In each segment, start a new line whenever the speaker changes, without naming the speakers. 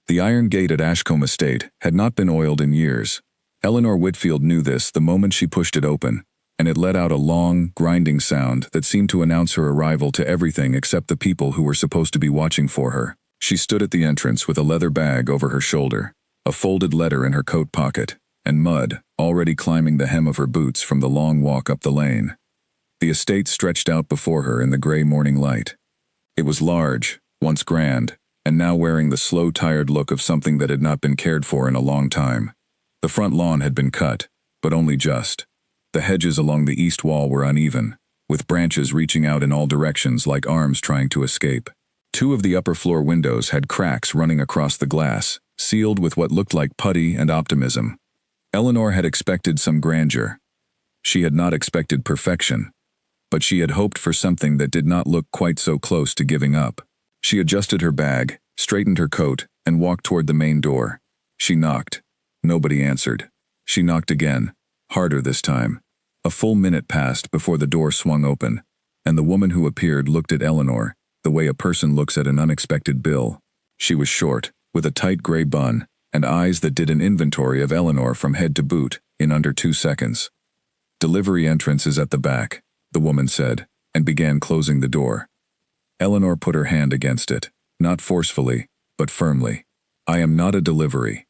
The iron gate at Ashcombe Estate had not been oiled in years. Eleanor Whitfield knew this the moment she pushed it open, and it let out a long, grinding sound that seemed to announce her arrival to everything except the people who were supposed to be watching for her. She stood at the entrance with a leather bag over her shoulder, a folded letter in her coat pocket, and mud already climbing the hem of her boots from the long walk up the lane. The estate stretched out before her in the gray morning light. It was large, once grand, and now wearing the slow, tired look of something that had not been cared for in a long time. The front lawn had been cut, but only just. The hedges along the east wall were uneven, with branches reaching out in all directions like arms trying to escape. Two of the upper floor windows had cracks running across the glass, sealed with what looked like putty and optimism. Eleanor had expected some grandeur. She had not expected perfection, but she had hoped for something that did not look quite so close to giving up. She adjusted her bag, straightened her coat, and walked toward the main door. She knocked. Nobody answered. She knocked again, harder this time. A full minute passed before the door swung open, and the woman who appeared looked at Eleanor the way a person looks at an unexpected bill. She was short, with a tight gray bun, and eyes that did an inventory of Eleanor from head to boot in under 2 seconds. "Delivery entrance is at the back," the woman said, and began closing the door. Eleanor put her hand against it, not forcefully, but firmly. "I am not a delivery.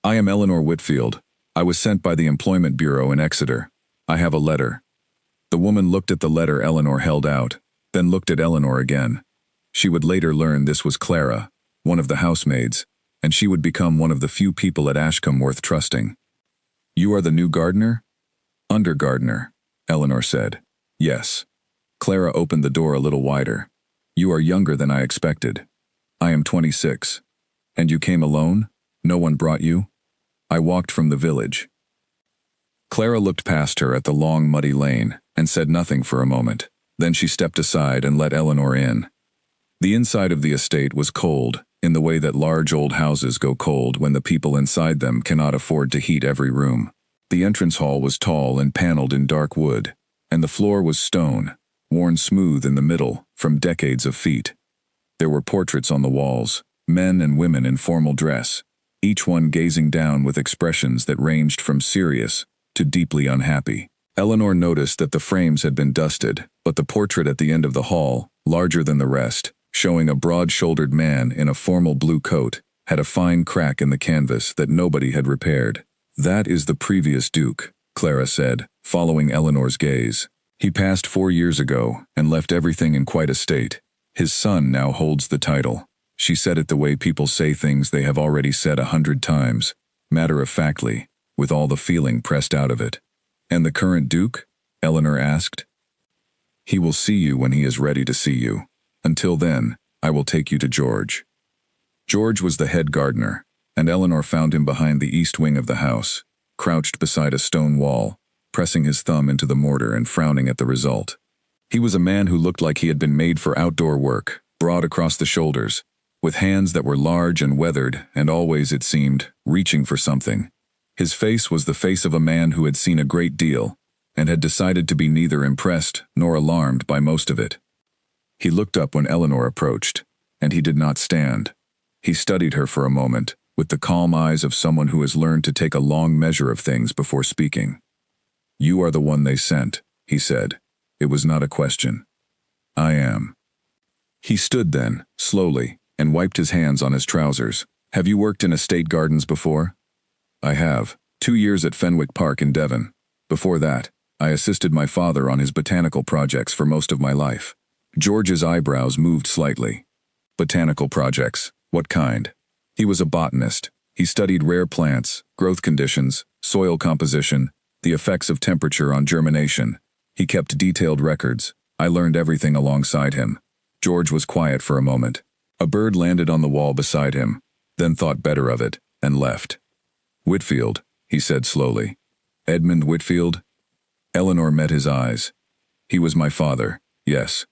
I am Eleanor Whitfield. I was sent by the Employment Bureau in Exeter. I have a letter." The woman looked at the letter Eleanor held out, then looked at Eleanor again. She would later learn this was Clara, one of the housemaids, and she would become one of the few people at Ashcombe worth trusting. "You are the new gardener?" "Under gardener," Eleanor said. "Yes." Clara opened the door a little wider. "You are younger than I expected. I am 26. And you came alone? No one brought you?" "I walked from the village." Clara looked past her at the long, muddy lane and said nothing for a moment. Then she stepped aside and let Eleanor in. The inside of the estate was cold, in the way that large old houses go cold when the people inside them cannot afford to heat every room. The entrance hall was tall and paneled in dark wood, and the floor was stone, worn smooth in the middle from decades of feet. There were portraits on the walls, men and women in formal dress, each one gazing down with expressions that ranged from serious to deeply unhappy. Eleanor noticed that the frames had been dusted, but the portrait at the end of the hall, larger than the rest, showing a broad-shouldered man in a formal blue coat, had a fine crack in the canvas that nobody had repaired. "That is the previous Duke," Clara said, following Eleanor's gaze. "He passed 4 years ago and left everything in quite a state. His son now holds the title." She said it the way people say things they have already said 100 times, matter-of-factly, with all the feeling pressed out of it. "And the current Duke?" Eleanor asked. "He will see you when he is ready to see you. Until then, I will take you to George." George was the head gardener, and Eleanor found him behind the east wing of the house, crouched beside a stone wall, pressing his thumb into the mortar and frowning at the result. He was a man who looked like he had been made for outdoor work, broad across the shoulders, with hands that were large and weathered and always, it seemed, reaching for something. His face was the face of a man who had seen a great deal and had decided to be neither impressed nor alarmed by most of it. He looked up when Eleanor approached, and he did not stand. He studied her for a moment, with the calm eyes of someone who has learned to take a long measure of things before speaking. "You are the one they sent," he said. It was not a question. "I am." He stood then, slowly, and wiped his hands on his trousers. "Have you worked in estate gardens before?" "I have. 2 years at Fenwick Park in Devon. Before that, I assisted my father on his botanical projects for most of my life." George's eyebrows moved slightly. "Botanical projects? What kind?" "He was a botanist. He studied rare plants, growth conditions, soil composition, the effects of temperature on germination. He kept detailed records. I learned everything alongside him." George was quiet for a moment. A bird landed on the wall beside him, then thought better of it, and left. "Whitfield," he said slowly. "Edmund Whitfield?" Eleanor met his eyes. "He was my father, yes."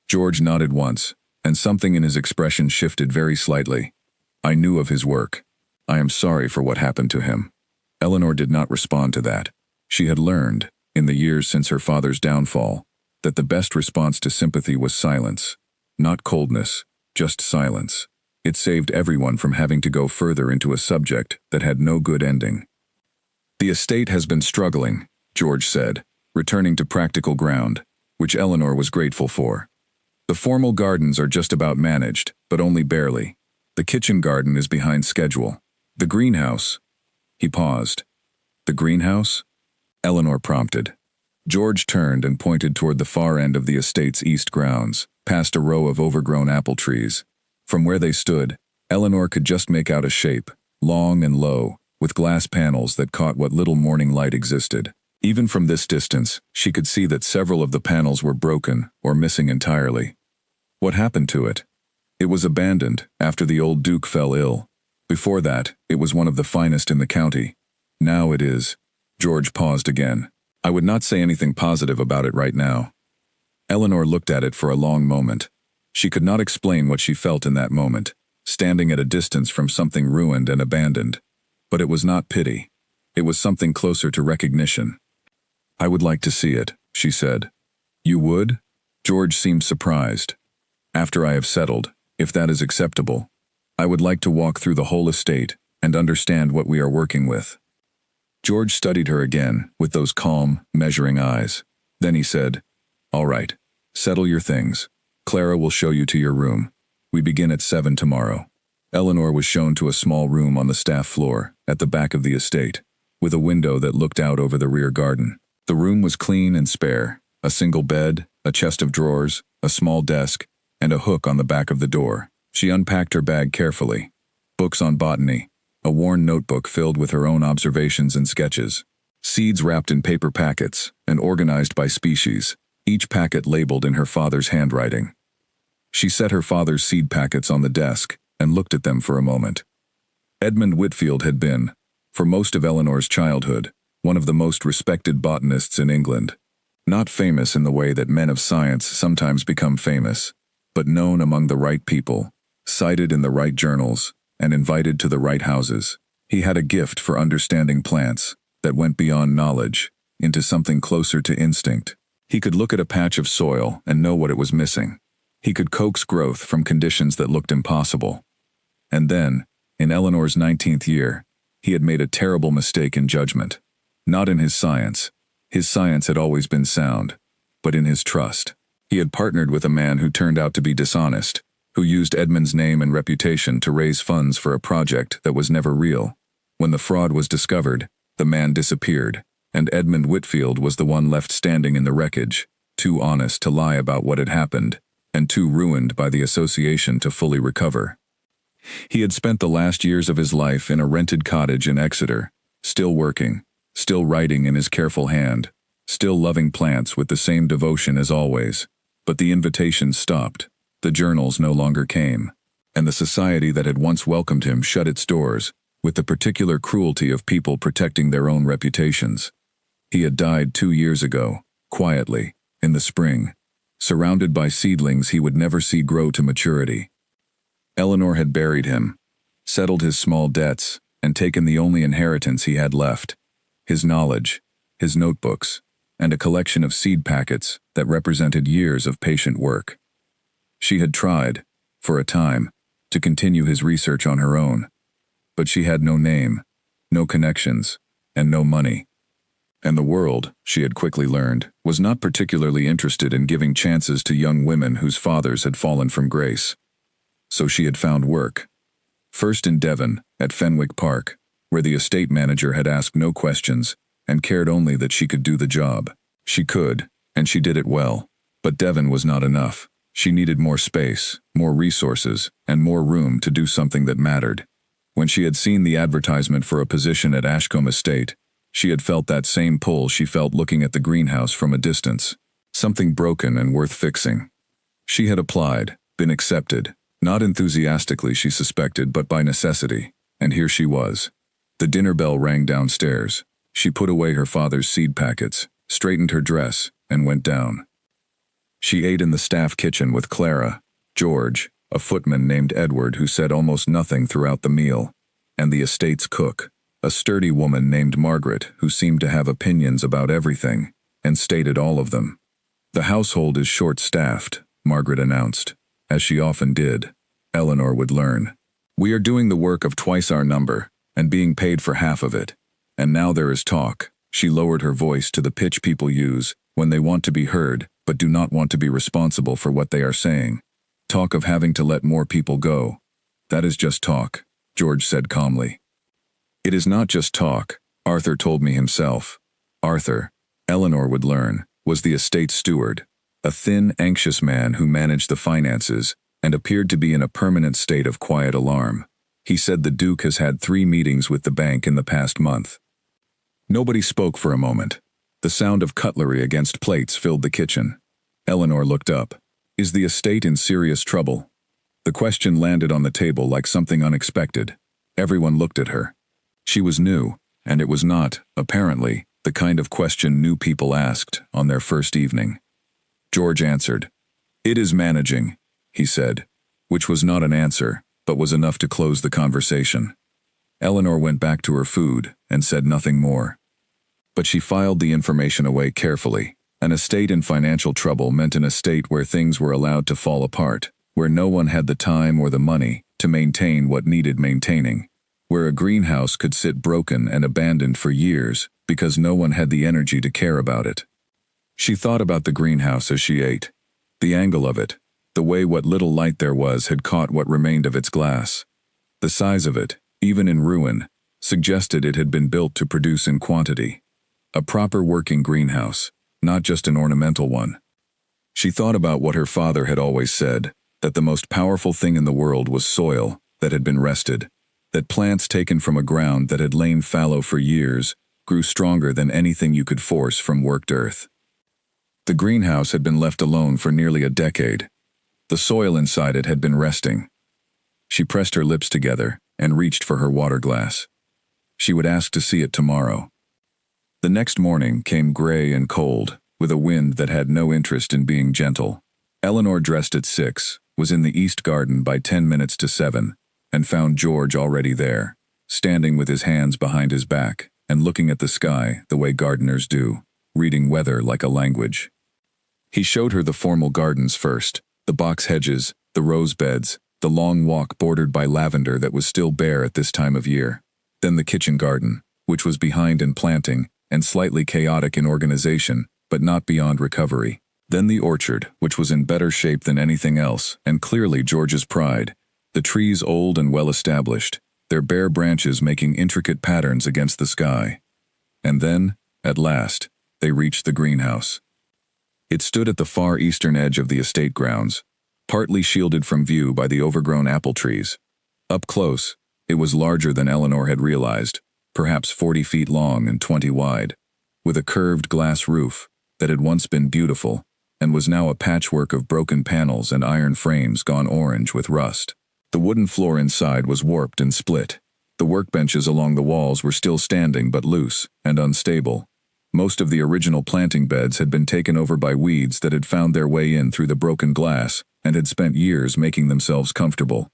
George nodded once, and something in his expression shifted very slightly. "I knew of his work. I am sorry for what happened to him." Eleanor did not respond to that. She had learned, in the years since her father's downfall, that the best response to sympathy was silence. Not coldness, just silence. It saved everyone from having to go further into a subject that had no good ending. The estate has been struggling, George said, returning to practical ground, which Eleanor was grateful for. The formal gardens are just about managed, but only barely. The kitchen garden is behind schedule. The greenhouse. He paused. The greenhouse? Eleanor prompted. George turned and pointed toward the far end of the estate's east grounds, past a row of overgrown apple trees. From where they stood, Eleanor could just make out a shape, long and low, with glass panels that caught what little morning light existed. Even from this distance, she could see that several of the panels were broken or missing entirely. What happened to it? It was abandoned after the old Duke fell ill. Before that, it was one of the finest in the county. Now it is. George paused again. I would not say anything positive about it right now. Eleanor looked at it for a long moment. She could not explain what she felt in that moment, standing at a distance from something ruined and abandoned. But it was not pity. It was something closer to recognition. I would like to see it, she said. You would? George seemed surprised. After I have settled, if that is acceptable, I would like to walk through the whole estate and understand what we are working with. George studied her again with those calm, measuring eyes. Then he said, All right, settle your things. Clara will show you to your room. We begin at 7 tomorrow. Eleanor was shown to a small room on the staff floor, at the back of the estate, with a window that looked out over the rear garden. The room was clean and spare, a single bed, a chest of drawers, a small desk, and a hook on the back of the door. She unpacked her bag carefully. Books on botany, a worn notebook filled with her own observations and sketches, seeds wrapped in paper packets and organized by species, each packet labeled in her father's handwriting. She set her father's seed packets on the desk and looked at them for a moment. Edmund Whitfield had been, for most of Eleanor's childhood, one of the most respected botanists in England. Not famous in the way that men of science sometimes become famous, but known among the right people, cited in the right journals, and invited to the right houses. He had a gift for understanding plants that went beyond knowledge into something closer to instinct. He could look at a patch of soil and know what it was missing. He could coax growth from conditions that looked impossible. And then, in Eleanor's 19th year, he had made a terrible mistake in judgment. Not in his science. His science had always been sound, but in his trust. He had partnered with a man who turned out to be dishonest, who used Edmund's name and reputation to raise funds for a project that was never real. When the fraud was discovered, the man disappeared, and Edmund Whitfield was the one left standing in the wreckage, too honest to lie about what had happened, and too ruined by the association to fully recover. He had spent the last years of his life in a rented cottage in Exeter, still working, still writing in his careful hand, still loving plants with the same devotion as always. But the invitations stopped, the journals no longer came, and the society that had once welcomed him shut its doors, with the particular cruelty of people protecting their own reputations. He had died 2 years ago, quietly, in the spring, surrounded by seedlings he would never see grow to maturity. Eleanor had buried him, settled his small debts, and taken the only inheritance he had left, his knowledge, his notebooks, and a collection of seed packets that represented years of patient work. She had tried, for a time, to continue his research on her own, but she had no name, no connections, and no money. And the world, she had quickly learned, was not particularly interested in giving chances to young women whose fathers had fallen from grace. So she had found work. First in Devon, at Fenwick Park, where the estate manager had asked no questions and cared only that she could do the job. She could, and she did it well. But Devon was not enough. She needed more space, more resources, and more room to do something that mattered. When she had seen the advertisement for a position at Ashcombe Estate, she had felt that same pull she felt looking at the greenhouse from a distance. Something broken and worth fixing. She had applied, been accepted, not enthusiastically she suspected, but by necessity, and here she was. The dinner bell rang downstairs. She put away her father's seed packets, straightened her dress, and went down. She ate in the staff kitchen with Clara, George, a footman named Edward who said almost nothing throughout the meal, and the estate's cook, a sturdy woman named Margaret who seemed to have opinions about everything, and stated all of them. The household is short-staffed, Margaret announced, as she often did. Eleanor would learn. We are doing the work of twice our number, and being paid for half of it. And now there is talk. She lowered her voice to the pitch people use when they want to be heard, but do not want to be responsible for what they are saying. Talk of having to let more people go. That is just talk, George said calmly. It is not just talk, Arthur told me himself. Arthur, Eleanor would learn, was the estate steward, a thin, anxious man who managed the finances and appeared to be in a permanent state of quiet alarm. He said the Duke has had 3 meetings with the bank in the past month. Nobody spoke for a moment. The sound of cutlery against plates filled the kitchen. Eleanor looked up. Is the estate in serious trouble? The question landed on the table like something unexpected. Everyone looked at her. She was new, and it was not, apparently, the kind of question new people asked on their first evening. George answered. It is managing, he said, which was not an answer, but was enough to close the conversation. Eleanor went back to her food and said nothing more. But she filed the information away carefully. An estate in financial trouble meant an estate where things were allowed to fall apart, where no one had the time or the money to maintain what needed maintaining, where a greenhouse could sit broken and abandoned for years because no one had the energy to care about it. She thought about the greenhouse as she ate. The angle of it, the way what little light there was had caught what remained of its glass. The size of it, even in ruin, suggested it had been built to produce in quantity. A proper working greenhouse, not just an ornamental one. She thought about what her father had always said, that the most powerful thing in the world was soil that had been rested, that plants taken from a ground that had lain fallow for years grew stronger than anything you could force from worked earth. The greenhouse had been left alone for nearly a decade. The soil inside it had been resting. She pressed her lips together and reached for her water glass. She would ask to see it tomorrow. The next morning came gray and cold, with a wind that had no interest in being gentle. Eleanor dressed at 6, was in the east garden by 10 minutes to 7, and found George already there, standing with his hands behind his back and looking at the sky the way gardeners do, reading weather like a language. He showed her the formal gardens first, the box hedges, the rose beds, the long walk bordered by lavender that was still bare at this time of year. Then the kitchen garden, which was behind in planting and slightly chaotic in organization, but not beyond recovery. Then the orchard, which was in better shape than anything else, and clearly George's pride. The trees old and well established, their bare branches making intricate patterns against the sky. And then, at last, they reached the greenhouse. It stood at the far eastern edge of the estate grounds, partly shielded from view by the overgrown apple trees. Up close, it was larger than Eleanor had realized, perhaps 40 feet long and 20 wide, with a curved glass roof that had once been beautiful and was now a patchwork of broken panels and iron frames gone orange with rust. The wooden floor inside was warped and split. The workbenches along the walls were still standing but loose and unstable. Most of the original planting beds had been taken over by weeds that had found their way in through the broken glass and had spent years making themselves comfortable.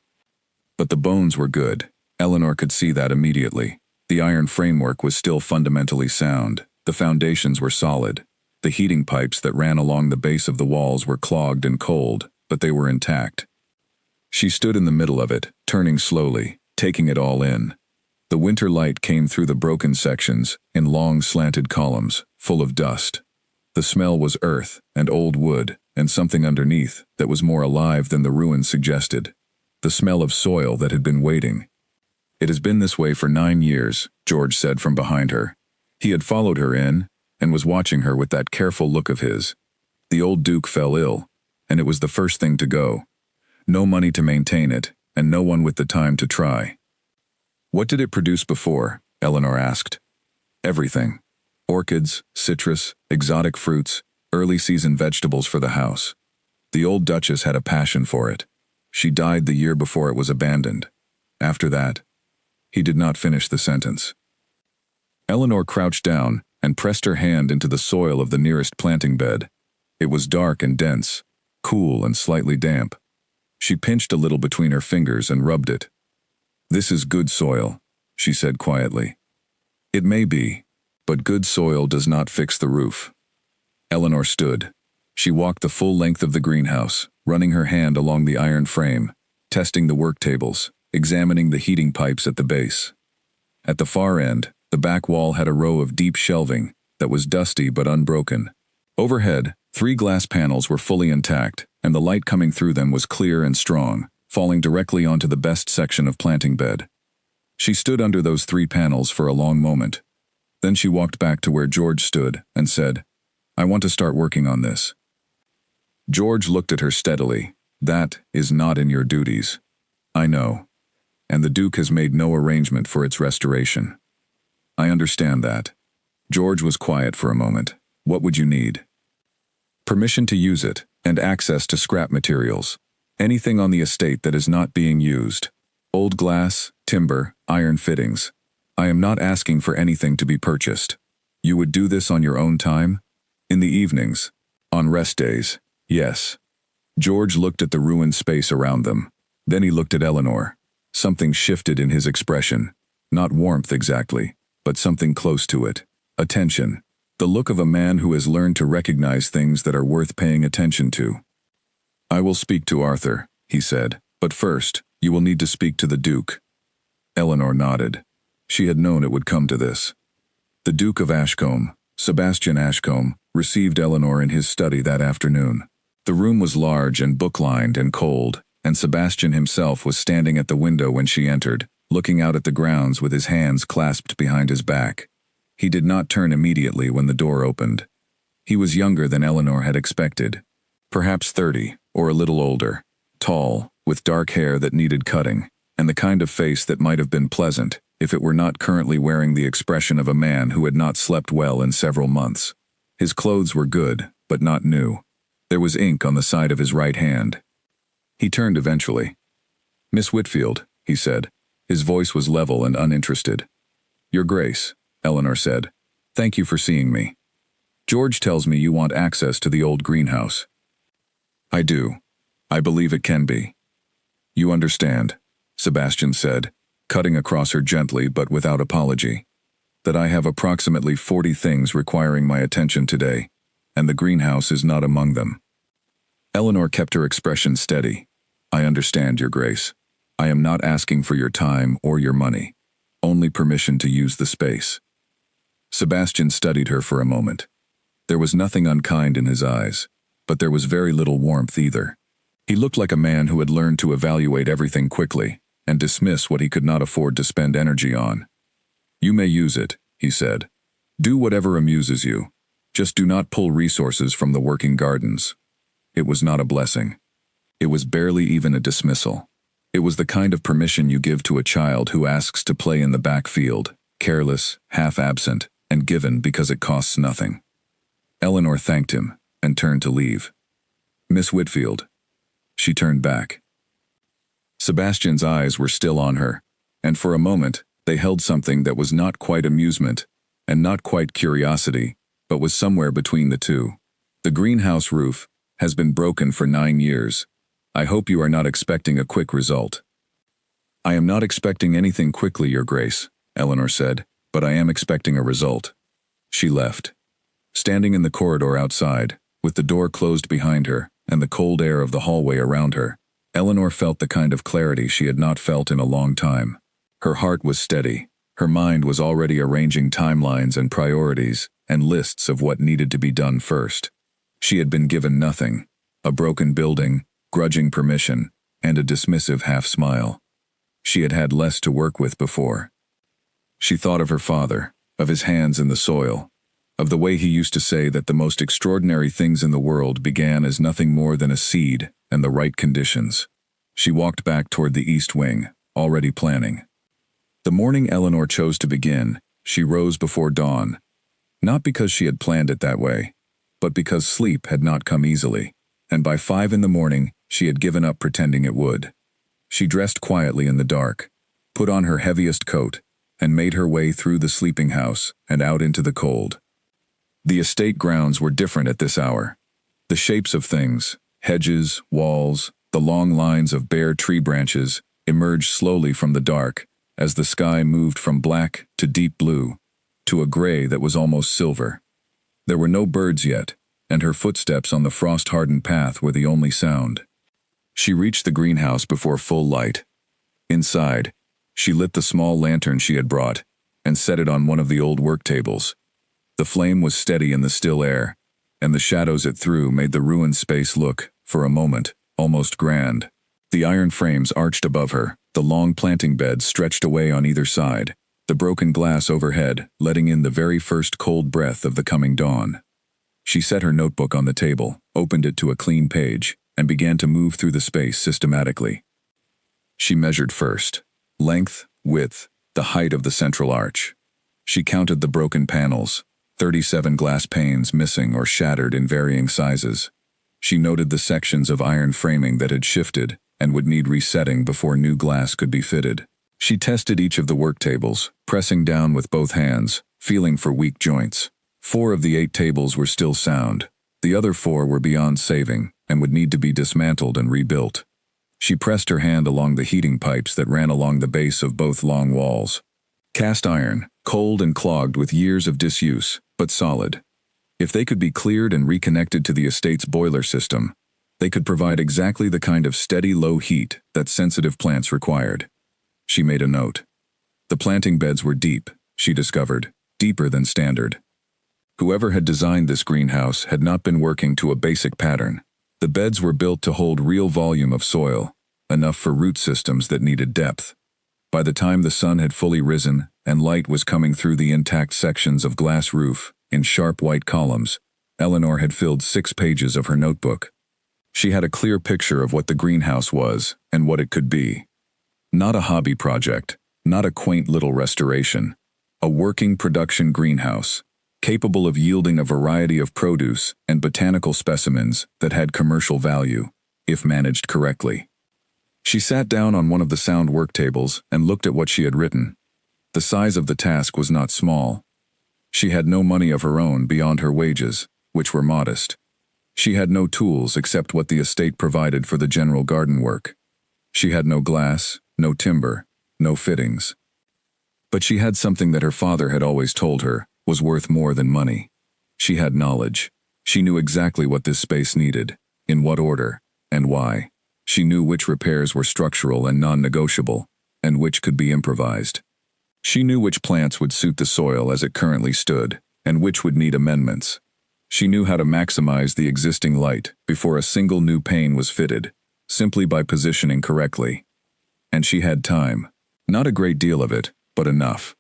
But the bones were good. Eleanor could see that immediately. The iron framework was still fundamentally sound. The foundations were solid. The heating pipes that ran along the base of the walls were clogged and cold, but they were intact. She stood in the middle of it, turning slowly, taking it all in. The winter light came through the broken sections, in long slanted columns, full of dust. The smell was earth and old wood, and something underneath that was more alive than the ruins suggested. The smell of soil that had been waiting. It has been this way for 9 years, George said from behind her. He had followed her in, and was watching her with that careful look of his. The old Duke fell ill, and it was the first thing to go. No money to maintain it, and no one with the time to try. What did it produce before? Eleanor asked. Everything. Orchids, citrus, exotic fruits, early season vegetables for the house. The old Duchess had a passion for it. She died the year before it was abandoned. After that, he did not finish the sentence. Eleanor crouched down and pressed her hand into the soil of the nearest planting bed. It was dark and dense, cool and slightly damp. She pinched a little between her fingers and rubbed it. This is good soil, she said quietly. It may be, but good soil does not fix the roof. Eleanor stood. She walked the full length of the greenhouse, running her hand along the iron frame, testing the work tables, examining the heating pipes at the base. At the far end, the back wall had a row of deep shelving that was dusty but unbroken. Overhead, 3 glass panels were fully intact, and the light coming through them was clear and strong, falling directly onto the best section of planting bed. She stood under those 3 panels for a long moment. Then she walked back to where George stood and said, "I want to start working on this." George looked at her steadily. "That is not in your duties." "I know. And the Duke has made no arrangement for its restoration." "I understand that." George was quiet for a moment. "What would you need?" "Permission to use it, and access to scrap materials. Anything on the estate that is not being used. Old glass, timber, iron fittings. I am not asking for anything to be purchased. You would do this on your own time? In the evenings? On rest days? Yes." George looked at the ruined space around them. Then he looked at Eleanor. Something shifted in his expression. Not warmth exactly, but something close to it. Attention. The look of a man who has learned to recognize things that are worth paying attention to. "I will speak to Arthur," he said, "but first, you will need to speak to the Duke." Eleanor nodded. She had known it would come to this. The Duke of Ashcombe, Sebastian Ashcombe, received Eleanor in his study that afternoon. The room was large and book-lined and cold, and Sebastian himself was standing at the window when she entered, looking out at the grounds with his hands clasped behind his back. He did not turn immediately when the door opened. He was younger than Eleanor had expected. Perhaps 30, or a little older. Tall, with dark hair that needed cutting, and the kind of face that might have been pleasant if it were not currently wearing the expression of a man who had not slept well in several months. His clothes were good, but not new. There was ink on the side of his right hand. He turned eventually. "Miss Whitfield," he said. His voice was level and uninterested. "Your Grace," Eleanor said. "Thank you for seeing me. George tells me you want access to the old greenhouse." "I do. I believe it can be." "You understand," Sebastian said, cutting across her gently but without apology, "that I have approximately 40 things requiring my attention today, and the greenhouse is not among them." Eleanor kept her expression steady. "I understand, Your Grace. I am not asking for your time or your money, only permission to use the space." Sebastian studied her for a moment. There was nothing unkind in his eyes, but there was very little warmth either. He looked like a man who had learned to evaluate everything quickly and dismiss what he could not afford to spend energy on. "You may use it," he said. "Do whatever amuses you. Just do not pull resources from the working gardens." It was not a blessing. It was barely even a dismissal. It was the kind of permission you give to a child who asks to play in the backfield, careless, half-absent, and given because it costs nothing. Eleanor thanked him and turned to leave. "Miss Whitfield." She turned back. Sebastian's eyes were still on her, and for a moment they held something that was not quite amusement and not quite curiosity, but was somewhere between the two. "The greenhouse roof has been broken for 9 years. I hope you are not expecting a quick result." "I am not expecting anything quickly, Your Grace," Eleanor said, "but I am expecting a result." She left. Standing in the corridor outside, with the door closed behind her and the cold air of the hallway around her, Eleanor felt the kind of clarity she had not felt in a long time. Her heart was steady. Her mind was already arranging timelines and priorities and lists of what needed to be done first. She had been given nothing: a broken building, grudging permission, and a dismissive half-smile. She had had less to work with before. She thought of her father, of his hands in the soil, of the way he used to say that the most extraordinary things in the world began as nothing more than a seed and the right conditions. She walked back toward the east wing, already planning. The morning Eleanor chose to begin, she rose before dawn, not because she had planned it that way, but because sleep had not come easily, and by 5 in the morning she had given up pretending it would. She dressed quietly in the dark, put on her heaviest coat, and made her way through the sleeping house and out into the cold. The estate grounds were different at this hour. The shapes of things, hedges, walls, the long lines of bare tree branches, emerged slowly from the dark as the sky moved from black to deep blue, to a gray that was almost silver. There were no birds yet, and her footsteps on the frost-hardened path were the only sound. She reached the greenhouse before full light. Inside, she lit the small lantern she had brought and set it on one of the old work tables. The flame was steady in the still air, and the shadows it threw made the ruined space look, for a moment, almost grand. The iron frames arched above her, the long planting beds stretched away on either side, the broken glass overhead letting in the very first cold breath of the coming dawn. She set her notebook on the table, opened it to a clean page, and began to move through the space systematically. She measured first. Length, width, the height of the central arch. She counted the broken panels, 37 glass panes missing or shattered in varying sizes. She noted the sections of iron framing that had shifted and would need resetting before new glass could be fitted. She tested each of the work tables, pressing down with both hands, feeling for weak joints. 4 of the 8 tables were still sound. The other 4 were beyond saving and would need to be dismantled and rebuilt. She pressed her hand along the heating pipes that ran along the base of both long walls. Cast iron, cold and clogged with years of disuse, but solid. If they could be cleared and reconnected to the estate's boiler system, they could provide exactly the kind of steady low heat that sensitive plants required. She made a note. The planting beds were deep, she discovered, deeper than standard. Whoever had designed this greenhouse had not been working to a basic pattern. The beds were built to hold real volume of soil, enough for root systems that needed depth. By the time the sun had fully risen and light was coming through the intact sections of glass roof in sharp white columns, Eleanor had filled 6 pages of her notebook. She had a clear picture of what the greenhouse was and what it could be. Not a hobby project, not a quaint little restoration. A working production greenhouse, capable of yielding a variety of produce and botanical specimens that had commercial value, if managed correctly. She sat down on one of the sound work tables and looked at what she had written. The size of the task was not small. She had no money of her own beyond her wages, which were modest. She had no tools except what the estate provided for the general garden work. She had no glass, no timber, no fittings. But she had something that her father had always told her was worth more than money. She had knowledge. She knew exactly what this space needed, in what order, and why. She knew which repairs were structural and non-negotiable, and which could be improvised. She knew which plants would suit the soil as it currently stood, and which would need amendments. She knew how to maximize the existing light before a single new pane was fitted, simply by positioning correctly. And she had time. Not a great deal of it, but enough.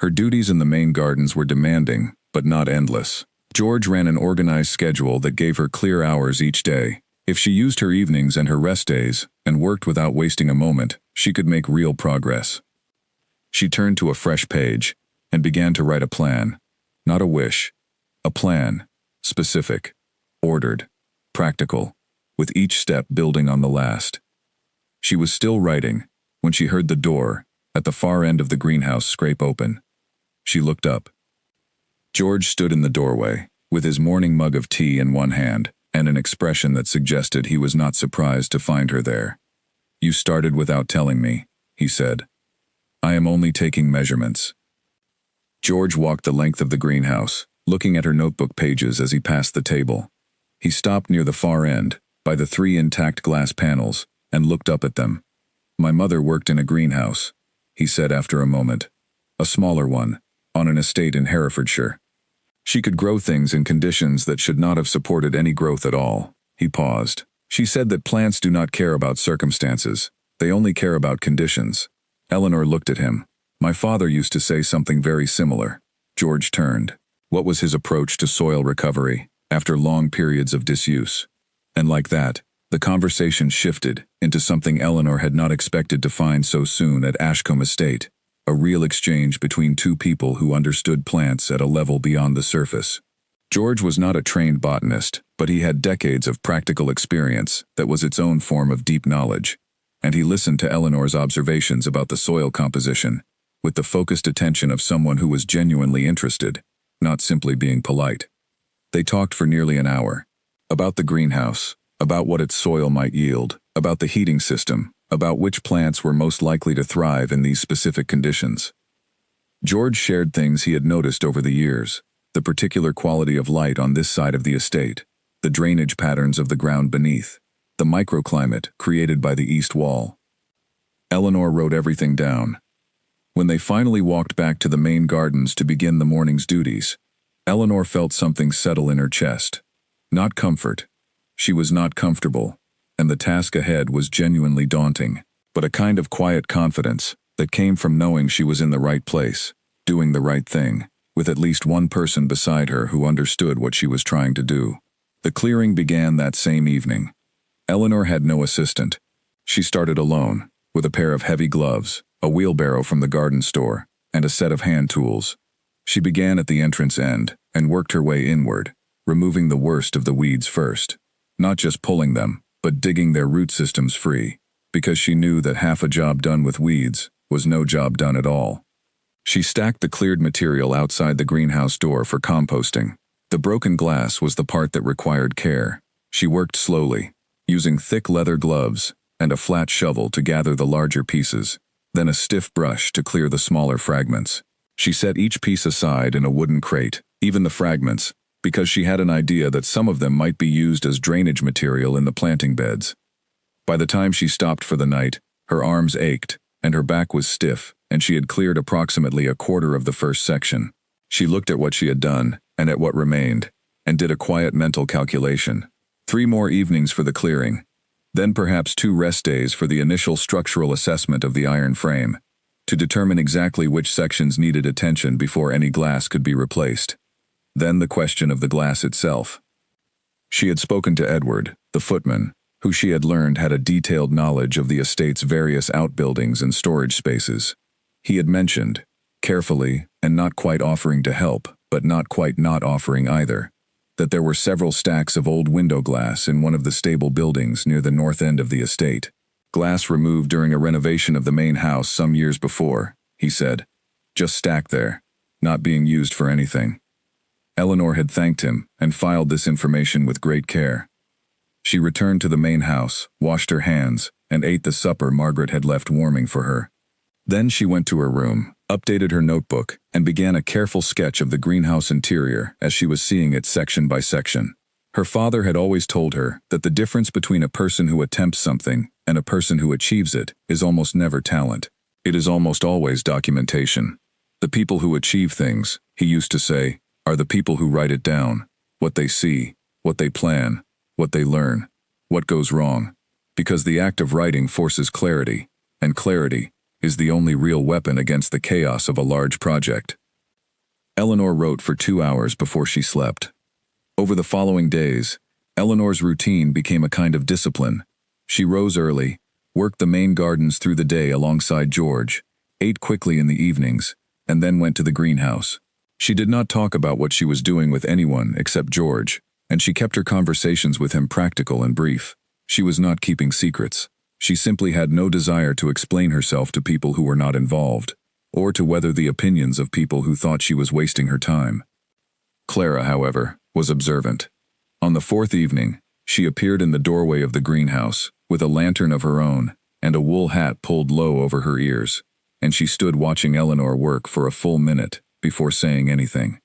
Her duties in the main gardens were demanding, but not endless. George ran an organized schedule that gave her clear hours each day. If she used her evenings and her rest days, and worked without wasting a moment, she could make real progress. She turned to a fresh page, and began to write a plan. Not a wish. A plan. Specific. Ordered. Practical. With each step building on the last. She was still writing, when she heard the door, at the far end of the greenhouse, scrape open. She looked up. George stood in the doorway, with his morning mug of tea in one hand, and an expression that suggested he was not surprised to find her there. "You started without telling me," he said. "I am only taking measurements." George walked the length of the greenhouse, looking at her notebook pages as he passed the table. He stopped near the far end, by the 3 intact glass panels, and looked up at them. "My mother worked in a greenhouse," he said after a moment. "A smaller one, on an estate in Herefordshire. She could grow things in conditions that should not have supported any growth at all." He paused. "She said that plants do not care about circumstances. They only care about conditions." Eleanor looked at him. "My father used to say something very similar." George turned. What was his approach to soil recovery, after long periods of disuse? And like that, the conversation shifted into something Eleanor had not expected to find so soon at Ashcombe Estate. A real exchange between 2 people who understood plants at a level beyond the surface. George was not a trained botanist, but he had decades of practical experience that was its own form of deep knowledge, and he listened to Eleanor's observations about the soil composition, with the focused attention of someone who was genuinely interested, not simply being polite. They talked for nearly an hour. About the greenhouse, about what its soil might yield, about the heating system, about which plants were most likely to thrive in these specific conditions. George shared things he had noticed over the years, the particular quality of light on this side of the estate, the drainage patterns of the ground beneath. the microclimate created by the east wall. Eleanor wrote everything down. When they finally walked back to the main gardens to begin the morning's duties, Eleanor felt something settle in her chest. Not comfort. She was not comfortable, and the task ahead was genuinely daunting, but a kind of quiet confidence that came from knowing she was in the right place, doing the right thing, with at least one person beside her who understood what she was trying to do. The clearing began that same evening. Eleanor had no assistant. She started alone, with a pair of heavy gloves, a wheelbarrow from the garden store, and a set of hand tools. She began at the entrance end and worked her way inward, removing the worst of the weeds first. Not just pulling them, but digging their root systems free, because she knew that half a job done with weeds was no job done at all. She stacked the cleared material outside the greenhouse door for composting. The broken glass was the part that required care. She worked slowly, using thick leather gloves and a flat shovel to gather the larger pieces, then a stiff brush to clear the smaller fragments. She set each piece aside in a wooden crate, even the fragments, because she had an idea that some of them might be used as drainage material in the planting beds. By the time she stopped for the night, her arms ached, and her back was stiff, and she had cleared approximately a quarter of the first section. She looked at what she had done, and at what remained, and did a quiet mental calculation. 3 more evenings for the clearing, then perhaps 2 rest days for the initial structural assessment of the iron frame, to determine exactly which sections needed attention before any glass could be replaced. Then the question of the glass itself. She had spoken to Edward, the footman, who she had learned had a detailed knowledge of the estate's various outbuildings and storage spaces. He had mentioned, carefully and not quite offering to help, but not quite not offering either, that there were several stacks of old window glass in one of the stable buildings near the north end of the estate. Glass removed during a renovation of the main house some years before, he said. Just stacked there, not being used for anything. Eleanor had thanked him and filed this information with great care. She returned to the main house, washed her hands, and ate the supper Margaret had left warming for her. Then she went to her room, updated her notebook, and began a careful sketch of the greenhouse interior as she was seeing it section by section. Her father had always told her that the difference between a person who attempts something and a person who achieves it is almost never talent. It is almost always documentation. The people who achieve things, he used to say, are the people who write it down, what they see, what they plan, what they learn, what goes wrong, because the act of writing forces clarity, and clarity is the only real weapon against the chaos of a large project. Eleanor wrote for 2 hours before she slept. Over the following days, Eleanor's routine became a kind of discipline. She rose early, worked the main gardens through the day alongside George, ate quickly in the evenings, and then went to the greenhouse. She did not talk about what she was doing with anyone except George, and she kept her conversations with him practical and brief. She was not keeping secrets. She simply had no desire to explain herself to people who were not involved, or to weather the opinions of people who thought she was wasting her time. Clara, however, was observant. On the 4th evening, she appeared in the doorway of the greenhouse, with a lantern of her own, and a wool hat pulled low over her ears, and she stood watching Eleanor work for a full minute before saying anything.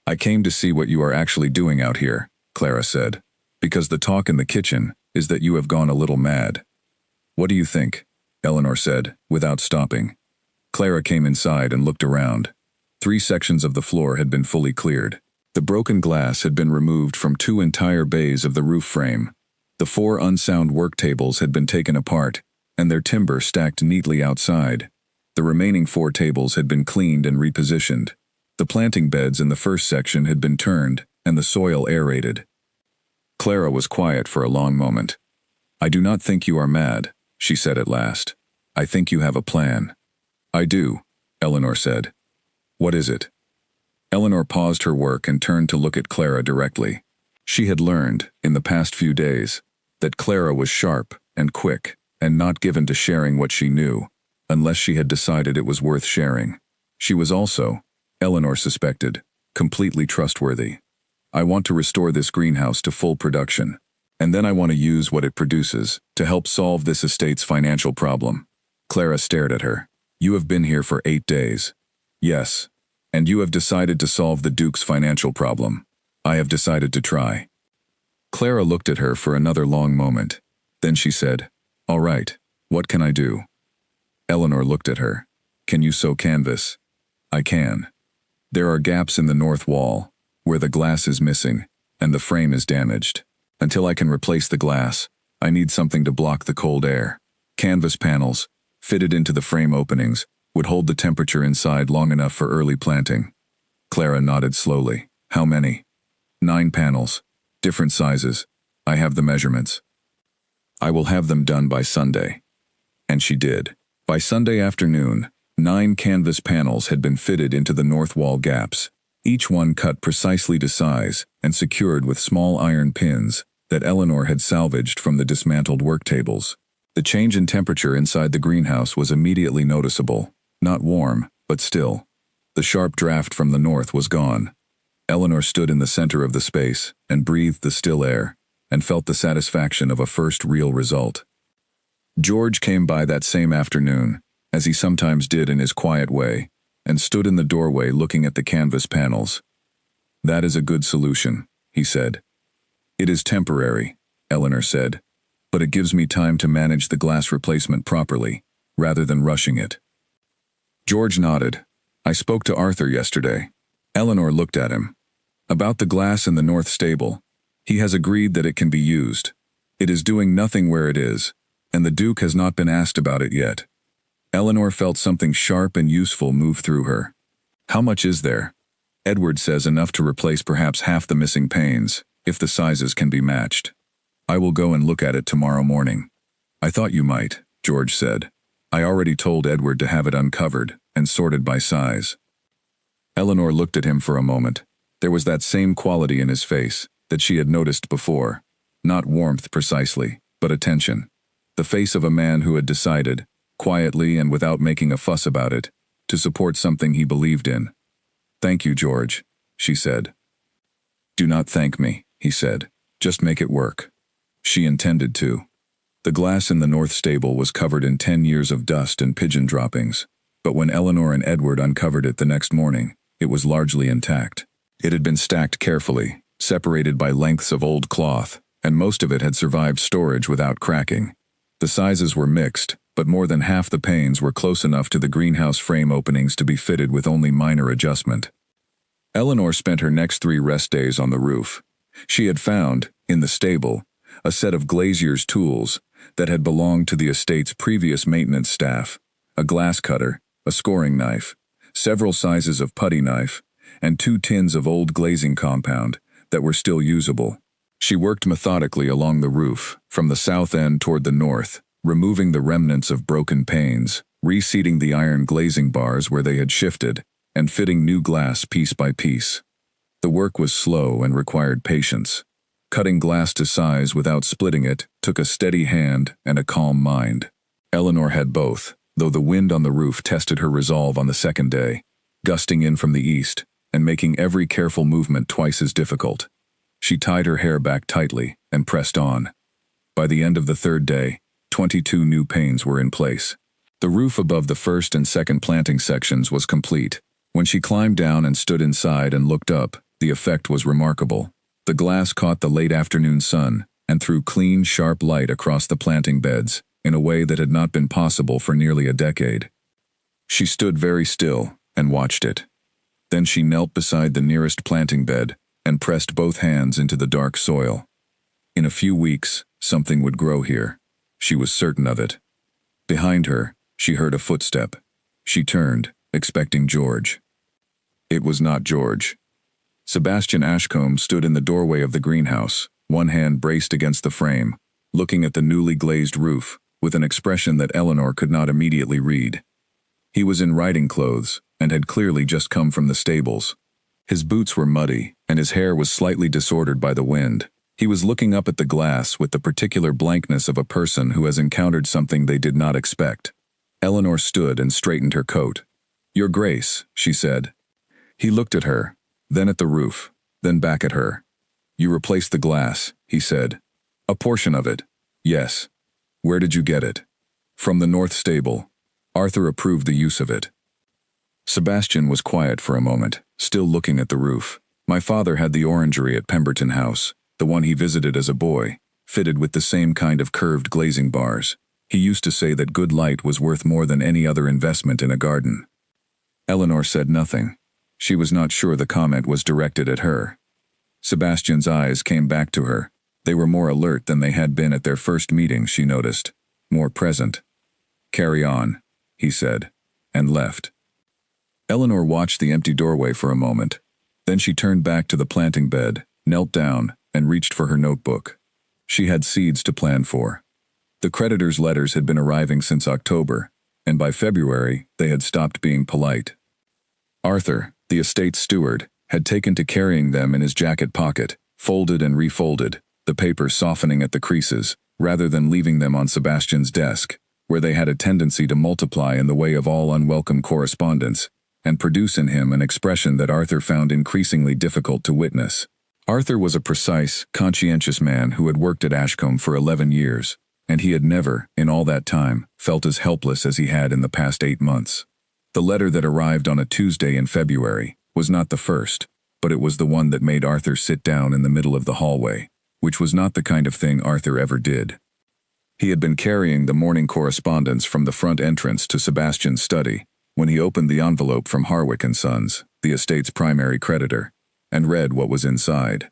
"I came to see what you are actually doing out here," Clara said, "because the talk in the kitchen is that you have gone a little mad." "What do you think?" Eleanor said, without stopping. Clara came inside and looked around. 3 sections of the floor had been fully cleared. The broken glass had been removed from 2 entire bays of the roof frame. The 4 unsound work tables had been taken apart, and their timber stacked neatly outside. The remaining 4 tables had been cleaned and repositioned. The planting beds in the first section had been turned, and the soil aerated. Clara was quiet for a long moment. "I do not think you are mad," she said at last. "I think you have a plan." "I do," Eleanor said. "What is it?" Eleanor paused her work and turned to look at Clara directly. She had learned, in the past few days, that Clara was sharp and quick, and not given to sharing what she knew, unless she had decided it was worth sharing. She was also, Eleanor suspected, completely trustworthy. "I want to restore this greenhouse to full production, and then I want to use what it produces to help solve this estate's financial problem." Clara stared at her. "You have been here for 8 days. Yes, and you have decided to solve the Duke's financial problem. I have decided to try." Clara looked at her for another long moment. Then she said, "All right, what can I do?" Eleanor looked at her. "Can you sew canvas?" "I can. There are gaps in the north wall, where the glass is missing, and the frame is damaged. Until I can replace the glass, I need something to block the cold air. Canvas panels, fitted into the frame openings, would hold the temperature inside long enough for early planting." Clara nodded slowly. "How many?" 9 panels. Different sizes. I have the measurements. I will have them done by Sunday." And she did. By Sunday afternoon, 9 canvas panels had been fitted into the north wall gaps, each one cut precisely to size and secured with small iron pins that Eleanor had salvaged from the dismantled work tables. The change in temperature inside the greenhouse was immediately noticeable. Not warm, but still. The sharp draft from the north was gone. Eleanor stood in the center of the space and breathed the still air and felt the satisfaction of a first real result. George came by that same afternoon, as he sometimes did in his quiet way, and stood in the doorway looking at the canvas panels. "That is a good solution," he said. "It is temporary," Eleanor said, "but it gives me time to manage the glass replacement properly, rather than rushing it." George nodded. "I spoke to Arthur yesterday." Eleanor looked at him. "About the glass in the north stable. He has agreed that it can be used. It is doing nothing where it is, and the Duke has not been asked about it yet." Eleanor felt something sharp and useful move through her. "How much is there?" "Edward says enough to replace perhaps half the missing panes, if the sizes can be matched. I will go and look at it tomorrow morning." "I thought you might," George said. "I already told Edward to have it uncovered and sorted by size." Eleanor looked at him for a moment. There was that same quality in his face that she had noticed before. Not warmth precisely, but attention. The face of a man who had decided, quietly and without making a fuss about it, to support something he believed in. "Thank you, George," she said. "Do not thank me," he said. "Just make it work." She intended to. The glass in the north stable was covered in 10 years of dust and pigeon droppings, but when Eleanor and Edward uncovered it the next morning, it was largely intact. It had been stacked carefully, separated by lengths of old cloth, and most of it had survived storage without cracking. The sizes were mixed, but more than half the panes were close enough to the greenhouse frame openings to be fitted with only minor adjustment. Eleanor spent her next 3 rest days on the roof. She had found, in the stable, a set of glazier's tools that had belonged to the estate's previous maintenance staff, a glass cutter, a scoring knife, several sizes of putty knife, and 2 tins of old glazing compound that were still usable. She worked methodically along the roof, from the south end toward the north, removing the remnants of broken panes, reseating the iron glazing bars where they had shifted, and fitting new glass piece by piece. The work was slow and required patience. Cutting glass to size without splitting it took a steady hand and a calm mind. Eleanor had both, though the wind on the roof tested her resolve on the second day, gusting in from the east and making every careful movement twice as difficult. She tied her hair back tightly and pressed on. By the end of the 3rd day, 22 new panes were in place. The roof above the first and second planting sections was complete. When she climbed down and stood inside and looked up, the effect was remarkable. The glass caught the late afternoon sun and threw clean, sharp light across the planting beds in a way that had not been possible for nearly a decade. She stood very still and watched it. Then she knelt beside the nearest planting bed and pressed both hands into the dark soil. In a few weeks, something would grow here. She was certain of it. Behind her, she heard a footstep. She turned, expecting George. It was not George. Sebastian Ashcombe stood in the doorway of the greenhouse, one hand braced against the frame, looking at the newly glazed roof, with an expression that Eleanor could not immediately read. He was in riding clothes, and had clearly just come from the stables. His boots were muddy, and his hair was slightly disordered by the wind. He was looking up at the glass with the particular blankness of a person who has encountered something they did not expect. Eleanor stood and straightened her coat. "Your Grace," she said. He looked at her, then at the roof, then back at her. "You replaced the glass," he said. "A portion of it." "Yes." "Where did you get it?" "From the north stable. Arthur approved the use of it." Sebastian was quiet for a moment, still looking at the roof. "My father had the orangery at Pemberton House. the one he visited as a boy, fitted with the same kind of curved glazing bars. He used to say that good light was worth more than any other investment in a garden. Eleanor said nothing. She was not sure the comment was directed at her. Sebastian's eyes came back to her. They were more alert than they had been at their first meeting, she noticed. More present. "Carry on," he said, and left. Eleanor watched the empty doorway for a moment. Then she turned back to the planting bed, knelt down, and reached for her notebook. She had seeds to plan for. The creditors' letters had been arriving since October, and by February they had stopped being polite. Arthur, the estate's steward, had taken to carrying them in his jacket pocket, folded and refolded, the papers softening at the creases, rather than leaving them on Sebastian's desk, where they had a tendency to multiply in the way of all unwelcome correspondence, and produce in him an expression that Arthur found increasingly difficult to witness. Arthur was a precise, conscientious man who had worked at Ashcombe for 11 years, and he had never, in all that time, felt as helpless as he had in the past 8 months. The letter that arrived on a Tuesday in February was not the first, but it was the one that made Arthur sit down in the middle of the hallway, which was not the kind of thing Arthur ever did. He had been carrying the morning correspondence from the front entrance to Sebastian's study when he opened the envelope from Harwick & Sons, the estate's primary creditor, and read what was inside.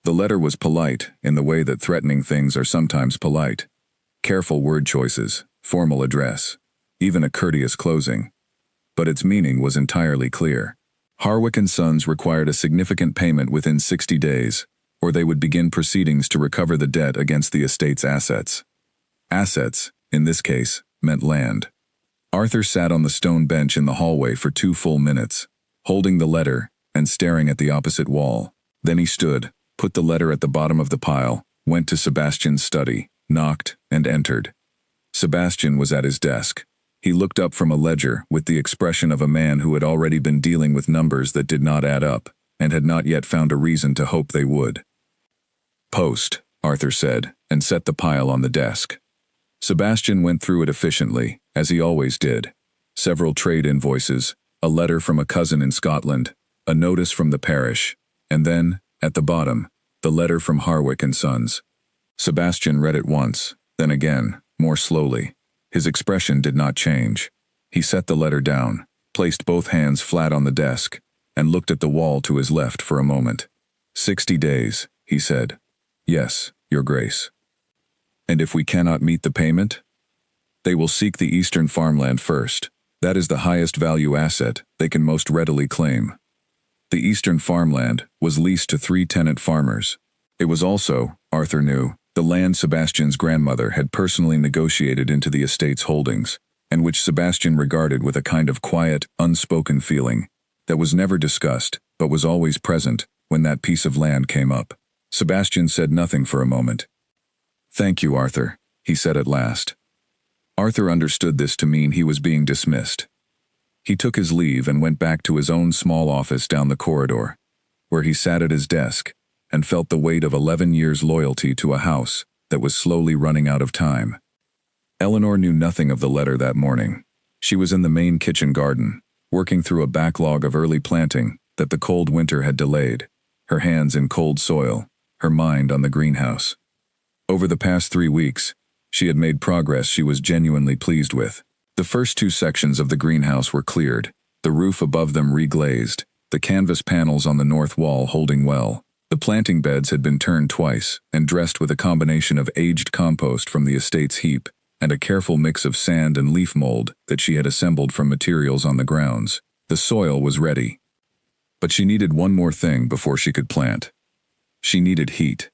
The letter was polite in the way that threatening things are sometimes polite. Careful word choices, formal address, even a courteous closing. But its meaning was entirely clear. Harwick & Sons required a significant payment within 60 days, or they would begin proceedings to recover the debt against the estate's assets. Assets, in this case, meant land. Arthur sat on the stone bench in the hallway for 2 full minutes, holding the letter and staring at the opposite wall. Then he stood, put the letter at the bottom of the pile, went to Sebastian's study, knocked, and entered. Sebastian was at his desk. He looked up from a ledger with the expression of a man who had already been dealing with numbers that did not add up, and had not yet found a reason to hope they would. "Post," Arthur said, and set the pile on the desk. Sebastian went through it efficiently, as he always did. Several trade invoices, a letter from a cousin in Scotland, a notice from the parish, and then, at the bottom, the letter from Harwick & Sons. Sebastian read it once, then again, more slowly. His expression did not change. He set the letter down, placed both hands flat on the desk, and looked at the wall to his left for a moment. 60 days, he said. "Yes, Your Grace." "And if we cannot meet the payment?" "They will seek the eastern farmland first. That is the highest value asset they can most readily claim." The eastern farmland was leased to 3 tenant farmers. It was also, Arthur knew, the land Sebastian's grandmother had personally negotiated into the estate's holdings, and which Sebastian regarded with a kind of quiet, unspoken feeling that was never discussed, but was always present when that piece of land came up. Sebastian said nothing for a moment. "Thank you, Arthur," he said at last. Arthur understood this to mean he was being dismissed. He took his leave and went back to his own small office down the corridor, where he sat at his desk and felt the weight of 11 years' loyalty to a house that was slowly running out of time. Eleanor knew nothing of the letter that morning. She was in the main kitchen garden, working through a backlog of early planting that the cold winter had delayed, her hands in cold soil, her mind on the greenhouse. Over the past 3 weeks, she had made progress she was genuinely pleased with. The first 2 sections of the greenhouse were cleared, the roof above them reglazed, the canvas panels on the north wall holding well. The planting beds had been turned twice and dressed with a combination of aged compost from the estate's heap and a careful mix of sand and leaf mold that she had assembled from materials on the grounds. The soil was ready. But she needed one more thing before she could plant. She needed heat.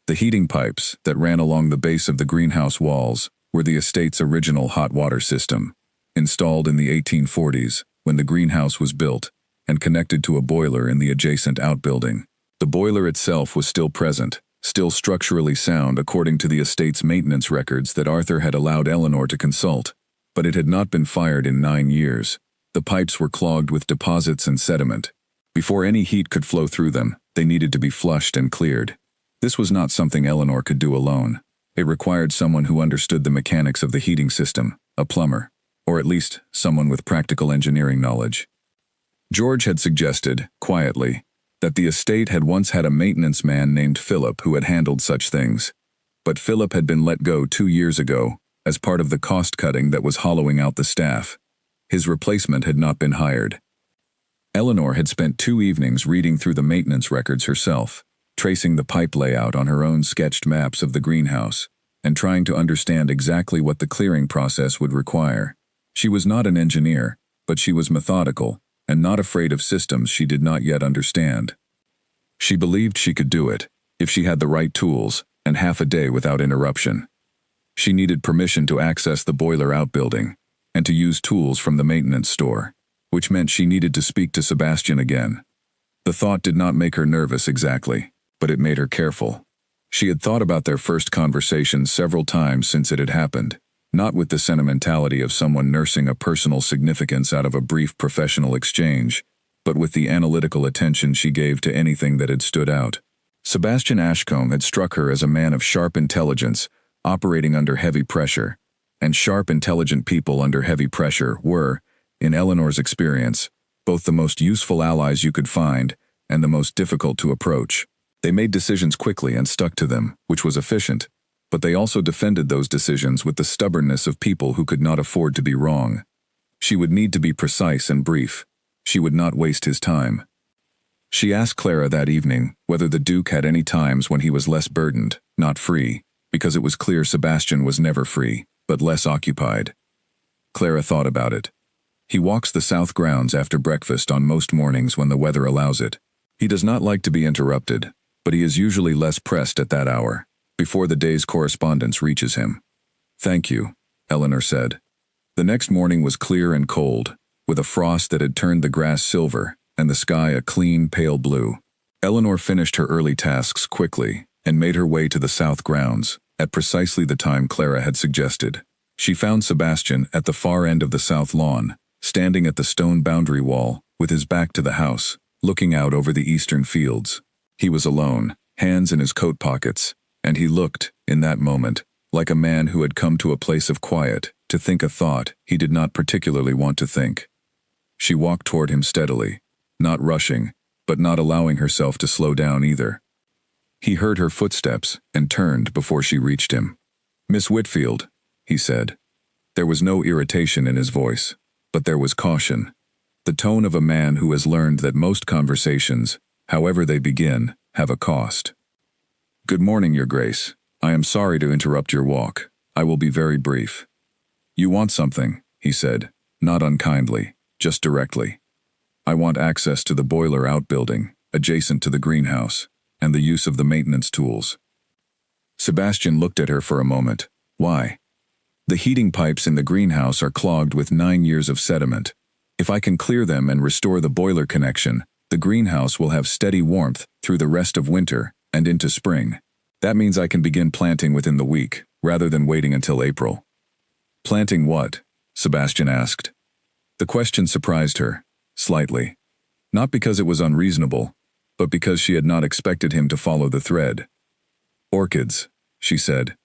The heating pipes that ran along the base of the greenhouse walls were the estate's original hot water system, installed in the 1840s when the greenhouse was built and connected to a boiler in the adjacent outbuilding. The boiler itself was still present, still structurally sound according to the estate's maintenance records that Arthur had allowed Eleanor to consult, but it had not been fired in 9 years. The pipes were clogged with deposits and sediment. Before any heat could flow through them, they needed to be flushed and cleared. This was not something Eleanor could do alone. It required someone who understood the mechanics of the heating system, a plumber, or at least someone with practical engineering knowledge. George had suggested, quietly, that the estate had once had a maintenance man named Philip who had handled such things. But Philip had been let go 2 years ago, as part of the cost-cutting that was hollowing out the staff. His replacement had not been hired. Eleanor had spent 2 evenings reading through the maintenance records herself, tracing the pipe layout on her own sketched maps of the greenhouse, and trying to understand exactly what the clearing process would require. She was not an engineer, but she was methodical, and not afraid of systems she did not yet understand. She believed she could do it, if she had the right tools, and half a day without interruption. She needed permission to access the boiler outbuilding, and to use tools from the maintenance store, which meant she needed to speak to Sebastian again. The thought did not make her nervous exactly, but it made her careful. She had thought about their first conversation several times since it had happened, not with the sentimentality of someone nursing a personal significance out of a brief professional exchange, but with the analytical attention she gave to anything that had stood out. Sebastian Ashcombe had struck her as a man of sharp intelligence, operating under heavy pressure, and sharp, intelligent people under heavy pressure were, in Eleanor's experience, both the most useful allies you could find and the most difficult to approach. They made decisions quickly and stuck to them, which was efficient, but they also defended those decisions with the stubbornness of people who could not afford to be wrong. She would need to be precise and brief. She would not waste his time. She asked Clara that evening whether the Duke had any times when he was less burdened, not free, because it was clear Sebastian was never free, but less occupied. Clara thought about it. He walks the south grounds after breakfast on most mornings when the weather allows it. He does not like to be interrupted, but he is usually less pressed at that hour, before the day's correspondence reaches him. "Thank you," Eleanor said. The next morning was clear and cold, with a frost that had turned the grass silver and the sky a clean, pale blue. Eleanor finished her early tasks quickly and made her way to the south grounds, at precisely the time Clara had suggested. She found Sebastian at the far end of the south lawn, standing at the stone boundary wall, with his back to the house, looking out over the eastern fields. He was alone, hands in his coat pockets, and he looked, in that moment, like a man who had come to a place of quiet, to think a thought he did not particularly want to think. She walked toward him steadily, not rushing, but not allowing herself to slow down either. He heard her footsteps and turned before she reached him. "Miss Whitfield," he said. There was no irritation in his voice, but there was caution, the tone of a man who has learned that most conversations, however they begin, have a cost. "Good morning, Your Grace. I am sorry to interrupt your walk. I will be very brief." "You want something," he said, not unkindly, just directly. "I want access to the boiler outbuilding, adjacent to the greenhouse, and the use of the maintenance tools." Sebastian looked at her for a moment. "Why?" "The heating pipes in the greenhouse are clogged with 9 years of sediment. If I can clear them and restore the boiler connection, the greenhouse will have steady warmth through the rest of winter and into spring. That means I can begin planting within the week, rather than waiting until April." "Planting what?" Sebastian asked. The question surprised her, slightly. Not because it was unreasonable, but because she had not expected him to follow the thread. "Orchids," she said.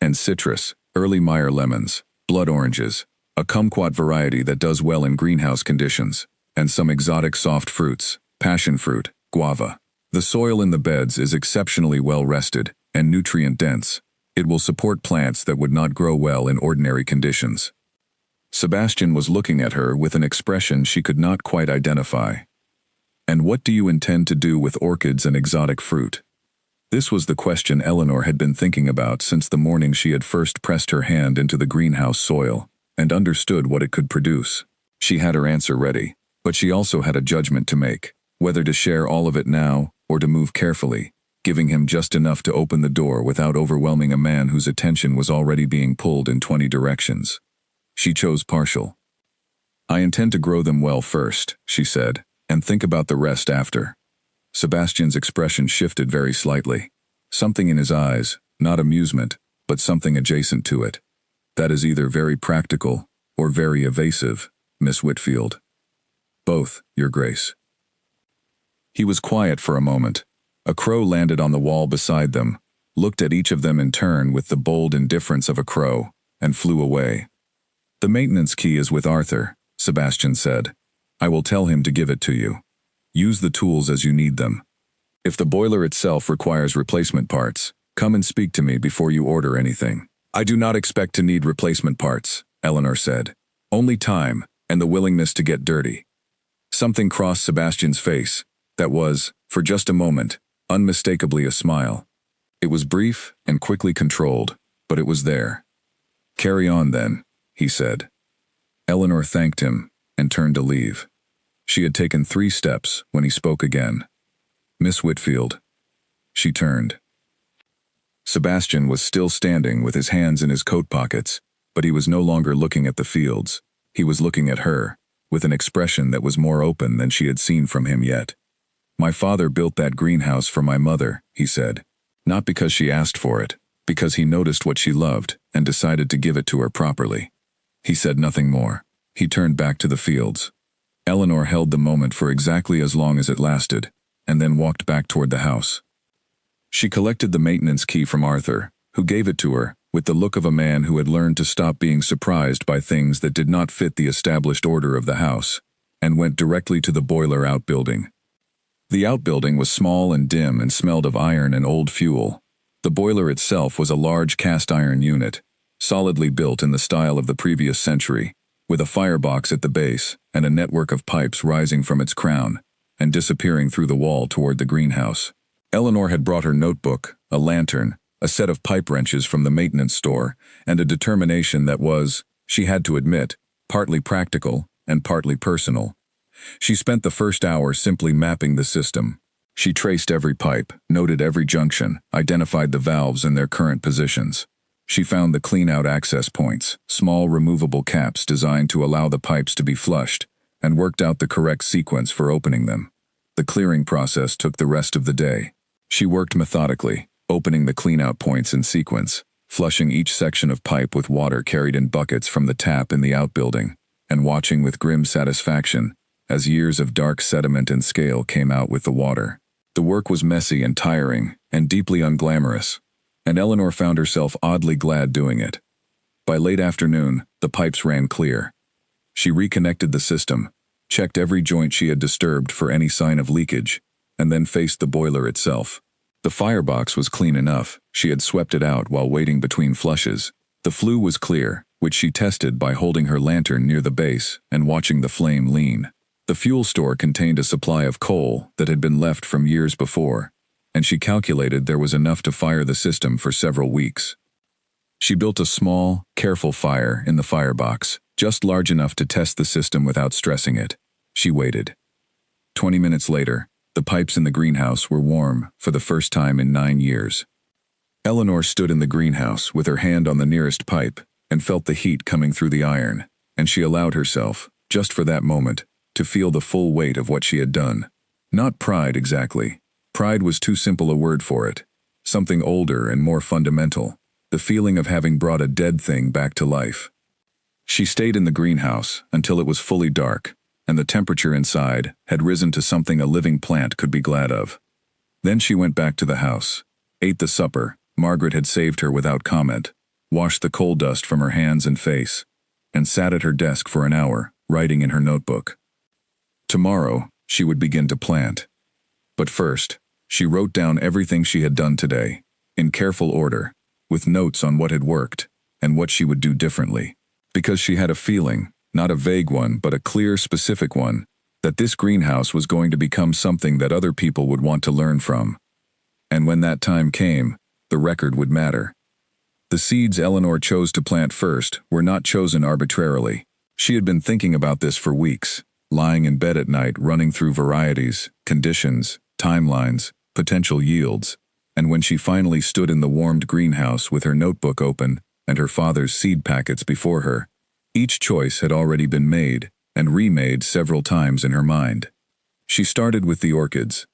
"And citrus, early Meyer lemons, blood oranges, a kumquat variety that does well in greenhouse conditions, and some exotic soft fruits, passion fruit, guava. The soil in the beds is exceptionally well rested and nutrient-dense. It will support plants that would not grow well in ordinary conditions." Sebastian was looking at her with an expression she could not quite identify. "And what do you intend to do with orchids and exotic fruit?" This was the question Eleanor had been thinking about since the morning she had first pressed her hand into the greenhouse soil and understood what it could produce. She had her answer ready, but she also had a judgment to make, whether to share all of it now or to move carefully, giving him just enough to open the door without overwhelming a man whose attention was already being pulled in 20 directions. She chose partial. "I intend to grow them well first," she said, "and think about the rest after." Sebastian's expression shifted very slightly. Something in his eyes, not amusement, but something adjacent to it. "That is either very practical or very evasive, Miss Whitfield." "Both, Your Grace." He was quiet for a moment. A crow landed on the wall beside them, looked at each of them in turn with the bold indifference of a crow, and flew away. "The maintenance key is with Arthur," Sebastian said. "I will tell him to give it to you." Use the tools as you need them. If the boiler itself requires replacement parts, come and speak to me before you order anything. I do not expect to need replacement parts, Eleanor said. Only time and the willingness to get dirty. Something crossed Sebastian's face that was, for just a moment, unmistakably a smile. It was brief and quickly controlled, but it was there. Carry on then, he said. Eleanor thanked him and turned to leave. She had taken 3 steps when he spoke again. Miss Whitfield. She turned. Sebastian was still standing with his hands in his coat pockets, but he was no longer looking at the fields. He was looking at her, with an expression that was more open than she had seen from him yet. My father built that greenhouse for my mother, he said. Not because she asked for it, because he noticed what she loved and decided to give it to her properly. He said nothing more. He turned back to the fields. Eleanor held the moment for exactly as long as it lasted, and then walked back toward the house. She collected the maintenance key from Arthur, who gave it to her, with the look of a man who had learned to stop being surprised by things that did not fit the established order of the house, and went directly to the boiler outbuilding. The outbuilding was small and dim and smelled of iron and old fuel. The boiler itself was a large cast-iron unit, solidly built in the style of the previous century, with a firebox at the base and a network of pipes rising from its crown and disappearing through the wall toward the greenhouse. Eleanor had brought her notebook, a lantern, a set of pipe wrenches from the maintenance store, and a determination that was, she had to admit, partly practical and partly personal. She spent the first hour simply mapping the system. She traced every pipe, noted every junction, identified the valves in their current positions. She found the clean-out access points, small removable caps designed to allow the pipes to be flushed, and worked out the correct sequence for opening them. The clearing process took the rest of the day. She worked methodically, opening the clean-out points in sequence, flushing each section of pipe with water carried in buckets from the tap in the outbuilding, and watching with grim satisfaction as years of dark sediment and scale came out with the water. The work was messy and tiring, and deeply unglamorous, and Eleanor found herself oddly glad doing it. By late afternoon, the pipes ran clear. She reconnected the system, checked every joint she had disturbed for any sign of leakage, and then faced the boiler itself. The firebox was clean enough. She had swept it out while waiting between flushes. The flue was clear, which she tested by holding her lantern near the base and watching the flame lean. The fuel store contained a supply of coal that had been left from years before, and she calculated there was enough to fire the system for several weeks. She built a small, careful fire in the firebox, just large enough to test the system without stressing it. She waited. 20 minutes later, the pipes in the greenhouse were warm for the first time in 9 years. Eleanor stood in the greenhouse with her hand on the nearest pipe and felt the heat coming through the iron, and she allowed herself, just for that moment, to feel the full weight of what she had done. Not pride exactly. Pride was too simple a word for it. Something older and more fundamental. The feeling of having brought a dead thing back to life. She stayed in the greenhouse until it was fully dark, and the temperature inside had risen to something a living plant could be glad of. Then she went back to the house, ate the supper Margaret had saved her without comment, washed the coal dust from her hands and face, and sat at her desk for an hour, writing in her notebook. Tomorrow, she would begin to plant. But first, she wrote down everything she had done today, in careful order, with notes on what had worked and what she would do differently. Because she had a feeling, not a vague one but a clear, specific one, that this greenhouse was going to become something that other people would want to learn from. And when that time came, the record would matter. The seeds Eleanor chose to plant first were not chosen arbitrarily. She had been thinking about this for weeks, lying in bed at night running through varieties, conditions, timelines, potential yields, and when she finally stood in the warmed greenhouse with her notebook open and her father's seed packets before her, each choice had already been made and remade several times in her mind. She started with the orchids.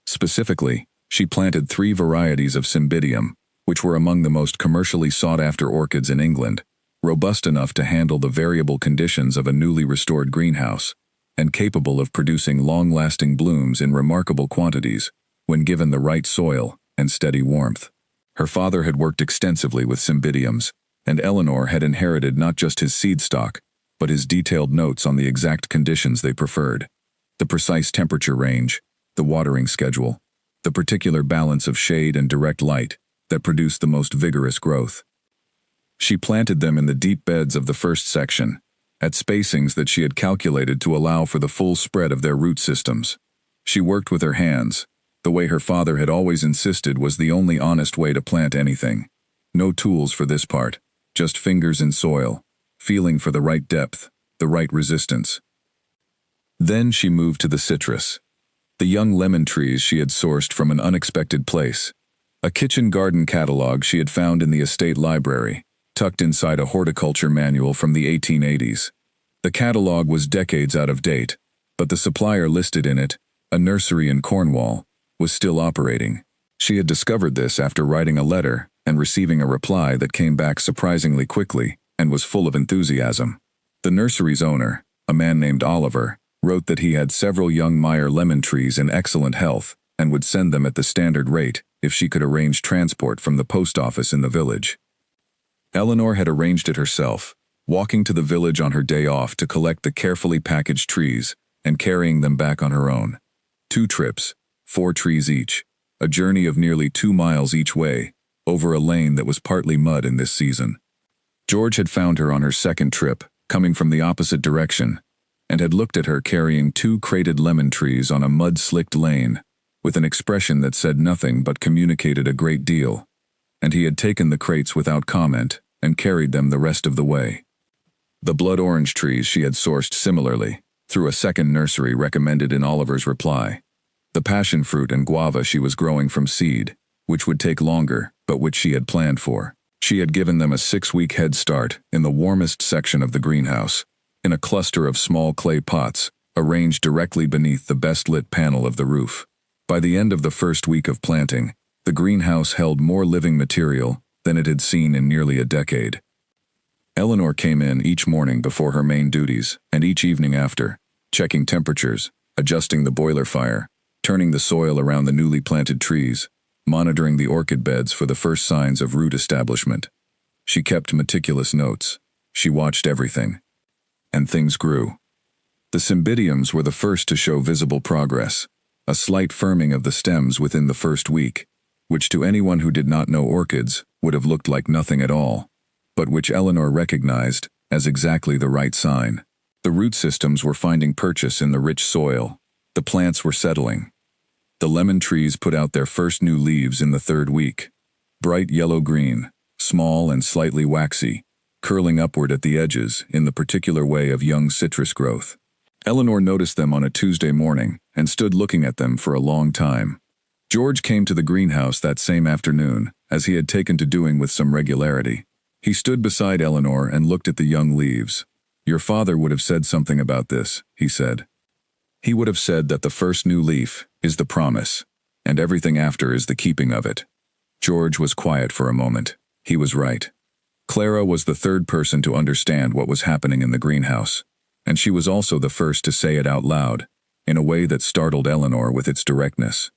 Specifically, she planted 3 varieties of Cymbidium, which were among the most commercially sought-after orchids in England, robust enough to handle the variable conditions of a newly restored greenhouse, and capable of producing long-lasting blooms in remarkable quantities when given the right soil and steady warmth. Her father had worked extensively with Cymbidiums, and Eleanor had inherited not just his seed stock, but his detailed notes on the exact conditions they preferred. The the precise temperature range, the watering schedule, the particular balance of shade and direct light that produced the most vigorous growth. She planted them in the deep beds of the first section, at spacings that she had calculated to allow for the full spread of their root systems. She worked with her hands. The way her father had always insisted was the only honest way to plant anything. No tools for this part, just fingers in soil, feeling for the right depth, the right resistance. Then she moved to the citrus. The young lemon trees she had sourced from an unexpected place. A kitchen garden catalog she had found in the estate library, tucked inside a horticulture manual from the 1880s. The catalog was decades out of date, but the supplier listed in it, a nursery in Cornwall, was still operating. She had discovered this after writing a letter and receiving a reply that came back surprisingly quickly and was full of enthusiasm. The nursery's owner, a man named Oliver, wrote that he had several young Meyer lemon trees in excellent health and would send them at the standard rate if she could arrange transport from the post office in the village. Eleanor had arranged it herself, walking to the village on her day off to collect the carefully packaged trees and carrying them back on her own. 2 trips, 4 trees each, a journey of nearly 2 miles each way, over a lane that was partly mud in this season. George had found her on her second trip, coming from the opposite direction, and had looked at her carrying 2 crated lemon trees on a mud-slicked lane, with an expression that said nothing but communicated a great deal, and he had taken the crates without comment and carried them the rest of the way. The blood orange trees she had sourced similarly, through a second nursery recommended in Oliver's reply. The passion fruit and guava she was growing from seed, which would take longer, but which she had planned for. She had given them a 6-week head start in the warmest section of the greenhouse, in a cluster of small clay pots, arranged directly beneath the best-lit panel of the roof. By the end of the first week of planting, the greenhouse held more living material than it had seen in nearly a decade. Eleanor came in each morning before her main duties, and each evening after, checking temperatures, adjusting the boiler fire, turning the soil around the newly planted trees, monitoring the orchid beds for the first signs of root establishment. She kept meticulous notes. She watched everything. And things grew. The cymbidiums were the first to show visible progress, a slight firming of the stems within the first week, which to anyone who did not know orchids would have looked like nothing at all, but which Eleanor recognized as exactly the right sign. The root systems were finding purchase in the rich soil. The plants were settling. The lemon trees put out their first new leaves in the 3rd week, bright yellow-green, small and slightly waxy, curling upward at the edges in the particular way of young citrus growth. Eleanor noticed them on a Tuesday morning and stood looking at them for a long time. George came to the greenhouse that same afternoon, as he had taken to doing with some regularity. He stood beside Eleanor and looked at the young leaves. "Your father would have said something about this," he said. "He would have said that the first new leaf is the promise, and everything after is the keeping of it." George was quiet for a moment. He was right. Clara was the 3rd person to understand what was happening in the greenhouse, and she was also the first to say it out loud, in a way that startled Eleanor with its directness.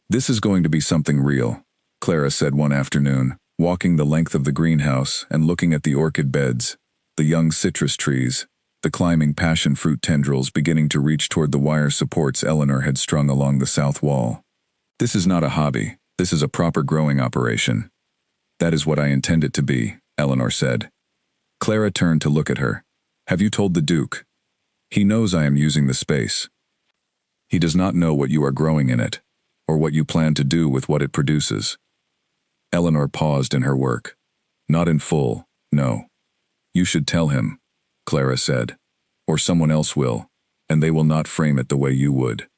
"This is going to be something real," Clara said one afternoon, walking the length of the greenhouse and looking at the orchid beds, the young citrus trees, the climbing passion fruit tendrils beginning to reach toward the wire supports Eleanor had strung along the south wall. "This is not a hobby. This is a proper growing operation." "That is what I intend it to be," Eleanor said. Clara turned to look at her. "Have you told the Duke?" "He knows I am using the space." "He does not know what you are growing in it, or what you plan to do with what it produces." Eleanor paused in her work. "Not in full, no. You should tell him," Clara said, "or someone else will, and they will not frame it the way you would."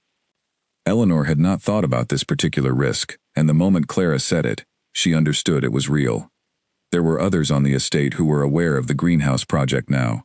Eleanor had not thought about this particular risk, and the moment Clara said it, she understood it was real. There were others on the estate who were aware of the greenhouse project now.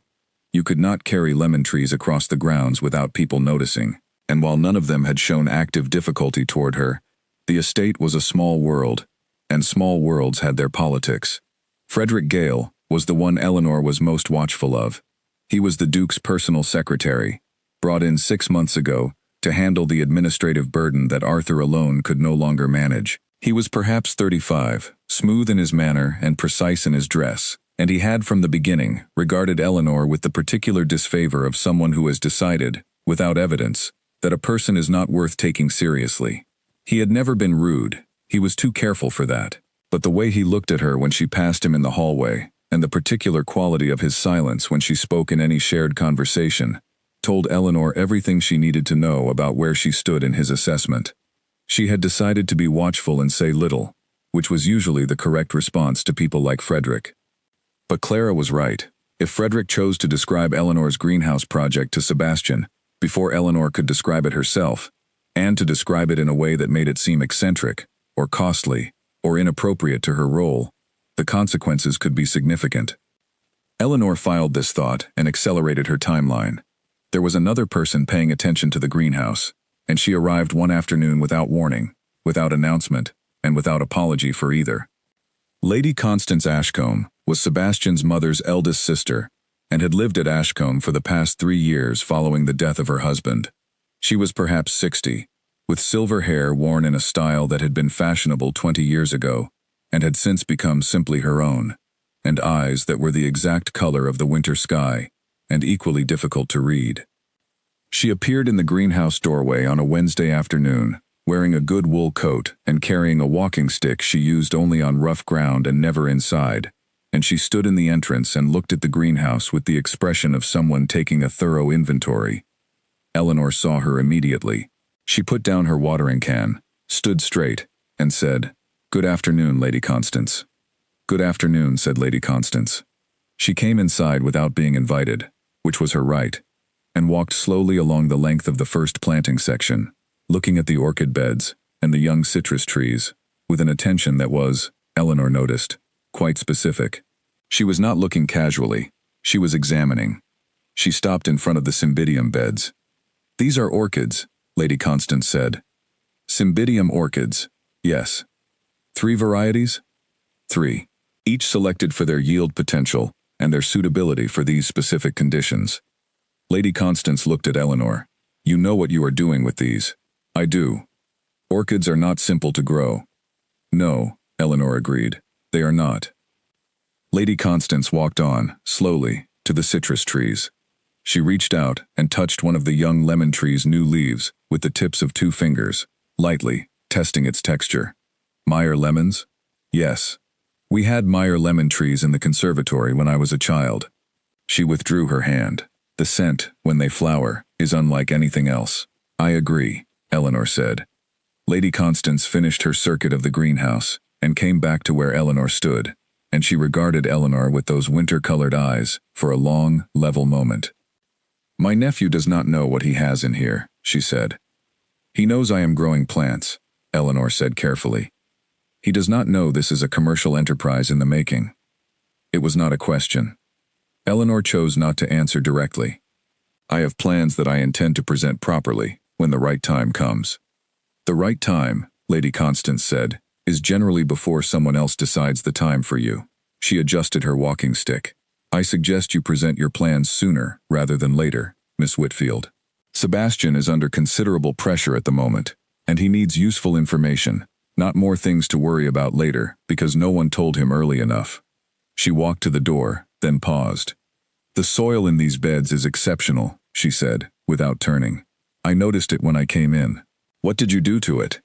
You could not carry lemon trees across the grounds without people noticing, and while none of them had shown active difficulty toward her, the estate was a small world, and small worlds had their politics. Frederick Gale was the one Eleanor was most watchful of. He was the Duke's personal secretary, brought in 6 months ago to handle the administrative burden that Arthur alone could no longer manage. He was perhaps 35, smooth in his manner and precise in his dress, and he had from the beginning regarded Eleanor with the particular disfavor of someone who has decided, without evidence, that a person is not worth taking seriously. He had never been rude, he was too careful for that. But the way he looked at her when she passed him in the hallway, and the particular quality of his silence when she spoke in any shared conversation, told Eleanor everything she needed to know about where she stood in his assessment. She had decided to be watchful and say little, which was usually the correct response to people like Frederick. But Clara was right. If Frederick chose to describe Eleanor's greenhouse project to Sebastian, before Eleanor could describe it herself, and to describe it in a way that made it seem eccentric, or costly, or inappropriate to her role, the consequences could be significant. Eleanor filed this thought and accelerated her timeline. There was another person paying attention to the greenhouse, and she arrived one afternoon without warning, without announcement, and without apology for either. Lady Constance Ashcombe was Sebastian's mother's eldest sister, and had lived at Ashcombe for the past 3 years following the death of her husband. She was perhaps 60, with silver hair worn in a style that had been fashionable 20 years ago, and had since become simply her own, and eyes that were the exact color of the winter sky, and equally difficult to read. She appeared in the greenhouse doorway on a Wednesday afternoon, wearing a good wool coat and carrying a walking stick she used only on rough ground and never inside, and she stood in the entrance and looked at the greenhouse with the expression of someone taking a thorough inventory. Eleanor saw her immediately. She put down her watering can, stood straight, and said, "Good afternoon, Lady Constance." "Good afternoon," said Lady Constance. She came inside without being invited, which was her right, and walked slowly along the length of the first planting section, looking at the orchid beds and the young citrus trees, with an attention that was, Eleanor noticed, quite specific. She was not looking casually, she was examining. She stopped in front of the cymbidium beds. "These are orchids," Lady Constance said. "Cymbidium orchids, yes." 3 varieties? 3. Each selected for their yield potential and their suitability for these specific conditions. Lady Constance looked at Eleanor. "You know what you are doing with these." "I do. Orchids are not simple to grow." "No," Eleanor agreed. "They are not." Lady Constance walked on, slowly, to the citrus trees. She reached out and touched one of the young lemon tree's new leaves with the tips of 2 fingers, lightly, testing its texture. "Meyer lemons?" "Yes. We had Meyer lemon trees in the conservatory when I was a child." She withdrew her hand. "The scent, when they flower, is unlike anything else." "I agree," Eleanor said. Lady Constance finished her circuit of the greenhouse and came back to where Eleanor stood, and she regarded Eleanor with those winter-colored eyes for a long, level moment. "My nephew does not know what he has in here," she said. "He knows I am growing plants," Eleanor said carefully. "He does not know this is a commercial enterprise in the making." It was not a question. Eleanor chose not to answer directly. "I have plans that I intend to present properly when the right time comes." "The right time," Lady Constance said, "is generally before someone else decides the time for you." She adjusted her walking stick. "I suggest you present your plans sooner rather than later, Miss Whitfield. Sebastian is under considerable pressure at the moment, and he needs useful information, not more things to worry about later because no one told him early enough." She walked to the door, then paused. "The soil in these beds is exceptional," she said, without turning. "I noticed it when I came in." "What did you do to it?"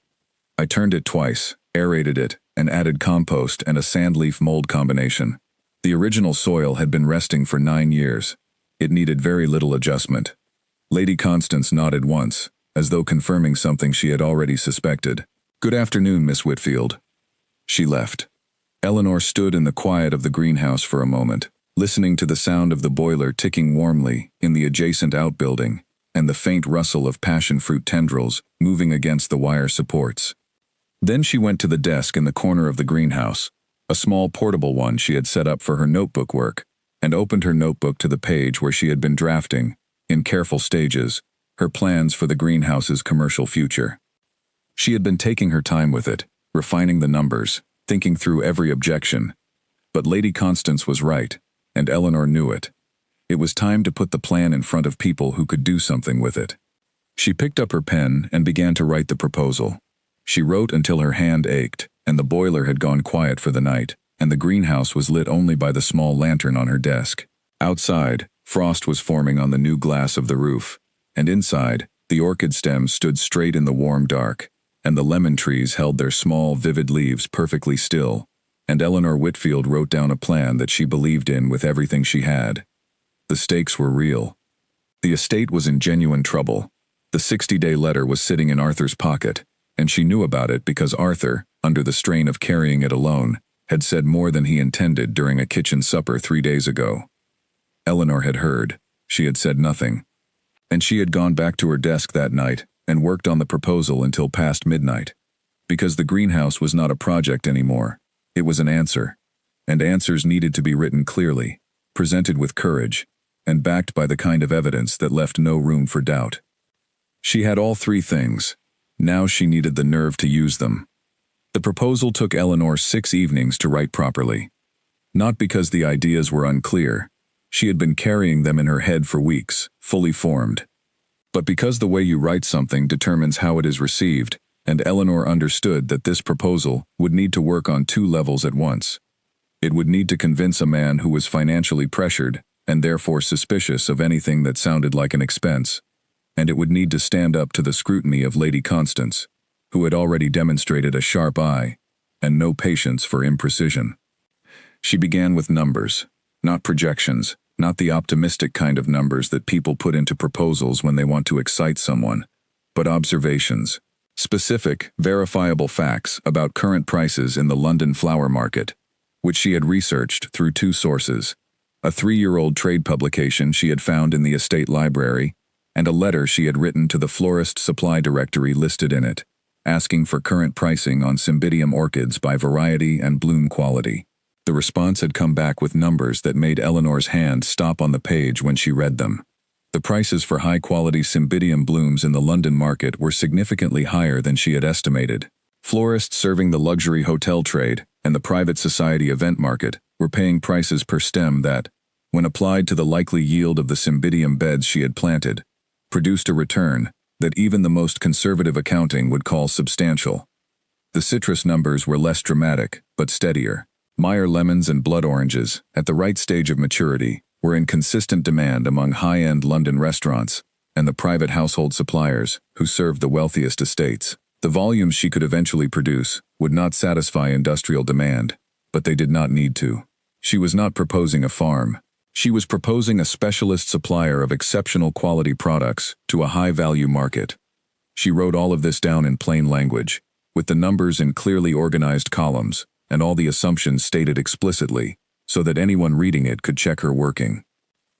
"I turned it twice, aerated it, and added compost and a sandleaf mold combination. The original soil had been resting for 9 years. It needed very little adjustment." Lady Constance nodded once, as though confirming something she had already suspected. "Good afternoon, Miss Whitfield." She left. Eleanor stood in the quiet of the greenhouse for a moment, listening to the sound of the boiler ticking warmly in the adjacent outbuilding, and the faint rustle of passion fruit tendrils moving against the wire supports. Then she went to the desk in the corner of the greenhouse, a small portable one she had set up for her notebook work, and opened her notebook to the page where she had been drafting, in careful stages, her plans for the greenhouse's commercial future. She had been taking her time with it, refining the numbers, thinking through every objection. But Lady Constance was right, and Eleanor knew it. It was time to put the plan in front of people who could do something with it. She picked up her pen and began to write the proposal. She wrote until her hand ached, and the boiler had gone quiet for the night, and the greenhouse was lit only by the small lantern on her desk. Outside, frost was forming on the new glass of the roof, and inside, The orchid stems stood straight in the warm dark, and the lemon trees held their small, vivid leaves perfectly still, and Eleanor Whitfield wrote down a plan that she believed in with everything she had. The stakes were real. The estate was in genuine trouble. The 60-day letter was sitting in Arthur's pocket, and she knew about it because Arthur, under the strain of carrying it alone, had said more than he intended during a kitchen supper 3 days ago. Eleanor had heard. She had said nothing. And she had gone back to her desk that night and worked on the proposal until past midnight. Because the greenhouse was not a project anymore. It was an answer. And answers needed to be written clearly, presented with courage, and backed by the kind of evidence that left no room for doubt. She had all 3 things. Now she needed the nerve to use them. The proposal took Eleanor 6 evenings to write properly. Not because the ideas were unclear. She had been carrying them in her head for weeks, fully formed. But because the way you write something determines how it is received, and Eleanor understood that this proposal would need to work on 2 levels at once. It would need to convince a man who was financially pressured, and therefore suspicious of anything that sounded like an expense, and it would need to stand up to the scrutiny of Lady Constance, who had already demonstrated a sharp eye and no patience for imprecision. She began with numbers, not projections, not the optimistic kind of numbers that people put into proposals when they want to excite someone, but observations, specific, verifiable facts about current prices in the London flower market, which she had researched through 2 sources, a 3-year-old trade publication she had found in the estate library, and a letter she had written to the florist supply directory listed in it, asking for current pricing on Cymbidium orchids by variety and bloom quality. The response had come back with numbers that made Eleanor's hand stop on the page when she read them. The prices for high-quality Cymbidium blooms in the London market were significantly higher than she had estimated. Florists serving the luxury hotel trade and the private society event market were paying prices per stem that, when applied to the likely yield of the Cymbidium beds she had planted, produced a return that even the most conservative accounting would call substantial. The citrus numbers were less dramatic, but steadier. Meyer lemons and blood oranges, at the right stage of maturity, were in consistent demand among high-end London restaurants and the private household suppliers who served the wealthiest estates. The volumes she could eventually produce would not satisfy industrial demand, but they did not need to. She was not proposing a farm. She was proposing a specialist supplier of exceptional quality products to a high-value market. She wrote all of this down in plain language, with the numbers in clearly organized columns, and all the assumptions stated explicitly, so that anyone reading it could check her working.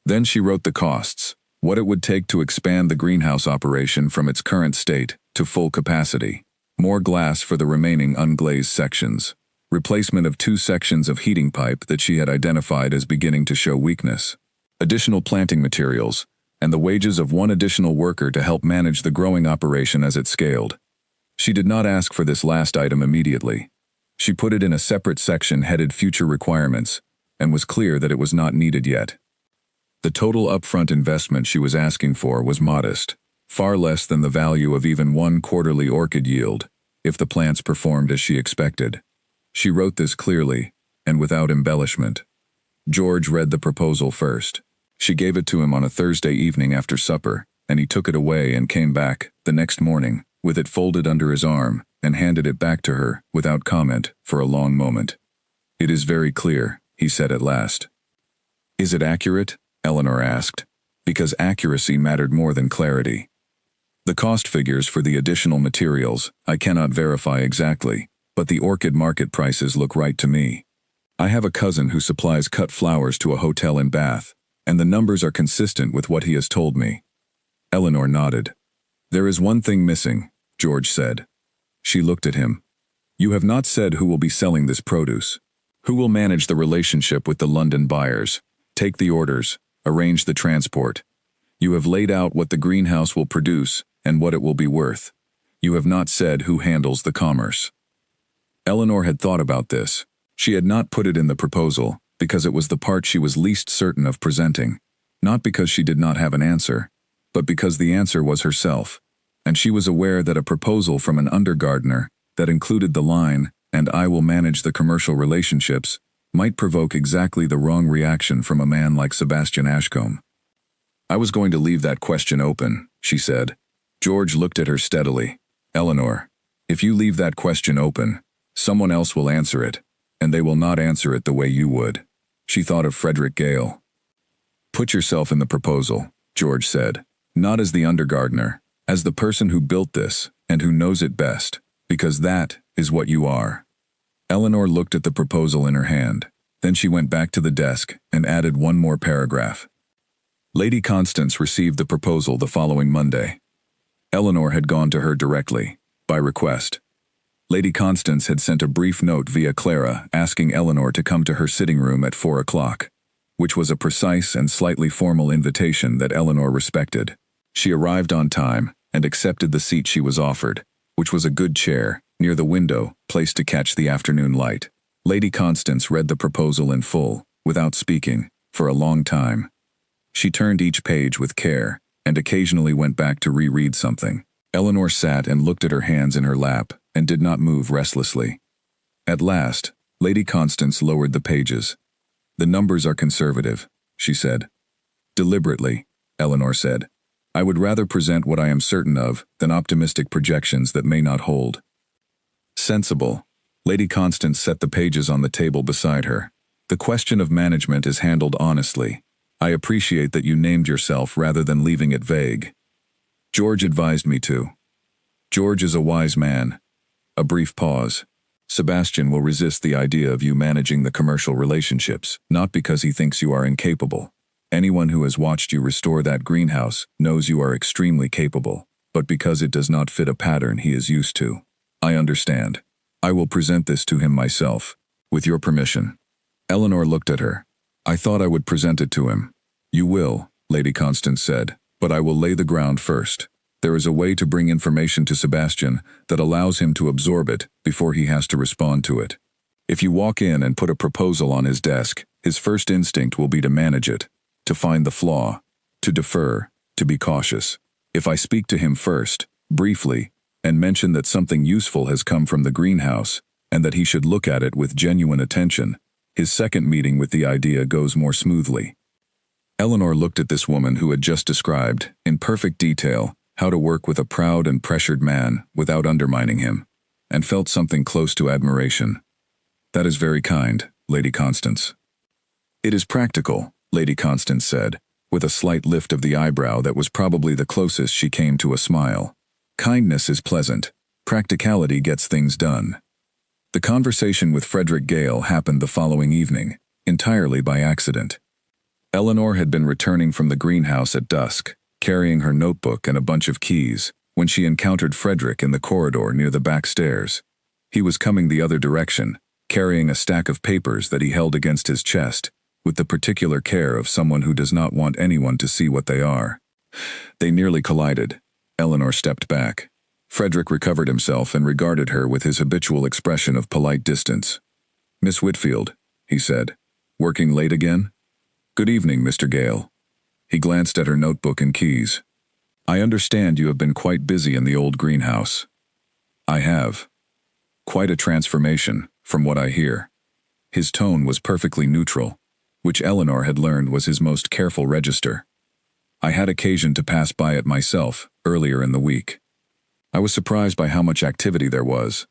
Then she wrote the costs, what it would take to expand the greenhouse operation from its current state to full capacity, more glass for the remaining unglazed sections, replacement of 2 sections of heating pipe that she had identified as beginning to show weakness, additional planting materials, and the wages of 1 additional worker to help manage the growing operation as it scaled. She did not ask for this last item immediately. She put it in a separate section headed Future Requirements, and was clear that it was not needed yet. The total upfront investment she was asking for was modest, far less than the value of even 1 quarterly orchid yield, if the plants performed as she expected. She wrote this clearly, and without embellishment. George read the proposal first. She gave it to him on a Thursday evening after supper, and he took it away and came back, the next morning, with it folded under his arm, and handed it back to her, without comment, for a long moment. "It is very clear," he said at last. "Is it accurate?" Eleanor asked, because accuracy mattered more than clarity. "The cost figures for the additional materials I cannot verify exactly, but the orchid market prices look right to me. I have a cousin who supplies cut flowers to a hotel in Bath, and the numbers are consistent with what he has told me." Eleanor nodded. "There is one thing missing," George said. She looked at him. "You have not said who will be selling this produce. Who will manage the relationship with the London buyers, take the orders, arrange the transport? You have laid out what the greenhouse will produce and what it will be worth. You have not said who handles the commerce." Eleanor had thought about this. She had not put it in the proposal because it was the part she was least certain of presenting, not because she did not have an answer, but because the answer was herself, and she was aware that a proposal from an undergardener that included the line, "and I will manage the commercial relationships," might provoke exactly the wrong reaction from a man like Sebastian Ashcombe. "I was going to leave that question open," she said. George looked at her steadily. Eleanor, if you leave that question open, someone else will answer it, and they will not answer it the way you would. She thought of Frederick Gale. Put yourself in the proposal, George said, not as the undergardener, as the person who built this and who knows it best, because that is what you are. Eleanor looked at the proposal in her hand. Then she went back to the desk and added one more paragraph. Lady Constance received the proposal the following Monday. Eleanor had gone to her directly, by request. Lady Constance had sent a brief note via Clara asking Eleanor to come to her sitting room at 4 o'clock, which was a precise and slightly formal invitation that Eleanor respected. She arrived on time and accepted the seat she was offered, which was a good chair, near the window, placed to catch the afternoon light. Lady Constance read the proposal in full, without speaking, for a long time. She turned each page with care, and occasionally went back to reread something. Eleanor sat and looked at her hands in her lap, and did not move restlessly. At last, Lady Constance lowered the pages. The numbers are conservative, she said. Deliberately, Eleanor said. I would rather present what I am certain of than optimistic projections that may not hold. Sensible. Lady Constance set the pages on the table beside her. The question of management is handled honestly. I appreciate that you named yourself rather than leaving it vague. George advised me to. George is a wise man. A brief pause. Sebastian will resist the idea of you managing the commercial relationships, not because he thinks you are incapable. Anyone who has watched you restore that greenhouse knows you are extremely capable, but because it does not fit a pattern he is used to. I understand. I will present this to him myself, with your permission. Eleanor looked at her. I thought I would present it to him. You will, Lady Constance said, but I will lay the ground first. There is a way to bring information to Sebastian that allows him to absorb it before he has to respond to it. If you walk in and put a proposal on his desk, his first instinct will be to manage it, to find the flaw, to defer, to be cautious. If I speak to him first, briefly, and mention that something useful has come from the greenhouse, and that he should look at it with genuine attention, his second meeting with the idea goes more smoothly. Eleanor looked at this woman who had just described, in perfect detail, how to work with a proud and pressured man without undermining him, and felt something close to admiration. That is very kind, Lady Constance. It is practical, Lady Constance said, with a slight lift of the eyebrow that was probably the closest she came to a smile. Kindness is pleasant. Practicality gets things done. The conversation with Frederick Gale happened the following evening, entirely by accident. Eleanor had been returning from the greenhouse at dusk, carrying her notebook and a bunch of keys, when she encountered Frederick in the corridor near the back stairs. He was coming the other direction, carrying a stack of papers that he held against his chest, with the particular care of someone who does not want anyone to see what they are. They nearly collided. Eleanor stepped back. Frederick recovered himself and regarded her with his habitual expression of polite distance. Miss Whitfield, he said. Working late again? Good evening, Mr. Gale. He glanced at her notebook and keys. I understand you have been quite busy in the old greenhouse. I have. Quite a transformation, from what I hear. His tone was perfectly neutral, which Eleanor had learned was his most careful register. I had occasion to pass by it myself, earlier in the week. I was surprised by how much activity there was.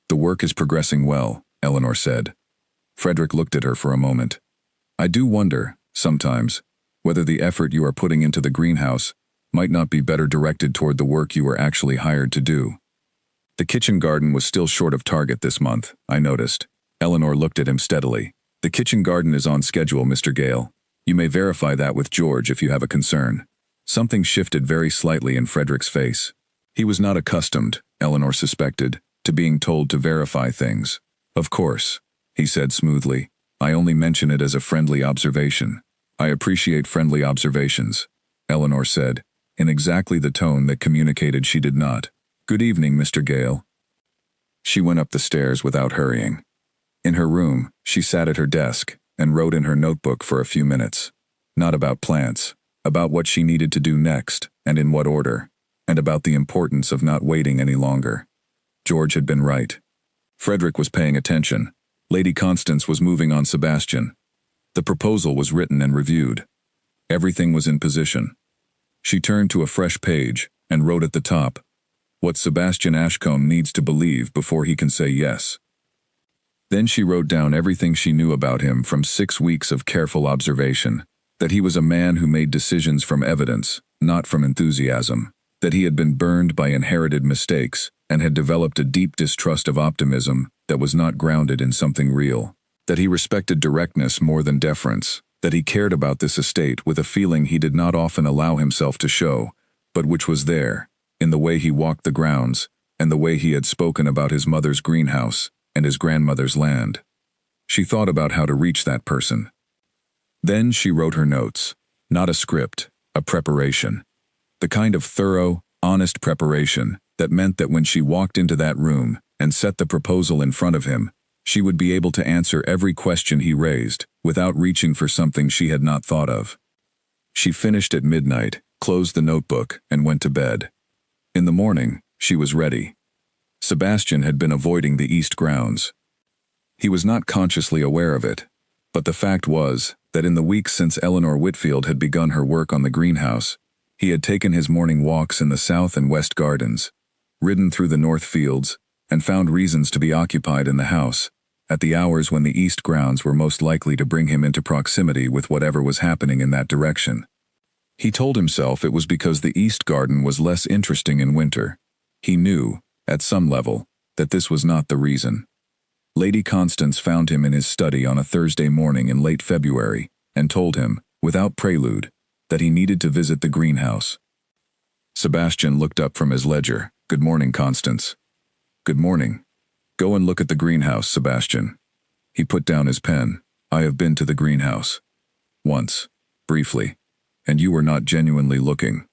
The work is progressing well, Eleanor said. Frederick looked at her for a moment. I do wonder, sometimes, whether the effort you are putting into the greenhouse might not be better directed toward the work you were actually hired to do. The kitchen garden was still short of target this month, I noticed. Eleanor looked at him steadily. The kitchen garden is on schedule, Mr. Gale. You may verify that with George if you have a concern. Something shifted very slightly in Frederick's face. He was not accustomed, Eleanor suspected, to being told to verify things. Of course, he said smoothly. I only mention it as a friendly observation. I appreciate friendly observations, Eleanor said, in exactly the tone that communicated she did not. Good evening, Mr. Gale. She went up the stairs without hurrying. In her room, she sat at her desk and wrote in her notebook for a few minutes. Not about plants, about what she needed to do next and in what order, and about the importance of not waiting any longer. George had been right. Frederick was paying attention. Lady Constance was moving on Sebastian. The proposal was written and reviewed. Everything was in position. She turned to a fresh page, and wrote at the top, "What Sebastian Ashcombe needs to believe before he can say yes." Then she wrote down everything she knew about him from 6 weeks of careful observation, that he was a man who made decisions from evidence, not from enthusiasm, that he had been burned by inherited mistakes and had developed a deep distrust of optimism that was not grounded in something real, that he respected directness more than deference, that he cared about this estate with a feeling he did not often allow himself to show, but which was there, in the way he walked the grounds and the way he had spoken about his mother's greenhouse and his grandmother's land. She thought about how to reach that person. Then she wrote her notes, not a script, a preparation. The kind of thorough, honest preparation that meant that when she walked into that room and set the proposal in front of him, she would be able to answer every question he raised without reaching for something she had not thought of. She finished at midnight, closed the notebook, and went to bed. In the morning, she was ready. Sebastian had been avoiding the east grounds. He was not consciously aware of it, but the fact was that in the weeks since Eleanor Whitfield had begun her work on the greenhouse, he had taken his morning walks in the south and west gardens, ridden through the north fields, and found reasons to be occupied in the house, at the hours when the east grounds were most likely to bring him into proximity with whatever was happening in that direction. He told himself it was because the east garden was less interesting in winter. He knew, at some level, that this was not the reason. Lady Constance found him in his study on a Thursday morning in late February and told him, without prelude, that he needed to visit the greenhouse. Sebastian looked up from his ledger. "Good morning, Constance." "Good morning. Go and look at the greenhouse, Sebastian." He put down his pen. "I have been to the greenhouse. Once. Briefly. And you were not genuinely looking."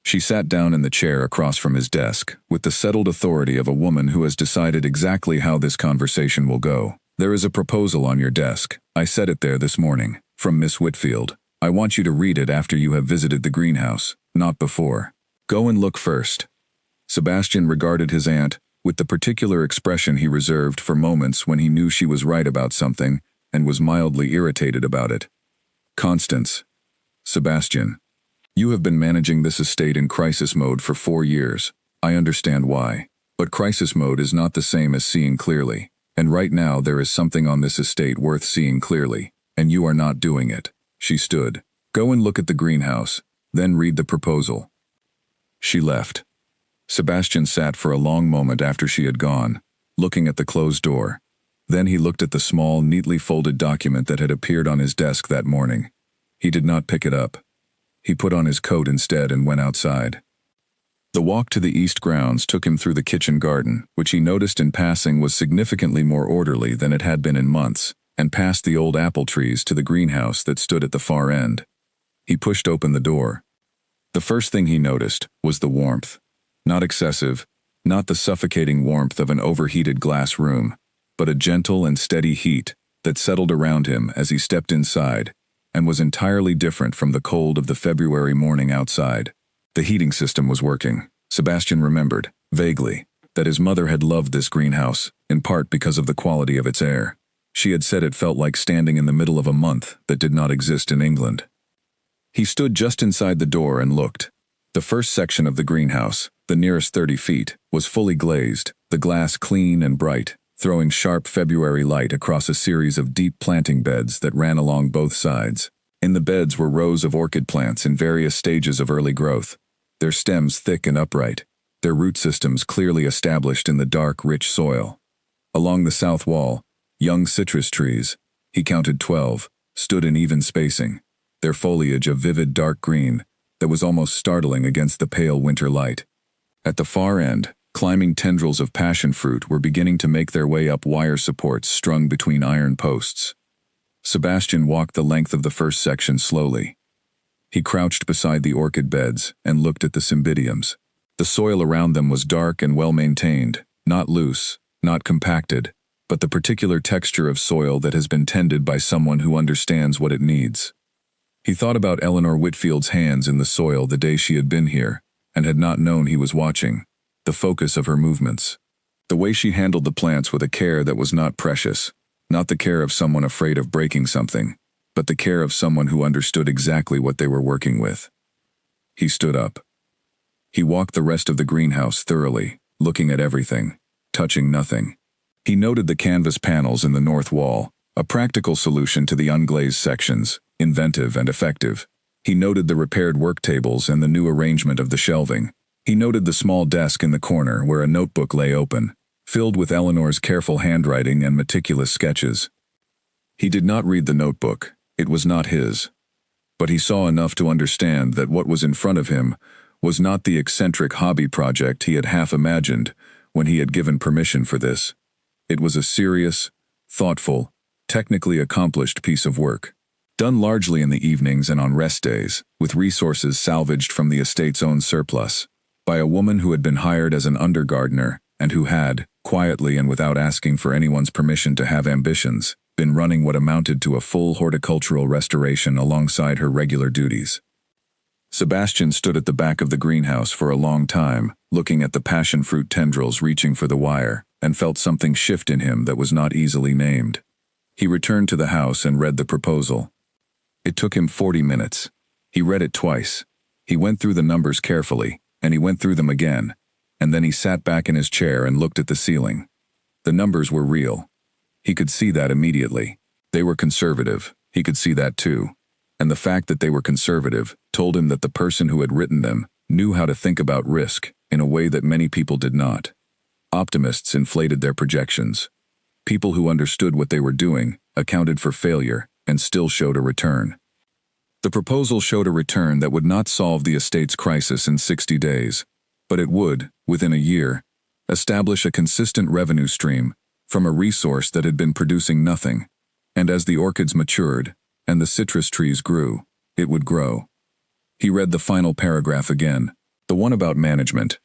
She sat down in the chair across from his desk, with the settled authority of a woman who has decided exactly how this conversation will go. "There is a proposal on your desk. I set it there this morning, from Miss Whitfield. I want you to read it after you have visited the greenhouse, not before. Go and look first." Sebastian regarded his aunt with the particular expression he reserved for moments when he knew she was right about something and was mildly irritated about it. "Constance. Sebastian. You have been managing this estate in crisis mode for 4 years. I understand why. But crisis mode is not the same as seeing clearly. And right now there is something on this estate worth seeing clearly, and you are not doing it." She stood. "Go and look at the greenhouse, then read the proposal." She left. Sebastian sat for a long moment after she had gone, looking at the closed door. Then he looked at the small, neatly folded document that had appeared on his desk that morning. He did not pick it up. He put on his coat instead and went outside. The walk to the east grounds took him through the kitchen garden, which he noticed in passing was significantly more orderly than it had been in months, and past the old apple trees to the greenhouse that stood at the far end. He pushed open the door. The first thing he noticed was the warmth. Not excessive, not the suffocating warmth of an overheated glass room, but a gentle and steady heat that settled around him as he stepped inside, and was entirely different from the cold of the February morning outside. The heating system was working. Sebastian remembered, vaguely, that his mother had loved this greenhouse, in part because of the quality of its air. She had said it felt like standing in the middle of a month that did not exist in England. He stood just inside the door and looked. The first section of the greenhouse, the nearest 30 feet, was fully glazed, the glass clean and bright, throwing sharp February light across a series of deep planting beds that ran along both sides. In the beds were rows of orchid plants in various stages of early growth, their stems thick and upright, their root systems clearly established in the dark, rich soil. Along the south wall, young citrus trees, he counted 12, stood in even spacing, their foliage a vivid dark green that was almost startling against the pale winter light. At the far end, climbing tendrils of passion fruit were beginning to make their way up wire supports strung between iron posts. Sebastian walked the length of the first section slowly. He crouched beside the orchid beds and looked at the cymbidiums. The soil around them was dark and well-maintained, not loose, not compacted, but the particular texture of soil that has been tended by someone who understands what it needs. He thought about Eleanor Whitfield's hands in the soil the day she had been here, and had not known he was watching, the focus of her movements. The way she handled the plants with a care that was not precious, not the care of someone afraid of breaking something, but the care of someone who understood exactly what they were working with. He stood up. He walked the rest of the greenhouse thoroughly, looking at everything, touching nothing. He noted the canvas panels in the north wall, a practical solution to the unglazed sections, inventive and effective. He noted the repaired work tables and the new arrangement of the shelving. He noted the small desk in the corner where a notebook lay open, filled with Eleanor's careful handwriting and meticulous sketches. He did not read the notebook. It was not his. But he saw enough to understand that what was in front of him was not the eccentric hobby project he had half imagined when he had given permission for this. It was a serious, thoughtful, technically accomplished piece of work, done largely in the evenings and on rest days, with resources salvaged from the estate's own surplus, by a woman who had been hired as an undergardener and who had, quietly and without asking for anyone's permission to have ambitions, been running what amounted to a full horticultural restoration alongside her regular duties. Sebastian stood at the back of the greenhouse for a long time, looking at the passion fruit tendrils reaching for the wire, and felt something shift in him that was not easily named. He returned to the house and read the proposal. It took him 40 minutes. He read it twice. He went through the numbers carefully, and he went through them again, and then he sat back in his chair and looked at the ceiling. The numbers were real. He could see that immediately. They were conservative. He could see that too. And the fact that they were conservative told him that the person who had written them knew how to think about risk in a way that many people did not. Optimists inflated their projections. People who understood what they were doing accounted for failure and still showed a return. The proposal showed a return that would not solve the estate's crisis in 60 days, but it would, within a year, establish a consistent revenue stream from a resource that had been producing nothing, and as the orchids matured and the citrus trees grew, it would grow. He read the final paragraph again, the one about management,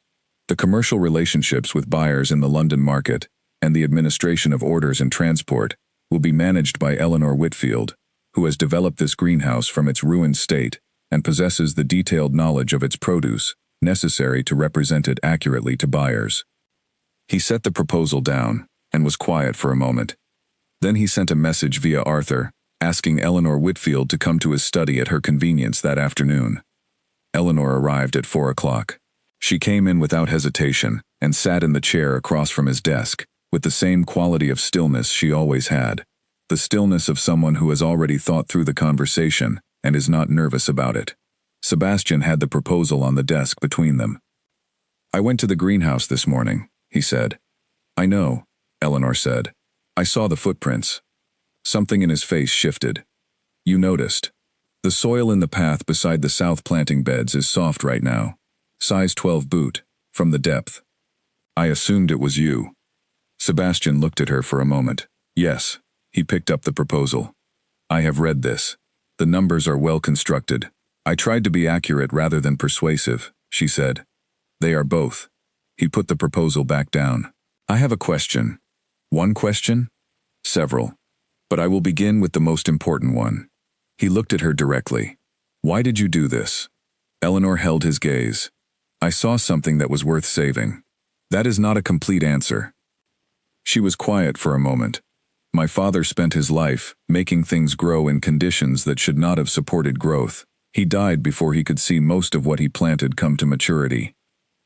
the commercial relationships with buyers in the London market, and the administration of orders and transport will be managed by Eleanor Whitfield, who has developed this greenhouse from its ruined state and possesses the detailed knowledge of its produce necessary to represent it accurately to buyers. He set the proposal down and was quiet for a moment. Then he sent a message via Arthur, asking Eleanor Whitfield to come to his study at her convenience that afternoon. Eleanor arrived at 4 o'clock. She came in without hesitation and sat in the chair across from his desk, with the same quality of stillness she always had, the stillness of someone who has already thought through the conversation and is not nervous about it. Sebastian had the proposal on the desk between them. "I went to the greenhouse this morning," he said. "I know," Eleanor said. "I saw the footprints." Something in his face shifted. "You noticed. The soil in the path beside the south planting beds is soft right now. Size 12 boot, from the depth. I assumed it was you." Sebastian looked at her for a moment. "Yes." He picked up the proposal. "I have read this. The numbers are well constructed. I tried to be accurate rather than persuasive," she said. "They are both." He put the proposal back down. "I have a question." "One question?" "Several. But I will begin with the most important one." He looked at her directly. "Why did you do this?" Eleanor held his gaze. "I saw something that was worth saving." "That is not a complete answer." She was quiet for a moment. "My father spent his life making things grow in conditions that should not have supported growth. He died before he could see most of what he planted come to maturity.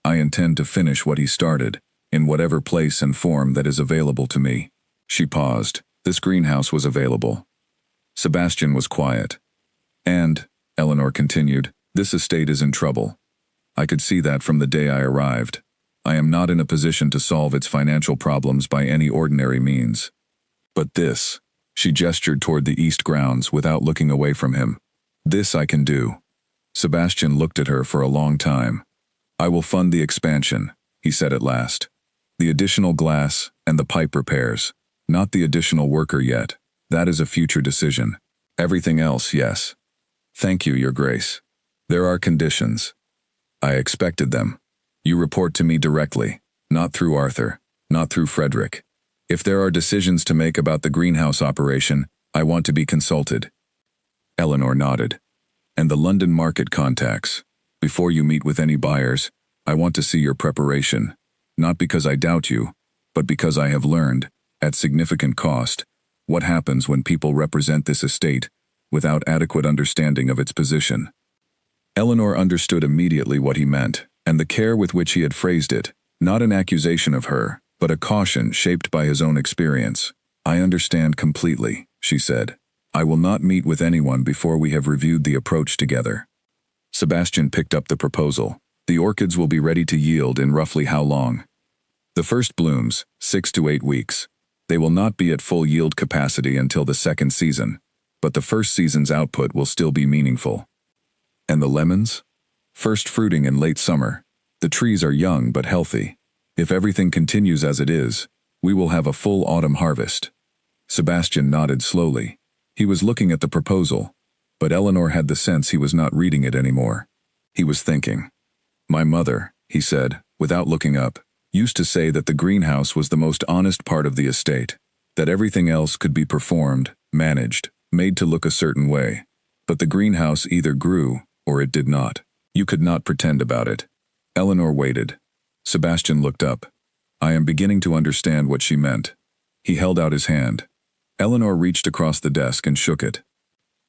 I intend to finish what he started, in whatever place and form that is available to me." She paused. This greenhouse was available. Sebastian was quiet. "And," Eleanor continued, "this estate is in trouble. I could see that from the day I arrived. I am not in a position to solve its financial problems by any ordinary means. But this," she gestured toward the east grounds without looking away from him, "this I can do." Sebastian looked at her for a long time. "I will fund the expansion," he said at last. "The additional glass and the pipe repairs. Not the additional worker yet. That is a future decision. Everything else, yes. Thank you, Your Grace. There are conditions. I expected them. You report to me directly, not through Arthur, not through Frederick. If there are decisions to make about the greenhouse operation, I want to be consulted." Eleanor nodded. "And the London market contacts. Before you meet with any buyers, I want to see your preparation, not because I doubt you, but because I have learned, at significant cost, what happens when people represent this estate without adequate understanding of its position." Eleanor understood immediately what he meant. And the care with which he had phrased it, not an accusation of her, but a caution shaped by his own experience. "I understand completely," she said. "I will not meet with anyone before we have reviewed the approach together." Sebastian picked up the proposal. "The orchids will be ready to yield in roughly how long?" "The first blooms, 6 to 8 weeks. They will not be at full yield capacity until the second season, but the first season's output will still be meaningful." "And the lemons?" "First fruiting in late summer. The trees are young but healthy. If everything continues as it is, we will have a full autumn harvest." Sebastian nodded slowly. He was looking at the proposal, but Eleanor had the sense he was not reading it anymore. He was thinking. "My mother," he said, without looking up, "used to say that the greenhouse was the most honest part of the estate, that everything else could be performed, managed, made to look a certain way. But the greenhouse either grew, or it did not. You could not pretend about it." Eleanor waited. Sebastian looked up. "I am beginning to understand what she meant." He held out his hand. Eleanor reached across the desk and shook it.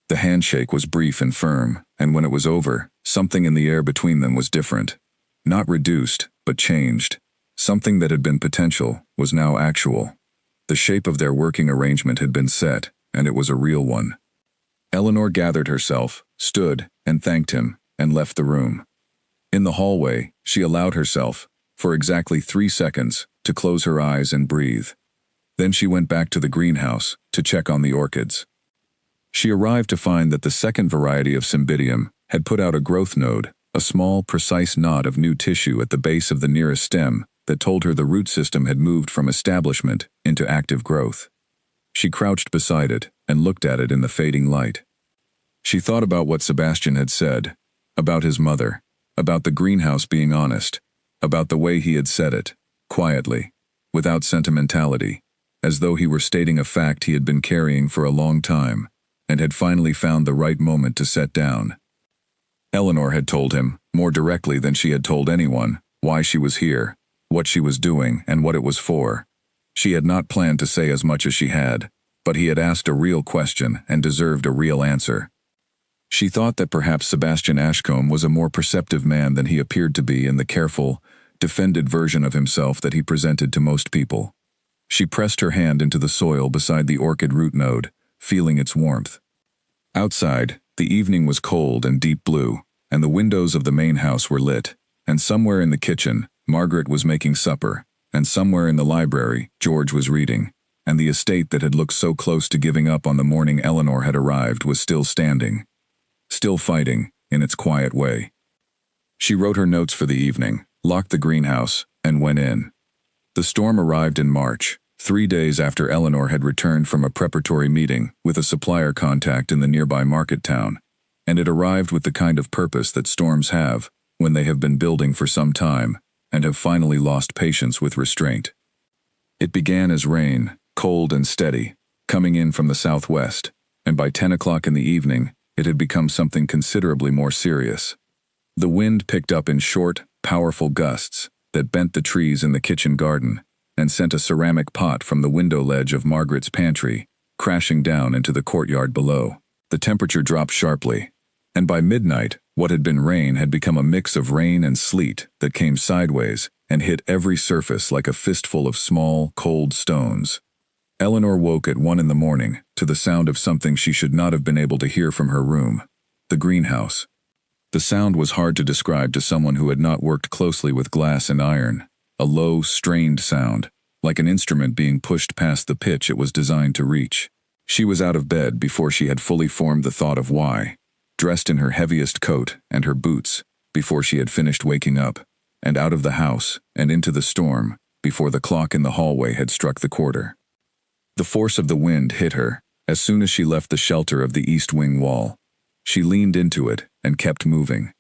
The handshake was brief and firm, and when it was over, something in the air between them was different. Not reduced, but changed. Something that had been potential was now actual. The shape of their working arrangement had been set, and it was a real one. Eleanor gathered herself, stood, and thanked him, and left the room. In the hallway, she allowed herself, for exactly 3 seconds, to close her eyes and breathe. Then she went back to the greenhouse to check on the orchids. She arrived to find that the second variety of Cymbidium had put out a growth node, a small, precise knot of new tissue at the base of the nearest stem that told her the root system had moved from establishment into active growth. She crouched beside it and looked at it in the fading light. She thought about what Sebastian had said, about his mother, about the greenhouse being honest, about the way he had said it, quietly, without sentimentality, as though he were stating a fact he had been carrying for a long time, and had finally found the right moment to set down. Eleanor had told him, more directly than she had told anyone, why she was here, what she was doing, and what it was for. She had not planned to say as much as she had, but he had asked a real question and deserved a real answer. She thought that perhaps Sebastian Ashcombe was a more perceptive man than he appeared to be in the careful, defended version of himself that he presented to most people. She pressed her hand into the soil beside the orchid root node, feeling its warmth. Outside, the evening was cold and deep blue, and the windows of the main house were lit, and somewhere in the kitchen, Margaret was making supper, and somewhere in the library, George was reading, and the estate that had looked so close to giving up on the morning Eleanor had arrived was still standing, still fighting, in its quiet way. She wrote her notes for the evening, locked the greenhouse, and went in. The storm arrived in March, 3 days after Eleanor had returned from a preparatory meeting with a supplier contact in the nearby market town, and it arrived with the kind of purpose that storms have when they have been building for some time and have finally lost patience with restraint. It began as rain, cold and steady, coming in from the southwest, and by 10 o'clock in the evening, it had become something considerably more serious. The wind picked up in short, powerful gusts that bent the trees in the kitchen garden and sent a ceramic pot from the window ledge of Margaret's pantry crashing down into the courtyard below. The temperature dropped sharply, and by midnight, what had been rain had become a mix of rain and sleet that came sideways and hit every surface like a fistful of small, cold stones. Eleanor woke at 1 in the morning to the sound of something she should not have been able to hear from her room, the greenhouse. The sound was hard to describe to someone who had not worked closely with glass and iron, a low, strained sound, like an instrument being pushed past the pitch it was designed to reach. She was out of bed before she had fully formed the thought of why, dressed in her heaviest coat and her boots before she had finished waking up, and out of the house and into the storm before the clock in the hallway had struck the quarter. The force of the wind hit her as soon as she left the shelter of the east wing wall. She leaned into it and kept moving.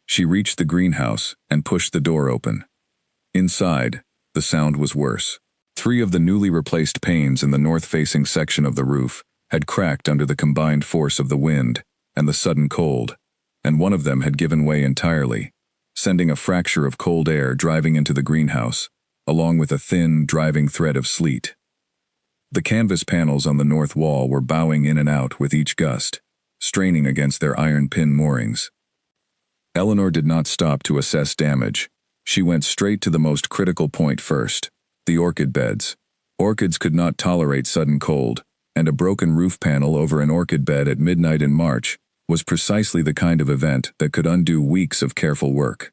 She reached the greenhouse and pushed the door open. Inside, the sound was worse. 3 of the newly replaced panes in the north-facing section of the roof had cracked under the combined force of the wind and the sudden cold, and one of them had given way entirely, sending a fracture of cold air driving into the greenhouse, along with a thin, driving thread of sleet. The canvas panels on the north wall were bowing in and out with each gust, straining against their iron pin moorings. Eleanor did not stop to assess damage. She went straight to the most critical point first: the orchid beds. Orchids could not tolerate sudden cold, and a broken roof panel over an orchid bed at midnight in March was precisely the kind of event that could undo weeks of careful work.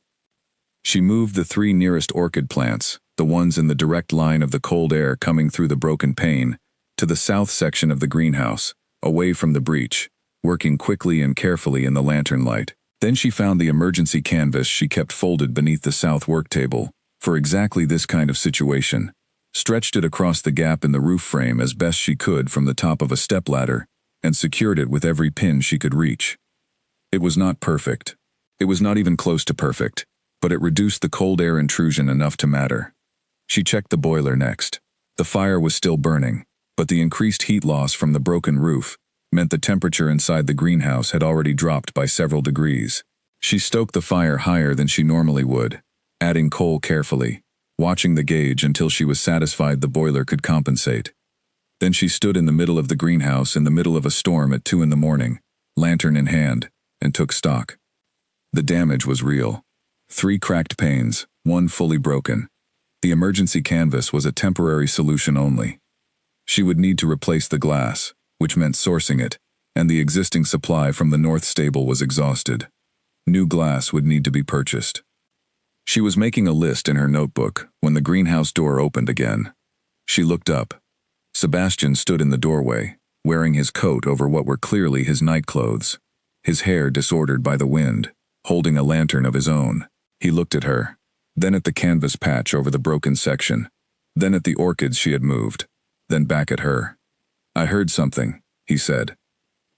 She moved the 3 nearest orchid plants, the ones in the direct line of the cold air coming through the broken pane, to the south section of the greenhouse, away from the breach, working quickly and carefully in the lantern light. Then she found the emergency canvas she kept folded beneath the south work table, for exactly this kind of situation, stretched it across the gap in the roof frame as best she could from the top of a stepladder, and secured it with every pin she could reach. It was not perfect. It was not even close to perfect, but it reduced the cold air intrusion enough to matter. She checked the boiler next. The fire was still burning, but the increased heat loss from the broken roof meant the temperature inside the greenhouse had already dropped by several degrees. She stoked the fire higher than she normally would, adding coal carefully, watching the gauge until she was satisfied the boiler could compensate. Then she stood in the middle of the greenhouse in the middle of a storm at 2 in the morning, lantern in hand, and took stock. The damage was real. 3 cracked panes, 1 fully broken. The emergency canvas was a temporary solution only. She would need to replace the glass, which meant sourcing it, and the existing supply from the north stable was exhausted. New glass would need to be purchased. She was making a list in her notebook when the greenhouse door opened again. She looked up. Sebastian stood in the doorway, wearing his coat over what were clearly his nightclothes, his hair disordered by the wind, holding a lantern of his own. He looked at her, then at the canvas patch over the broken section, then at the orchids she had moved, then back at her. "I heard something," he said.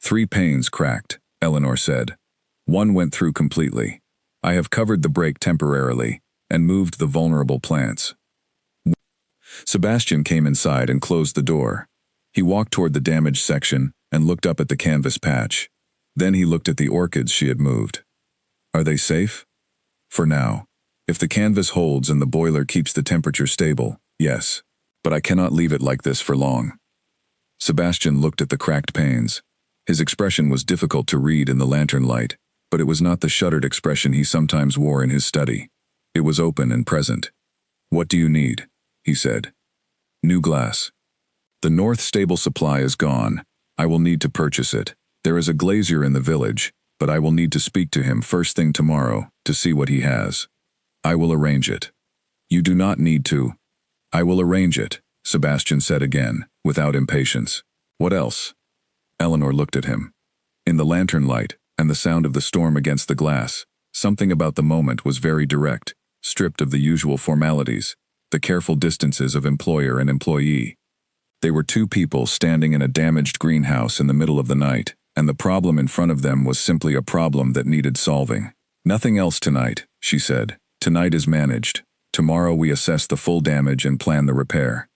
3 panes cracked, Eleanor said. 1 went through completely. I have covered the break temporarily and moved the vulnerable plants. Sebastian came inside and closed the door. He walked toward the damaged section and looked up at the canvas patch. Then he looked at the orchids she had moved. "Are they safe?" "For now. If the canvas holds and the boiler keeps the temperature stable, yes. But I cannot leave it like this for long." Sebastian looked at the cracked panes. His expression was difficult to read in the lantern light, but it was not the shuttered expression he sometimes wore in his study. It was open and present. "What do you need?" he said. "New glass. The north stable supply is gone. I will need to purchase it. There is a glazier in the village, but I will need to speak to him first thing tomorrow to see what he has. I will arrange it." "You do not need to." "I will arrange it," Sebastian said again, without impatience. "What else?" Eleanor looked at him. In the lantern light, and the sound of the storm against the glass, something about the moment was very direct, stripped of the usual formalities, the careful distances of employer and employee. They were 2 people standing in a damaged greenhouse in the middle of the night, and the problem in front of them was simply a problem that needed solving. "Nothing else tonight," she said. "Tonight is managed. Tomorrow we assess the full damage and plan the repair."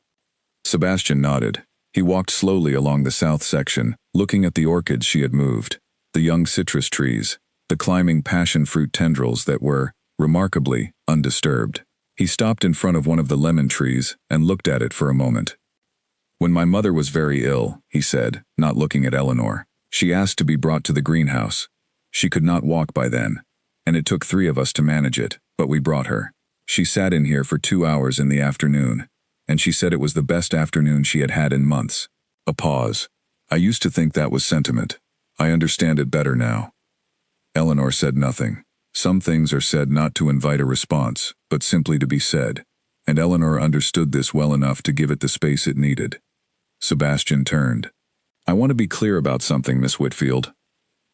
Sebastian nodded. He walked slowly along the south section, looking at the orchids she had moved, the young citrus trees, the climbing passion fruit tendrils that were, remarkably, undisturbed. He stopped in front of one of the lemon trees and looked at it for a moment. "When my mother was very ill," he said, not looking at Eleanor, "she asked to be brought to the greenhouse. She could not walk by then, and it took 3 of us to manage it, but we brought her. She sat in here for 2 hours in the afternoon, and she said it was the best afternoon she had had in months." A pause. "I used to think that was sentiment. I understand it better now." Eleanor said nothing. Some things are said not to invite a response, but simply to be said, and Eleanor understood this well enough to give it the space it needed. Sebastian turned. "I want to be clear about something, Miss Whitfield."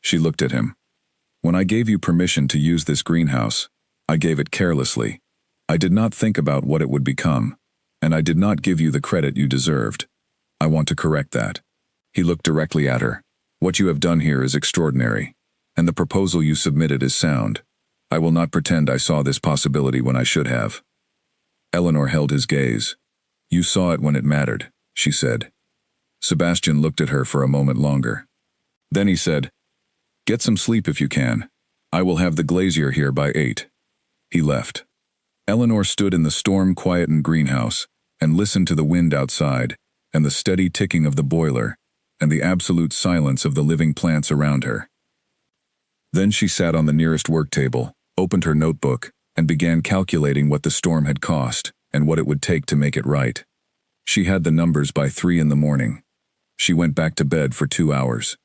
She looked at him. "When I gave you permission to use this greenhouse, I gave it carelessly. I did not think about what it would become, and I did not give you the credit you deserved. I want to correct that." He looked directly at her. "What you have done here is extraordinary, and the proposal you submitted is sound. I will not pretend I saw this possibility when I should have." Eleanor held his gaze. "You saw it when it mattered," she said. Sebastian looked at her for a moment longer. Then he said, "Get some sleep if you can. I will have the glazier here by 8. He left. Eleanor stood in the storm-quietened greenhouse and listened to the wind outside and the steady ticking of the boiler and the absolute silence of the living plants around her. Then she sat on the nearest work table, opened her notebook, and began calculating what the storm had cost and what it would take to make it right. She had the numbers by 3 in the morning. She went back to bed for 2 hours.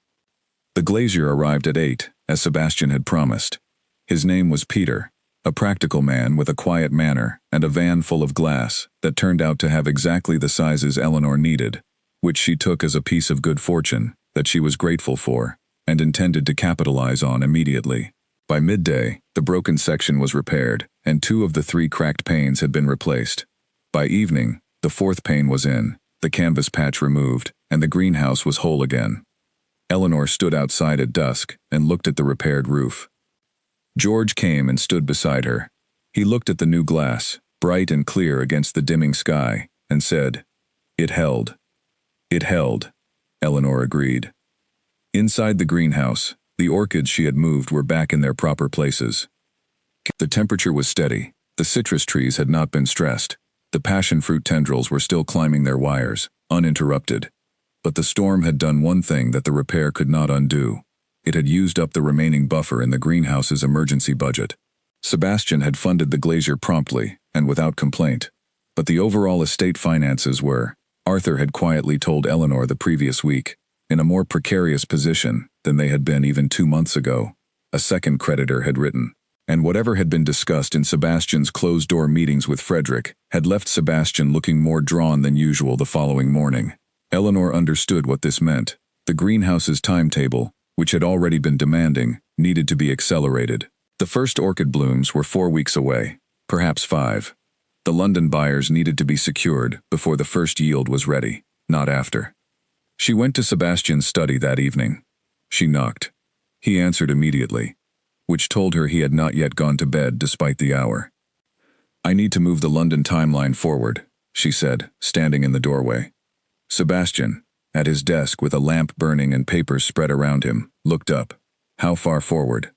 The glazier arrived at 8, as Sebastian had promised. His name was Peter, a practical man with a quiet manner and a van full of glass that turned out to have exactly the sizes Eleanor needed, which she took as a piece of good fortune that she was grateful for and intended to capitalize on immediately. By midday, the broken section was repaired, and 2 of the 3 cracked panes had been replaced. By evening, the 4th pane was in, the canvas patch removed, and the greenhouse was whole again. Eleanor stood outside at dusk and looked at the repaired roof. George came and stood beside her. He looked at the new glass, bright and clear against the dimming sky, and said, "It held." "It held," Eleanor agreed. Inside the greenhouse, the orchids she had moved were back in their proper places. The temperature was steady. The citrus trees had not been stressed. The passion fruit tendrils were still climbing their wires, uninterrupted. But the storm had done one thing that the repair could not undo. It had used up the remaining buffer in the greenhouse's emergency budget. Sebastian had funded the glazier promptly and without complaint. But the overall estate finances were, Arthur had quietly told Eleanor the previous week, in a more precarious position than they had been even 2 months ago. A second creditor had written. And whatever had been discussed in Sebastian's closed-door meetings with Frederick had left Sebastian looking more drawn than usual the following morning. Eleanor understood what this meant. The greenhouse's timetable, which had already been demanding, needed to be accelerated. The first orchid blooms were 4 weeks away, perhaps 5. The London buyers needed to be secured before the first yield was ready, not after. She went to Sebastian's study that evening. She knocked. He answered immediately, which told her he had not yet gone to bed despite the hour. "I need to move the London timeline forward," she said, standing in the doorway. Sebastian, at his desk with a lamp burning and papers spread around him, looked up. "How far forward?"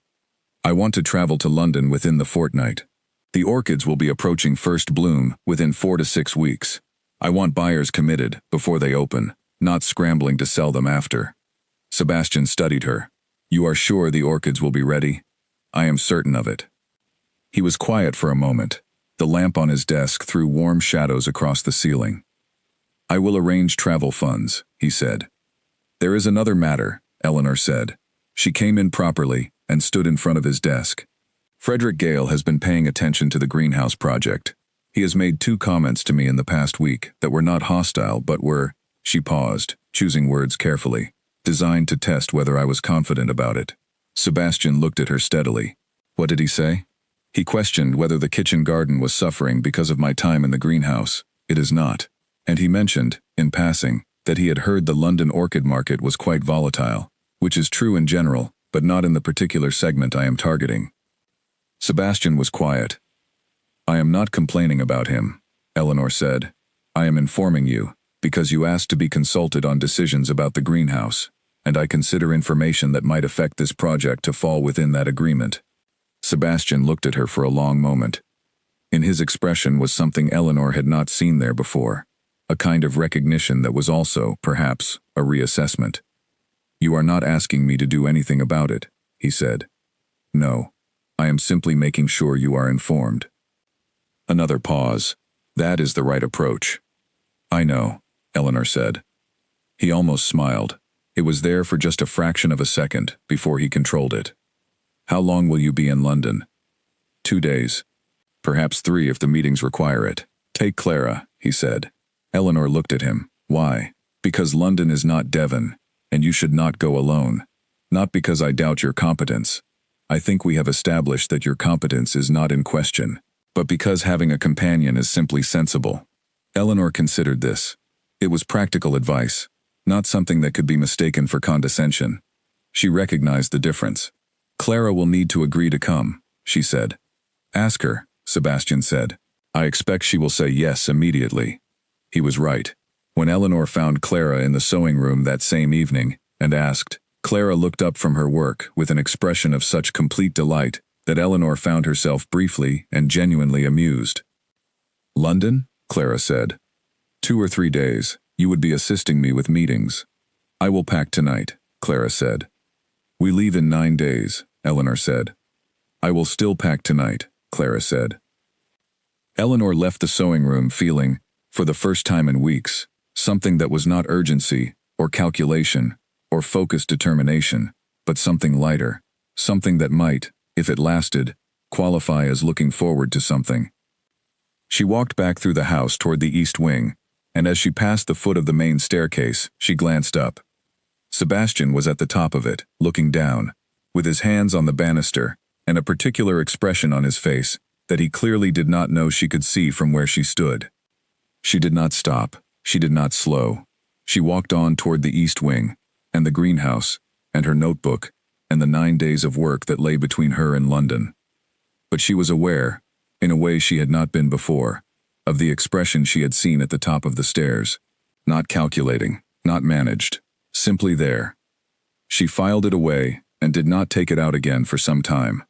"I want to travel to London within the fortnight. The orchids will be approaching first bloom within 4 to 6 weeks. I want buyers committed before they open, not scrambling to sell them after." Sebastian studied her. "You are sure the orchids will be ready?" "I am certain of it." He was quiet for a moment. The lamp on his desk threw warm shadows across the ceiling. "I will arrange travel funds," he said. "There is another matter," Eleanor said. She came in properly and stood in front of his desk. "Frederick Gale has been paying attention to the greenhouse project. He has made 2 comments to me in the past week that were not hostile but were," she paused, choosing words carefully, "designed to test whether I was confident about it." Sebastian looked at her steadily. "What did he say?" "He questioned whether the kitchen garden was suffering because of my time in the greenhouse. It is not. And he mentioned, in passing, that he had heard the London orchid market was quite volatile, which is true in general, but not in the particular segment I am targeting." Sebastian was quiet. "I am not complaining about him," Eleanor said. "I am informing you, because you asked to be consulted on decisions about the greenhouse, and I consider information that might affect this project to fall within that agreement." Sebastian looked at her for a long moment. In his expression was something Eleanor had not seen there before, a kind of recognition that was also, perhaps, a reassessment. "You are not asking me to do anything about it," he said. "No, I am simply making sure you are informed." Another pause. "That is the right approach." "I know," Eleanor said. He almost smiled. It was there for just a fraction of a second before he controlled it. "How long will you be in London?" 2 days. Perhaps 3 if the meetings require it. "Take Clara," he said. Eleanor looked at him. "Why?" "Because London is not Devon, and you should not go alone. Not because I doubt your competence. I think we have established that your competence is not in question, but because having a companion is simply sensible." Eleanor considered this. It was practical advice, not something that could be mistaken for condescension. She recognized the difference. "Clara will need to agree to come," she said. "Ask her," Sebastian said. "I expect she will say yes immediately." He was right. When Eleanor found Clara in the sewing room that same evening and asked, Clara looked up from her work with an expression of such complete delight that Eleanor found herself briefly and genuinely amused. "London?" Clara said. 2 or 3 days. You would be assisting me with meetings." "I will pack tonight," Clara said. "We leave in 9 days," Eleanor said. I will still pack tonight, Clara said. Eleanor left the sewing room feeling, for the first time in weeks, something that was not urgency, or calculation, or focused determination, but something lighter, something that might, if it lasted, qualify as looking forward to something. She walked back through the house toward the east wing, and as she passed the foot of the main staircase, she glanced up. Sebastian was at the top of it, looking down, with his hands on the banister, and a particular expression on his face that he clearly did not know she could see from where she stood. She did not stop, she did not slow. She walked on toward the east wing, and the greenhouse, and her notebook, and the 9 days of work that lay between her and London. But she was aware, in a way she had not been before, of the expression she had seen at the top of the stairs. Not calculating, not managed, simply there. She filed it away and did not take it out again for some time.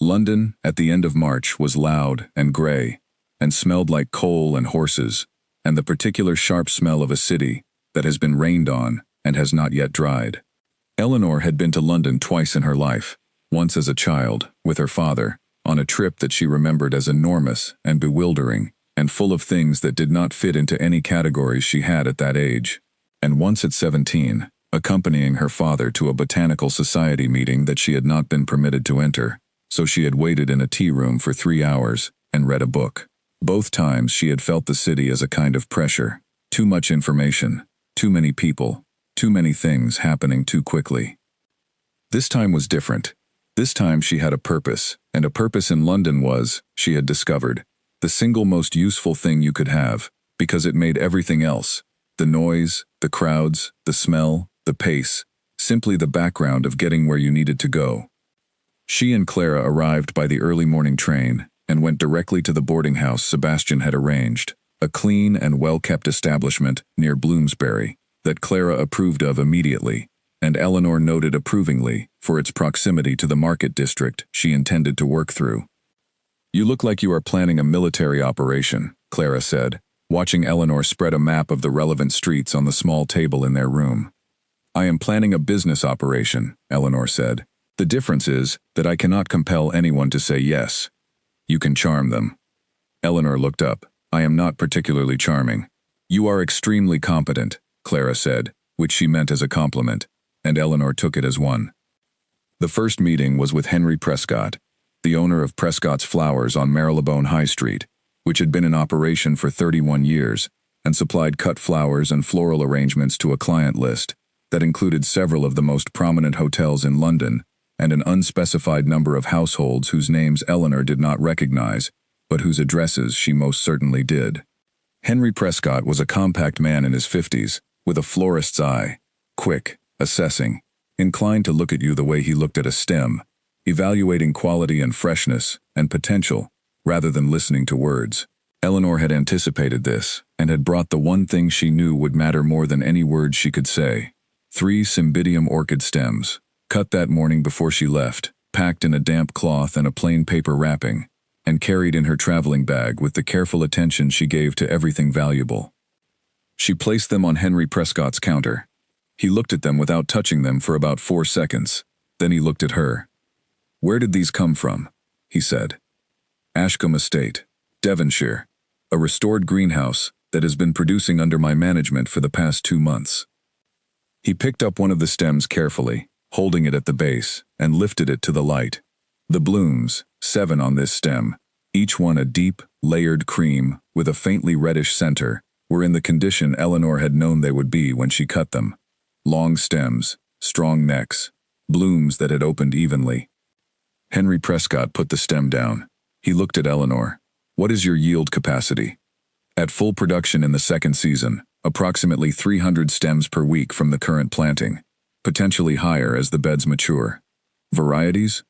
London, at the end of March, was loud and gray, and smelled like coal and horses, and the particular sharp smell of a city that has been rained on and has not yet dried. Eleanor had been to London twice in her life, once as a child, with her father, on a trip that she remembered as enormous and bewildering, and full of things that did not fit into any categories she had at that age, and once at 17, accompanying her father to a botanical society meeting that she had not been permitted to enter, so she had waited in a tea room for 3 hours and read a book. Both times she had felt the city as a kind of pressure, too much information, too many people, too many things happening too quickly. This time was different. This time she had a purpose, and a purpose in London was, she had discovered, the single most useful thing you could have, because it made everything else, the noise, the crowds, the smell, the pace, simply the background of getting where you needed to go. She and Clara arrived by the early morning train and went directly to the boarding house Sebastian had arranged, a clean and well-kept establishment near Bloomsbury that Clara approved of immediately, and Eleanor noted approvingly for its proximity to the market district she intended to work through. You look like you are planning a military operation, Clara said, watching Eleanor spread a map of the relevant streets on the small table in their room. I am planning a business operation, Eleanor said. The difference is that I cannot compel anyone to say yes. You can charm them. Eleanor looked up. I am not particularly charming. You are extremely competent, Clara said, which she meant as a compliment, and Eleanor took it as one. The first meeting was with Henry Prescott, the owner of Prescott's Flowers on Marylebone High Street, which had been in operation for 31 years, and supplied cut flowers and floral arrangements to a client list that included several of the most prominent hotels in London and an unspecified number of households whose names Eleanor did not recognize, but whose addresses she most certainly did. Henry Prescott was a compact man in his 50s, with a florist's eye, quick, assessing, inclined to look at you the way he looked at a stem, evaluating quality and freshness and potential rather than listening to words. Eleanor had anticipated this and had brought the one thing she knew would matter more than any words she could say: 3 Cymbidium orchid stems, cut that morning before she left, packed in a damp cloth and a plain paper wrapping, and carried in her traveling bag with the careful attention she gave to everything valuable. She placed them on Henry Prescott's counter. He looked at them without touching them for about 4 seconds. Then he looked at her. Where did these come from? He said. Ashcombe Estate, Devonshire, a restored greenhouse that has been producing under my management for the past 2 months. He picked up one of the stems carefully, holding it at the base, and lifted it to the light. The blooms, 7 on this stem, each one a deep, layered cream with a faintly reddish center, were in the condition Eleanor had known they would be when she cut them. Long stems, strong necks, blooms that had opened evenly. Henry Prescott put the stem down. He looked at Eleanor. What is your yield capacity? At full production in the second season, approximately 300 stems per week from the current planting, potentially higher as the beds mature. Varieties?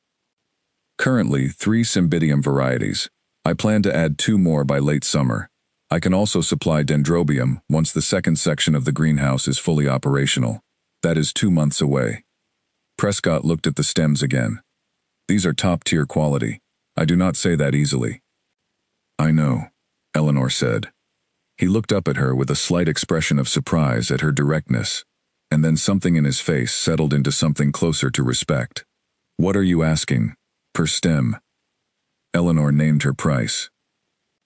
Currently, 3 Cymbidium varieties. I plan to add 2 more by late summer. I can also supply Dendrobium once the second section of the greenhouse is fully operational. That is 2 months away. Prescott looked at the stems again. These are top-tier quality. I do not say that easily. I know, Eleanor said. He looked up at her with a slight expression of surprise at her directness, and then something in his face settled into something closer to respect. What are you asking? Per stem. Eleanor named her price.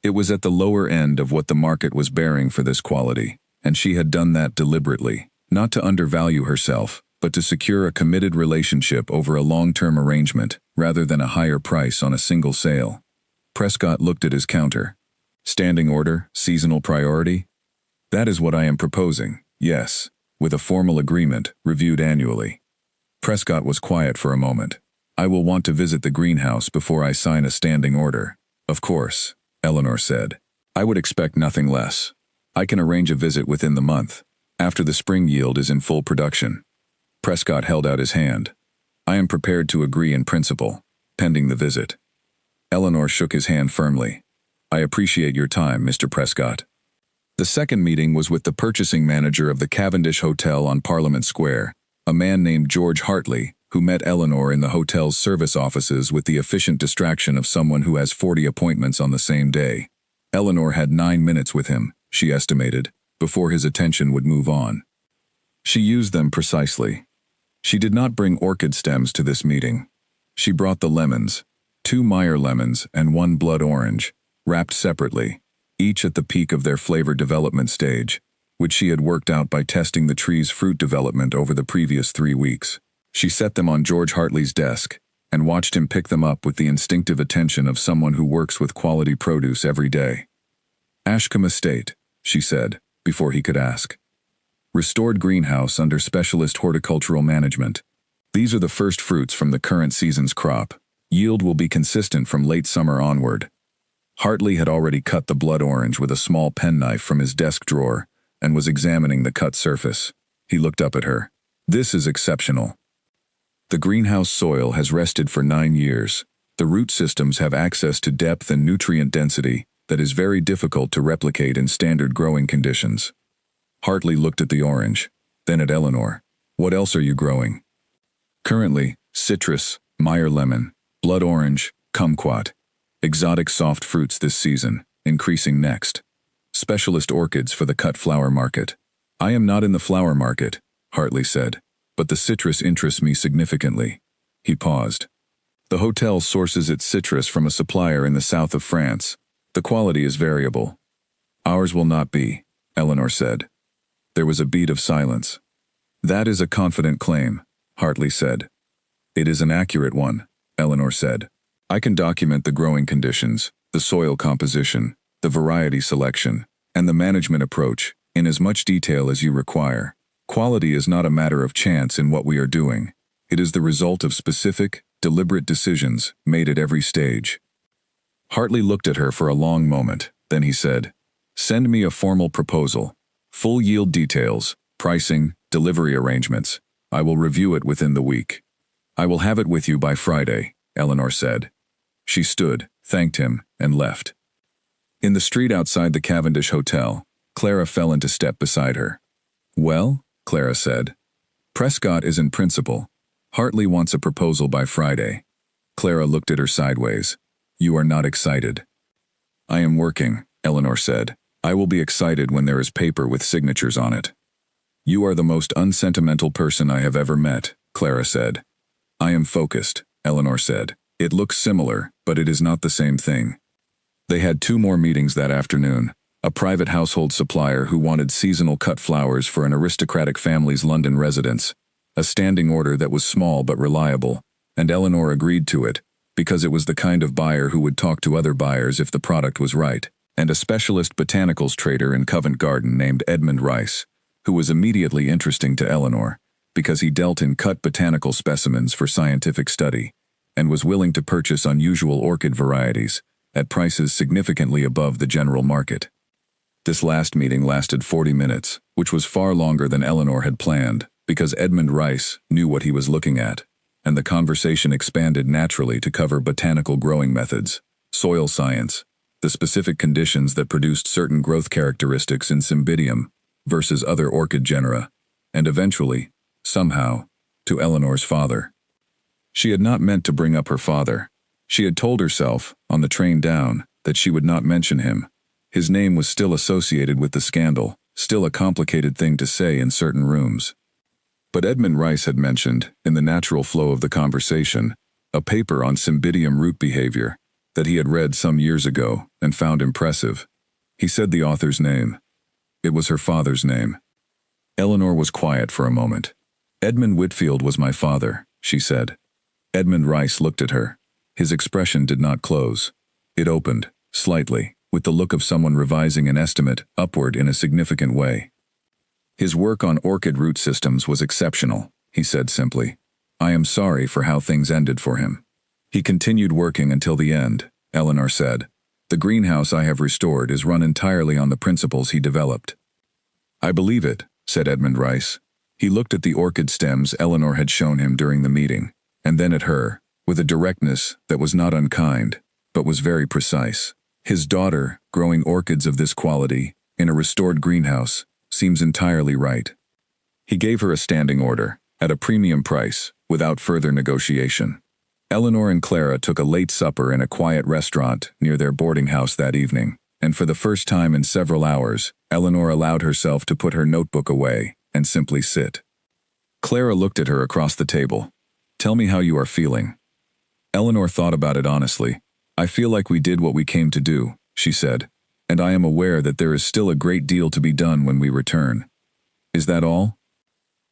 It was at the lower end of what the market was bearing for this quality, and she had done that deliberately, not to undervalue herself, but to secure a committed relationship over a long-term arrangement rather than a higher price on a single sale. Prescott looked at his counter. Standing order, seasonal priority? That is what I am proposing, yes, with a formal agreement, reviewed annually. Prescott was quiet for a moment. I will want to visit the greenhouse before I sign a standing order. Of course, Eleanor said. I would expect nothing less. I can arrange a visit within the month, after the spring yield is in full production. Prescott held out his hand. I am prepared to agree in principle, pending the visit. Eleanor shook his hand firmly. I appreciate your time, Mr. Prescott. The second meeting was with the purchasing manager of the Cavendish Hotel on Parliament Square, a man named George Hartley, who met Eleanor in the hotel's service offices with the efficient distraction of someone who has 40 appointments on the same day. Eleanor had 9 minutes with him, she estimated, before his attention would move on. She used them precisely. She did not bring orchid stems to this meeting. She brought the lemons, 2 Meyer lemons and 1 blood orange, wrapped separately, each at the peak of their flavor development stage, which she had worked out by testing the tree's fruit development over the previous 3 weeks. She set them on George Hartley's desk and watched him pick them up with the instinctive attention of someone who works with quality produce every day. Ashcombe Estate, she said, before he could ask. Restored greenhouse under specialist horticultural management. These are the first fruits from the current season's crop. Yield will be consistent from late summer onward. Hartley had already cut the blood orange with a small penknife from his desk drawer and was examining the cut surface. He looked up at her. This is exceptional. The greenhouse soil has rested for 9 years. The root systems have access to depth and nutrient density that is very difficult to replicate in standard growing conditions. Hartley looked at the orange, then at Eleanor. What else are you growing? Currently, citrus, Meyer lemon, blood orange, kumquat. Exotic soft fruits this season, increasing next. Specialist orchids for the cut flower market. I am not in the flower market, Hartley said, but the citrus interests me significantly. He paused. The hotel sources its citrus from a supplier in the south of France. The quality is variable. Ours will not be, Eleanor said. There was a beat of silence. That is a confident claim, Hartley said. It is an accurate one, Eleanor said. I can document the growing conditions, the soil composition, the variety selection, and the management approach in as much detail as you require. Quality is not a matter of chance in what we are doing. It is the result of specific, deliberate decisions made at every stage. Hartley looked at her for a long moment, then he said, Send me a formal proposal. Full yield details, pricing, delivery arrangements. I will review it within the week. I will have it with you by Friday, Eleanor said. She stood, thanked him, and left. In the street outside the Cavendish Hotel, Clara fell into step beside her. Well, Clara said. Prescott is in principle. Hartley wants a proposal by Friday. Clara looked at her sideways. You are not excited. I am working, Eleanor said. I will be excited when there is paper with signatures on it. You are the most unsentimental person I have ever met, Clara said. I am focused, Eleanor said. It looks similar, but it is not the same thing. They had 2 more meetings that afternoon. A private household supplier who wanted seasonal cut flowers for an aristocratic family's London residence. A standing order that was small but reliable, and Eleanor agreed to it, because it was the kind of buyer who would talk to other buyers if the product was right, and a specialist botanicals trader in Covent Garden named Edmund Rice, who was immediately interesting to Eleanor, because he dealt in cut botanical specimens for scientific study, and was willing to purchase unusual orchid varieties, at prices significantly above the general market. This last meeting lasted 40 minutes, which was far longer than Eleanor had planned, because Edmund Rice knew what he was looking at, and the conversation expanded naturally to cover botanical growing methods, soil science, the specific conditions that produced certain growth characteristics in Cymbidium versus other orchid genera, and eventually, somehow, to Eleanor's father. She had not meant to bring up her father. She had told herself, on the train down, that she would not mention him. His name was still associated with the scandal, still a complicated thing to say in certain rooms. But Edmund Rice had mentioned, in the natural flow of the conversation, a paper on Cymbidium root behavior that he had read some years ago and found impressive. He said the author's name. It was her father's name. Eleanor was quiet for a moment. Edmund Whitfield was my father, she said. Edmund Rice looked at her. His expression did not close. It opened, slightly, with the look of someone revising an estimate upward in a significant way. His work on orchid root systems was exceptional, he said simply. I am sorry for how things ended for him. He continued working until the end, Eleanor said. The greenhouse I have restored is run entirely on the principles he developed. I believe it, said Edmund Rice. He looked at the orchid stems Eleanor had shown him during the meeting, and then at her, with a directness that was not unkind, but was very precise. His daughter, growing orchids of this quality, in a restored greenhouse, seems entirely right. He gave her a standing order, at a premium price, without further negotiation. Eleanor and Clara took a late supper in a quiet restaurant near their boarding house that evening, and for the first time in several hours, Eleanor allowed herself to put her notebook away and simply sit. Clara looked at her across the table. Tell me how you are feeling. Eleanor thought about it honestly. I feel like we did what we came to do, she said, and I am aware that there is still a great deal to be done when we return. Is that all?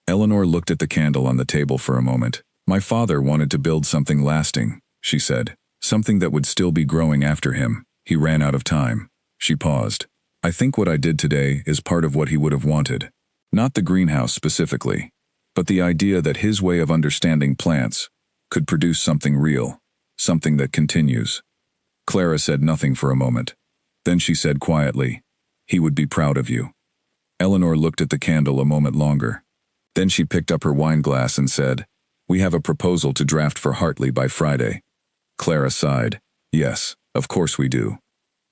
Eleanor looked at the candle on the table for a moment. My father wanted to build something lasting, she said, something that would still be growing after him. He ran out of time. She paused. I think what I did today is part of what he would have wanted. Not the greenhouse specifically, but the idea that his way of understanding plants could produce something real, something that continues. Clara said nothing for a moment. Then she said quietly, he would be proud of you. Eleanor looked at the candle a moment longer. Then she picked up her wine glass and said, we have a proposal to draft for Hartley by Friday. Clara sighed. Yes, of course we do.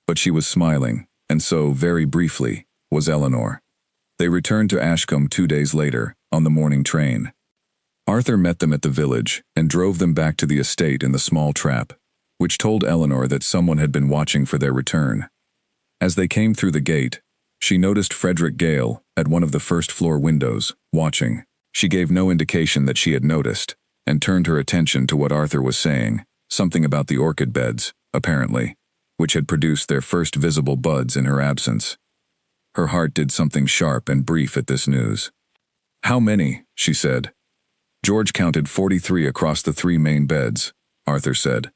But she was smiling, and so, very briefly, was Eleanor. They returned to Ashcombe 2 days later, on the morning train. Arthur met them at the village and drove them back to the estate in the small trap, which told Eleanor that someone had been watching for their return. As they came through the gate, she noticed Frederick Gale at one of the first-floor windows, watching. She gave no indication that she had noticed, and turned her attention to what Arthur was saying, something about the orchid beds, apparently, which had produced their first visible buds in her absence. Her heart did something sharp and brief at this news. How many? She said. George counted 43 across the 3 main beds, Arthur said.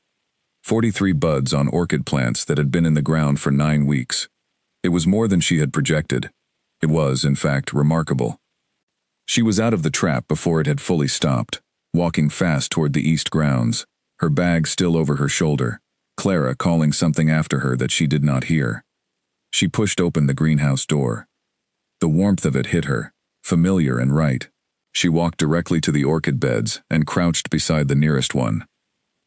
43 buds on orchid plants that had been in the ground for 9 weeks. It was more than she had projected. It was, in fact, remarkable. She was out of the trap before it had fully stopped, walking fast toward the east grounds, her bag still over her shoulder, Clara calling something after her that she did not hear. She pushed open the greenhouse door. The warmth of it hit her, familiar and right. She walked directly to the orchid beds and crouched beside the nearest one.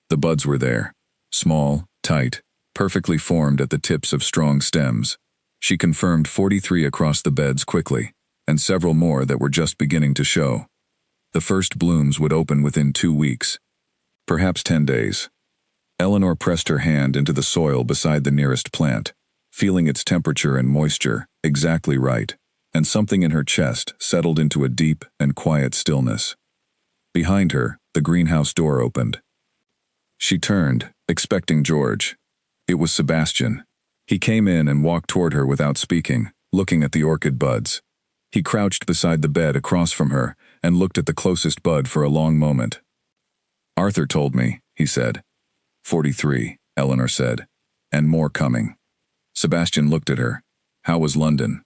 The buds were there, small, tight, perfectly formed at the tips of strong stems. She confirmed 43 across the beds quickly, and several more that were just beginning to show. The first blooms would open within 2 weeks, perhaps 10 days. Eleanor pressed her hand into the soil beside the nearest plant, feeling its temperature and moisture exactly right, and something in her chest settled into a deep and quiet stillness. Behind her, the greenhouse door opened. She turned, expecting George. It was Sebastian. He came in and walked toward her without speaking, looking at the orchid buds. He crouched beside the bed across from her and looked at the closest bud for a long moment. Arthur told me, he said. 43, Eleanor said, and more coming. Sebastian looked at her. How was London?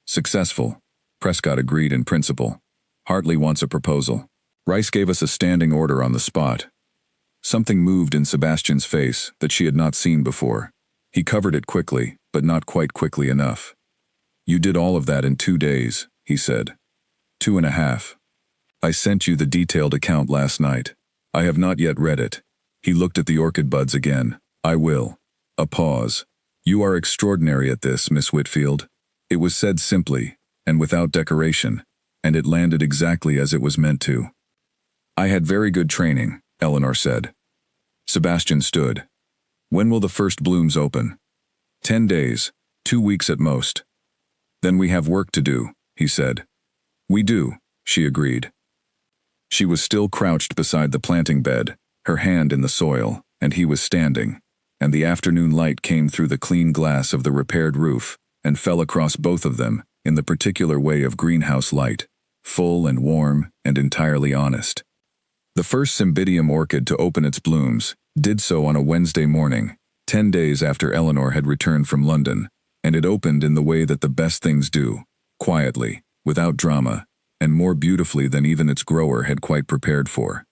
Successful. Prescott agreed in principle. Hartley wants a proposal. Rice gave us a standing order on the spot. Something moved in Sebastian's face that she had not seen before. He covered it quickly, but not quite quickly enough. You did all of that in 2 days, he said. 2.5. I sent you the detailed account last night. I have not yet read it. He looked at the orchid buds again. I will. A pause. You are extraordinary at this, Miss Whitfield. It was said simply, and without decoration, and it landed exactly as it was meant to. I had very good training, Eleanor said. Sebastian stood. When will the first blooms open? 10 days, 2 weeks at most. Then we have work to do, he said. We do, she agreed. She was still crouched beside the planting bed, her hand in the soil, and he was standing, and the afternoon light came through the clean glass of the repaired roof and fell across both of them in the particular way of greenhouse light, full and warm and entirely honest. The first Cymbidium orchid to open its blooms did so on a Wednesday morning, 10 days after Eleanor had returned from London, and it opened in the way that the best things do, quietly, without drama, and more beautifully than even its grower had quite prepared for.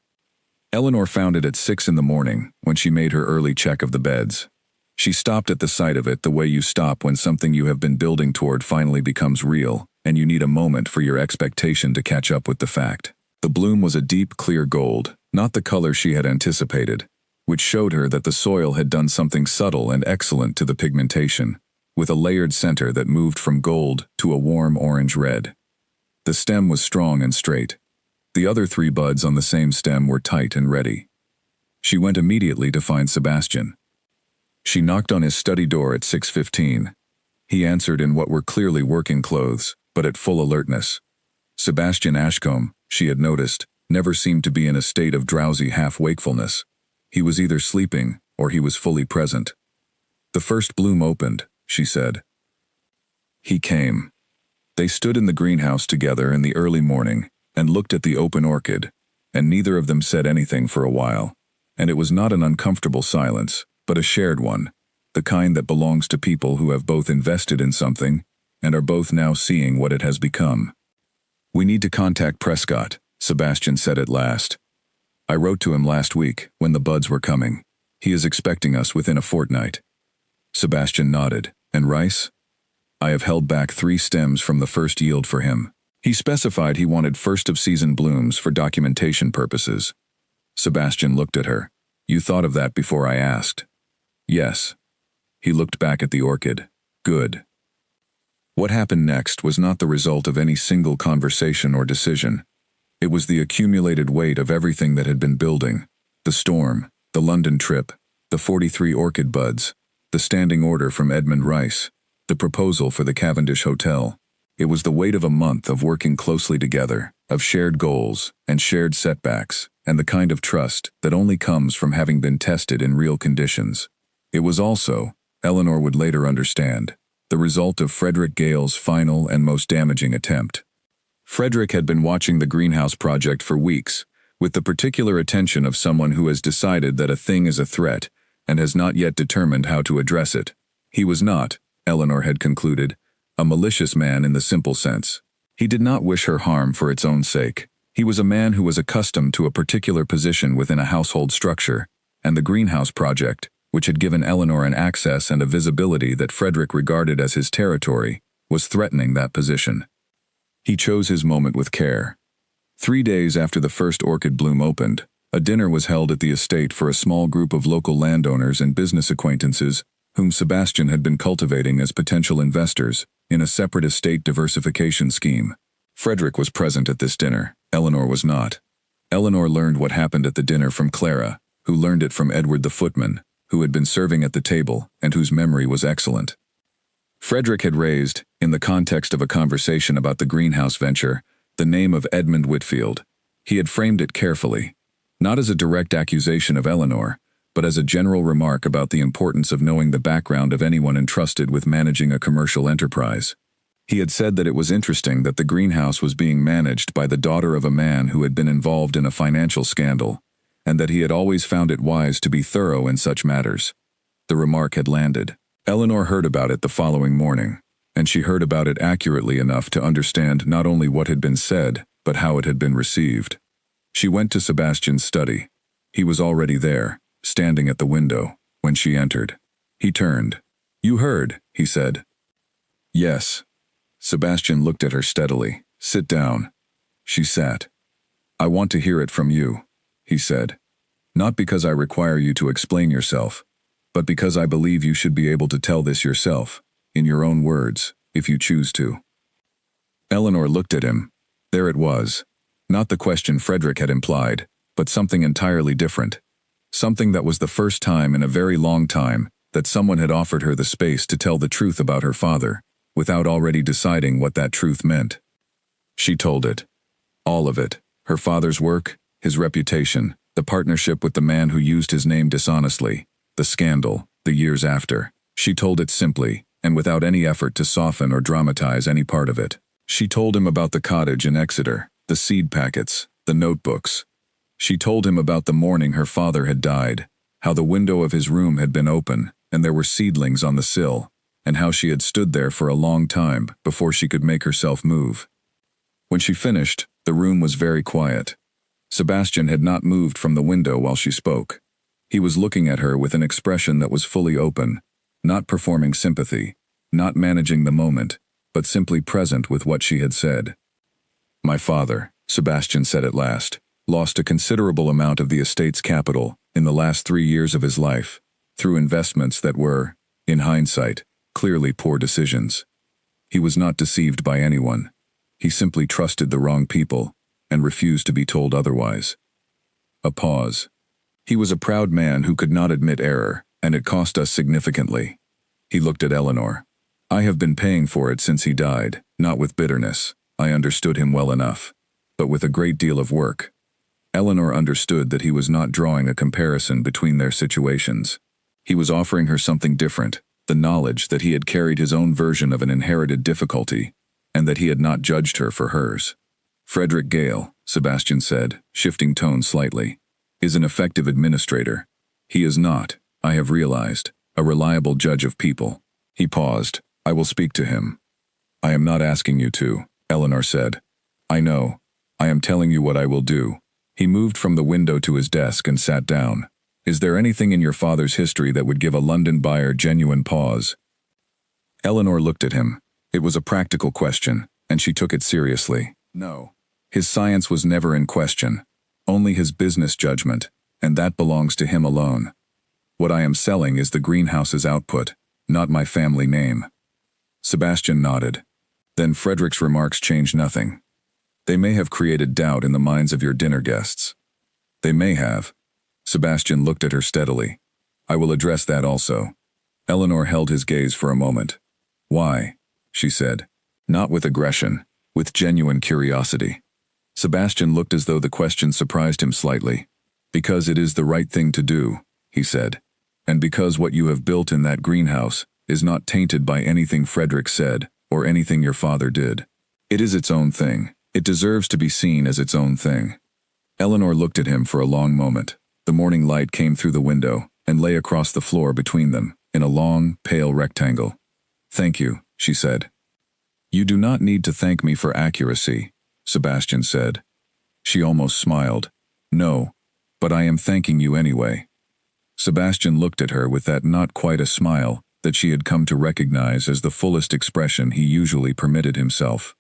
Eleanor found it at 6 in the morning when she made her early check of the beds. She stopped at the sight of it the way you stop when something you have been building toward finally becomes real, and you need a moment for your expectation to catch up with the fact. The bloom was a deep, clear gold, not the color she had anticipated, which showed her that the soil had done something subtle and excellent to the pigmentation, with a layered center that moved from gold to a warm orange red. The stem was strong and straight. The other 3 buds on the same stem were tight and ready. She went immediately to find Sebastian. She knocked on his study door at 6:15. He answered in what were clearly working clothes, but at full alertness. Sebastian Ashcombe, she had noticed, never seemed to be in a state of drowsy half-wakefulness. He was either sleeping or he was fully present. "The first bloom opened," she said. He came. They stood in the greenhouse together in the early morning and looked at the open orchid, and neither of them said anything for a while, and it was not an uncomfortable silence, but a shared one, the kind that belongs to people who have both invested in something and are both now seeing what it has become. "We need to contact Prescott," Sebastian said at last. "I wrote to him last week when the buds were coming. He is expecting us within a fortnight." Sebastian nodded. "And Rice?" "I have held back 3 stems from the first yield for him. He specified he wanted first-of-season blooms for documentation purposes." Sebastian looked at her. "You thought of that before I asked?" "Yes." He looked back at the orchid. "Good." What happened next was not the result of any single conversation or decision. It was the accumulated weight of everything that had been building: the storm, the London trip, the 43 orchid buds, the standing order from Edmund Rice, the proposal for the Cavendish Hotel. It was the weight of a month of working closely together, of shared goals and shared setbacks, and the kind of trust that only comes from having been tested in real conditions. It was also, Eleanor would later understand, the result of Frederick Gale's final and most damaging attempt. Frederick had been watching the greenhouse project for weeks, with the particular attention of someone who has decided that a thing is a threat and has not yet determined how to address it. He was not, Eleanor had concluded, a malicious man in the simple sense. He did not wish her harm for its own sake. He was a man who was accustomed to a particular position within a household structure, and the greenhouse project, which had given Eleanor an access and a visibility that Frederick regarded as his territory, was threatening that position. He chose his moment with care. 3 days after the first orchid bloom opened, a dinner was held at the estate for a small group of local landowners and business acquaintances whom Sebastian had been cultivating as potential investors in a separate estate diversification scheme. Frederick was present at this dinner. Eleanor was not. Eleanor learned what happened at the dinner from Clara, who learned it from Edward the footman, who had been serving at the table and whose memory was excellent. Frederick had raised, in the context of a conversation about the greenhouse venture, the name of Edmund Whitfield. He had framed it carefully, not as a direct accusation of Eleanor, but as a general remark about the importance of knowing the background of anyone entrusted with managing a commercial enterprise. He had said that it was interesting that the greenhouse was being managed by the daughter of a man who had been involved in a financial scandal, and that he had always found it wise to be thorough in such matters. The remark had landed. Eleanor heard about it the following morning, and she heard about it accurately enough to understand not only what had been said, but how it had been received. She went to Sebastian's study. He was already there, standing at the window, when she entered. He turned. "You heard," he said. "Yes." Sebastian looked at her steadily. "Sit down." She sat. "I want to hear it from you," he said. "Not because I require you to explain yourself, but because I believe you should be able to tell this yourself, in your own words, if you choose to." Eleanor looked at him. There it was. Not the question Frederick had implied, but something entirely different. Something that was the first time in a very long time that someone had offered her the space to tell the truth about her father, without already deciding what that truth meant. She told it. All of it. Her father's work, his reputation, the partnership with the man who used his name dishonestly, the scandal, the years after. She told it simply, and without any effort to soften or dramatize any part of it. She told him about the cottage in Exeter, the seed packets, the notebooks. She told him about the morning her father had died, how the window of his room had been open, and there were seedlings on the sill, and how she had stood there for a long time before she could make herself move. When she finished, the room was very quiet. Sebastian had not moved from the window while she spoke. He was looking at her with an expression that was fully open, not performing sympathy, not managing the moment, but simply present with what she had said. My father, Sebastian said at last, lost a considerable amount of the estate's capital in the last 3 years of his life, through investments that were, in hindsight, clearly poor decisions. He was not deceived by anyone. He simply trusted the wrong people and refused to be told otherwise. A pause. He was a proud man who could not admit error, and it cost us significantly. He looked at Eleanor. I have been paying for it since he died, not with bitterness. I understood him well enough, but with a great deal of work. Eleanor understood that he was not drawing a comparison between their situations. He was offering her something different, the knowledge that he had carried his own version of an inherited difficulty, and that he had not judged her for hers. Frederick Gale, Sebastian said, shifting tone slightly, is an effective administrator. He is not, I have realized, a reliable judge of people. He paused. I will speak to him. I am not asking you to, Eleanor said. I know. I am telling you what I will do. He moved from the window to his desk and sat down. Is there anything in your father's history that would give a London buyer genuine pause? Eleanor looked at him. It was a practical question, and she took it seriously. No. His science was never in question, only his business judgment, and that belongs to him alone. What I am selling is the greenhouse's output, not my family name. Sebastian nodded. Then Frederick's remarks changed nothing. They may have created doubt in the minds of your dinner guests. They may have. Sebastian looked at her steadily. I will address that also. Eleanor held his gaze for a moment. Why? She said. Not with aggression, with genuine curiosity. Sebastian looked as though the question surprised him slightly. Because it is the right thing to do, he said. And because what you have built in that greenhouse is not tainted by anything Frederick said or anything your father did. It is its own thing. It deserves to be seen as its own thing. Eleanor looked at him for a long moment. The morning light came through the window and lay across the floor between them, in a long, pale rectangle. Thank you, she said. You do not need to thank me for accuracy, Sebastian said. She almost smiled. No, but I am thanking you anyway. Sebastian looked at her with that not quite a smile that she had come to recognize as the fullest expression he usually permitted himself.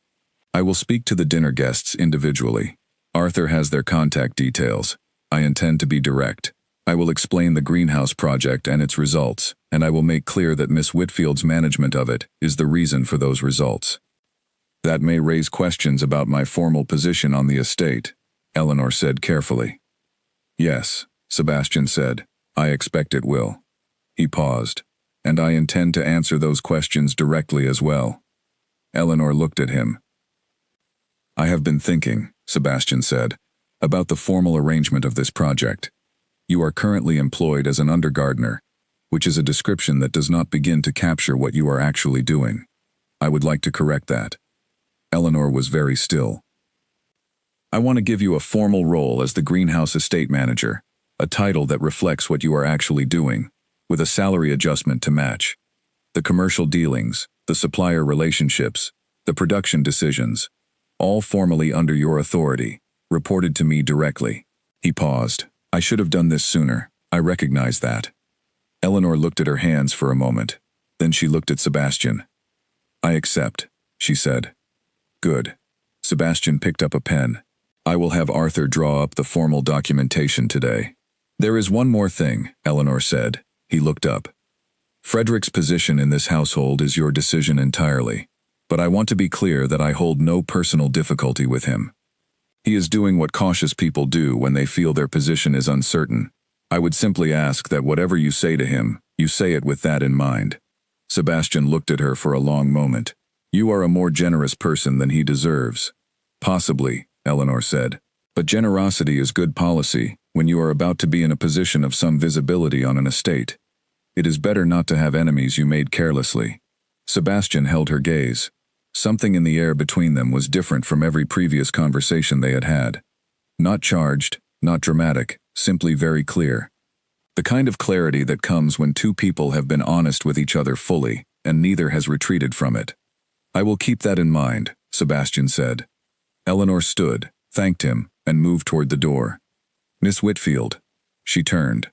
I will speak to the dinner guests individually. Arthur has their contact details. I intend to be direct. I will explain the greenhouse project and its results, and I will make clear that Miss Whitfield's management of it is the reason for those results. That may raise questions about my formal position on the estate, Eleanor said carefully. Yes, Sebastian said. I expect it will. He paused. And I intend to answer those questions directly as well. Eleanor looked at him. I have been thinking, Sebastian said, about the formal arrangement of this project. You are currently employed as an undergardener, which is a description that does not begin to capture what you are actually doing. I would like to correct that. Eleanor was very still. I want to give you a formal role as the greenhouse estate manager, a title that reflects what you are actually doing, with a salary adjustment to match. The commercial dealings, the supplier relationships, the production decisions, all formally under your authority, reported to me directly. He paused. I should have done this sooner. I recognize that. Eleanor looked at her hands for a moment. Then she looked at Sebastian. I accept, she said. Good. Sebastian picked up a pen. I will have Arthur draw up the formal documentation today. There is one more thing, Eleanor said. He looked up. Frederick's position in this household is your decision entirely, but I want to be clear that I hold no personal difficulty with him. He is doing what cautious people do when they feel their position is uncertain. I would simply ask that whatever you say to him, you say it with that in mind. Sebastian looked at her for a long moment. You are a more generous person than he deserves. Possibly, Eleanor said. But generosity is good policy when you are about to be in a position of some visibility on an estate. It is better not to have enemies you made carelessly. Sebastian held her gaze. Something in the air between them was different from every previous conversation they had had. Not charged, not dramatic, simply very clear. The kind of clarity that comes when two people have been honest with each other fully, and neither has retreated from it. "I will keep that in mind," Sebastian said. Eleanor stood, thanked him, and moved toward the door. "Miss Whitfield." She turned.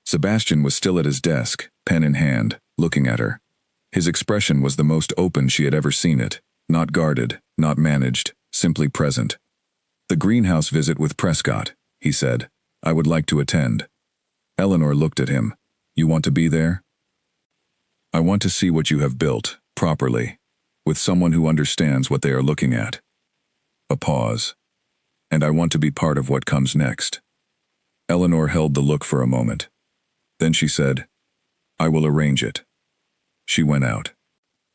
Sebastian was still at his desk, pen in hand, looking at her. His expression was the most open she had ever seen it, not guarded, not managed, simply present. "The greenhouse visit with Prescott," he said. "I would like to attend." Eleanor looked at him. "You want to be there?" "I want to see what you have built, properly, with someone who understands what they are looking at." A pause. "And I want to be part of what comes next." Eleanor held the look for a moment. Then she said, "I will arrange it." She went out.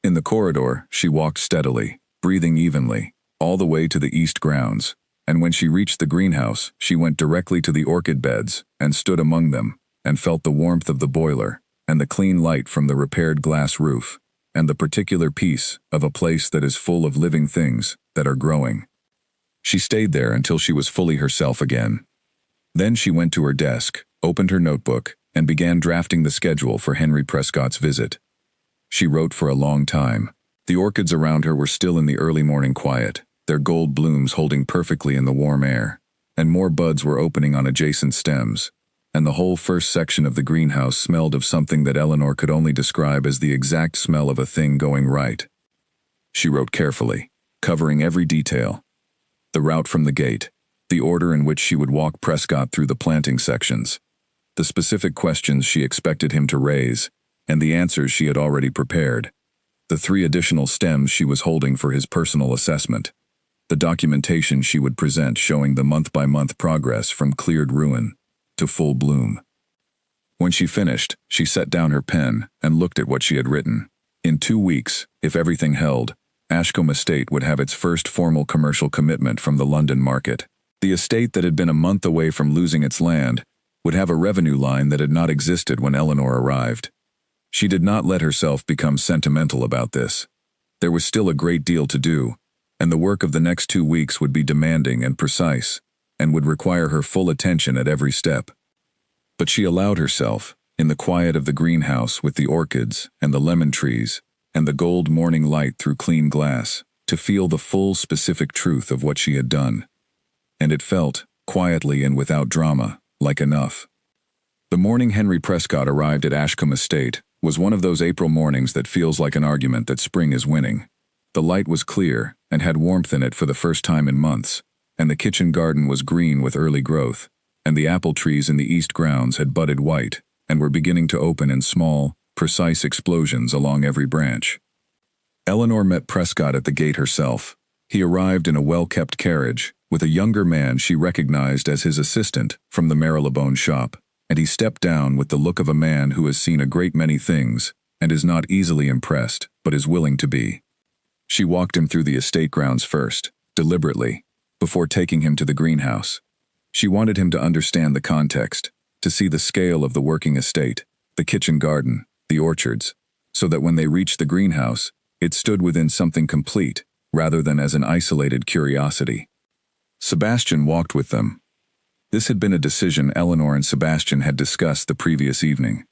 In the corridor, she walked steadily, breathing evenly, all the way to the east grounds, and when she reached the greenhouse, she went directly to the orchid beds and stood among them, and felt the warmth of the boiler, and the clean light from the repaired glass roof, and the particular peace of a place that is full of living things that are growing. She stayed there until she was fully herself again. Then she went to her desk, opened her notebook, and began drafting the schedule for Henry Prescott's visit. She wrote for a long time. The orchids around her were still in the early morning quiet, their gold blooms holding perfectly in the warm air, and more buds were opening on adjacent stems, and the whole first section of the greenhouse smelled of something that Eleanor could only describe as the exact smell of a thing going right. She wrote carefully, covering every detail. The route from the gate, the order in which she would walk Prescott through the planting sections, the specific questions she expected him to raise, and the answers she had already prepared, the 3 additional stems she was holding for his personal assessment, the documentation she would present showing the month-by-month progress from cleared ruin to full bloom. When she finished, she set down her pen and looked at what she had written. In 2 weeks, if everything held, Ashcombe Estate would have its first formal commercial commitment from the London market. The estate that had been a month away from losing its land would have a revenue line that had not existed when Eleanor arrived. She did not let herself become sentimental about this. There was still a great deal to do, and the work of the next 2 weeks would be demanding and precise, and would require her full attention at every step. But she allowed herself, in the quiet of the greenhouse with the orchids and the lemon trees, and the gold morning light through clean glass, to feel the full specific truth of what she had done. And it felt, quietly and without drama, like enough. The morning Henry Prescott arrived at Ashcombe Estate was one of those April mornings that feels like an argument that spring is winning. The light was clear and had warmth in it for the first time in months, and the kitchen garden was green with early growth, and the apple trees in the east grounds had budded white and were beginning to open in small, precise explosions along every branch. Eleanor met Prescott at the gate herself. He arrived in a well-kept carriage, with a younger man she recognized as his assistant from the Marylebone shop, and he stepped down with the look of a man who has seen a great many things and is not easily impressed, but is willing to be. She walked him through the estate grounds first, deliberately, before taking him to the greenhouse. She wanted him to understand the context, to see the scale of the working estate, the kitchen garden, the orchards, so that when they reached the greenhouse, it stood within something complete, rather than as an isolated curiosity. Sebastian walked with them. This had been a decision Eleanor and Sebastian had discussed the previous evening.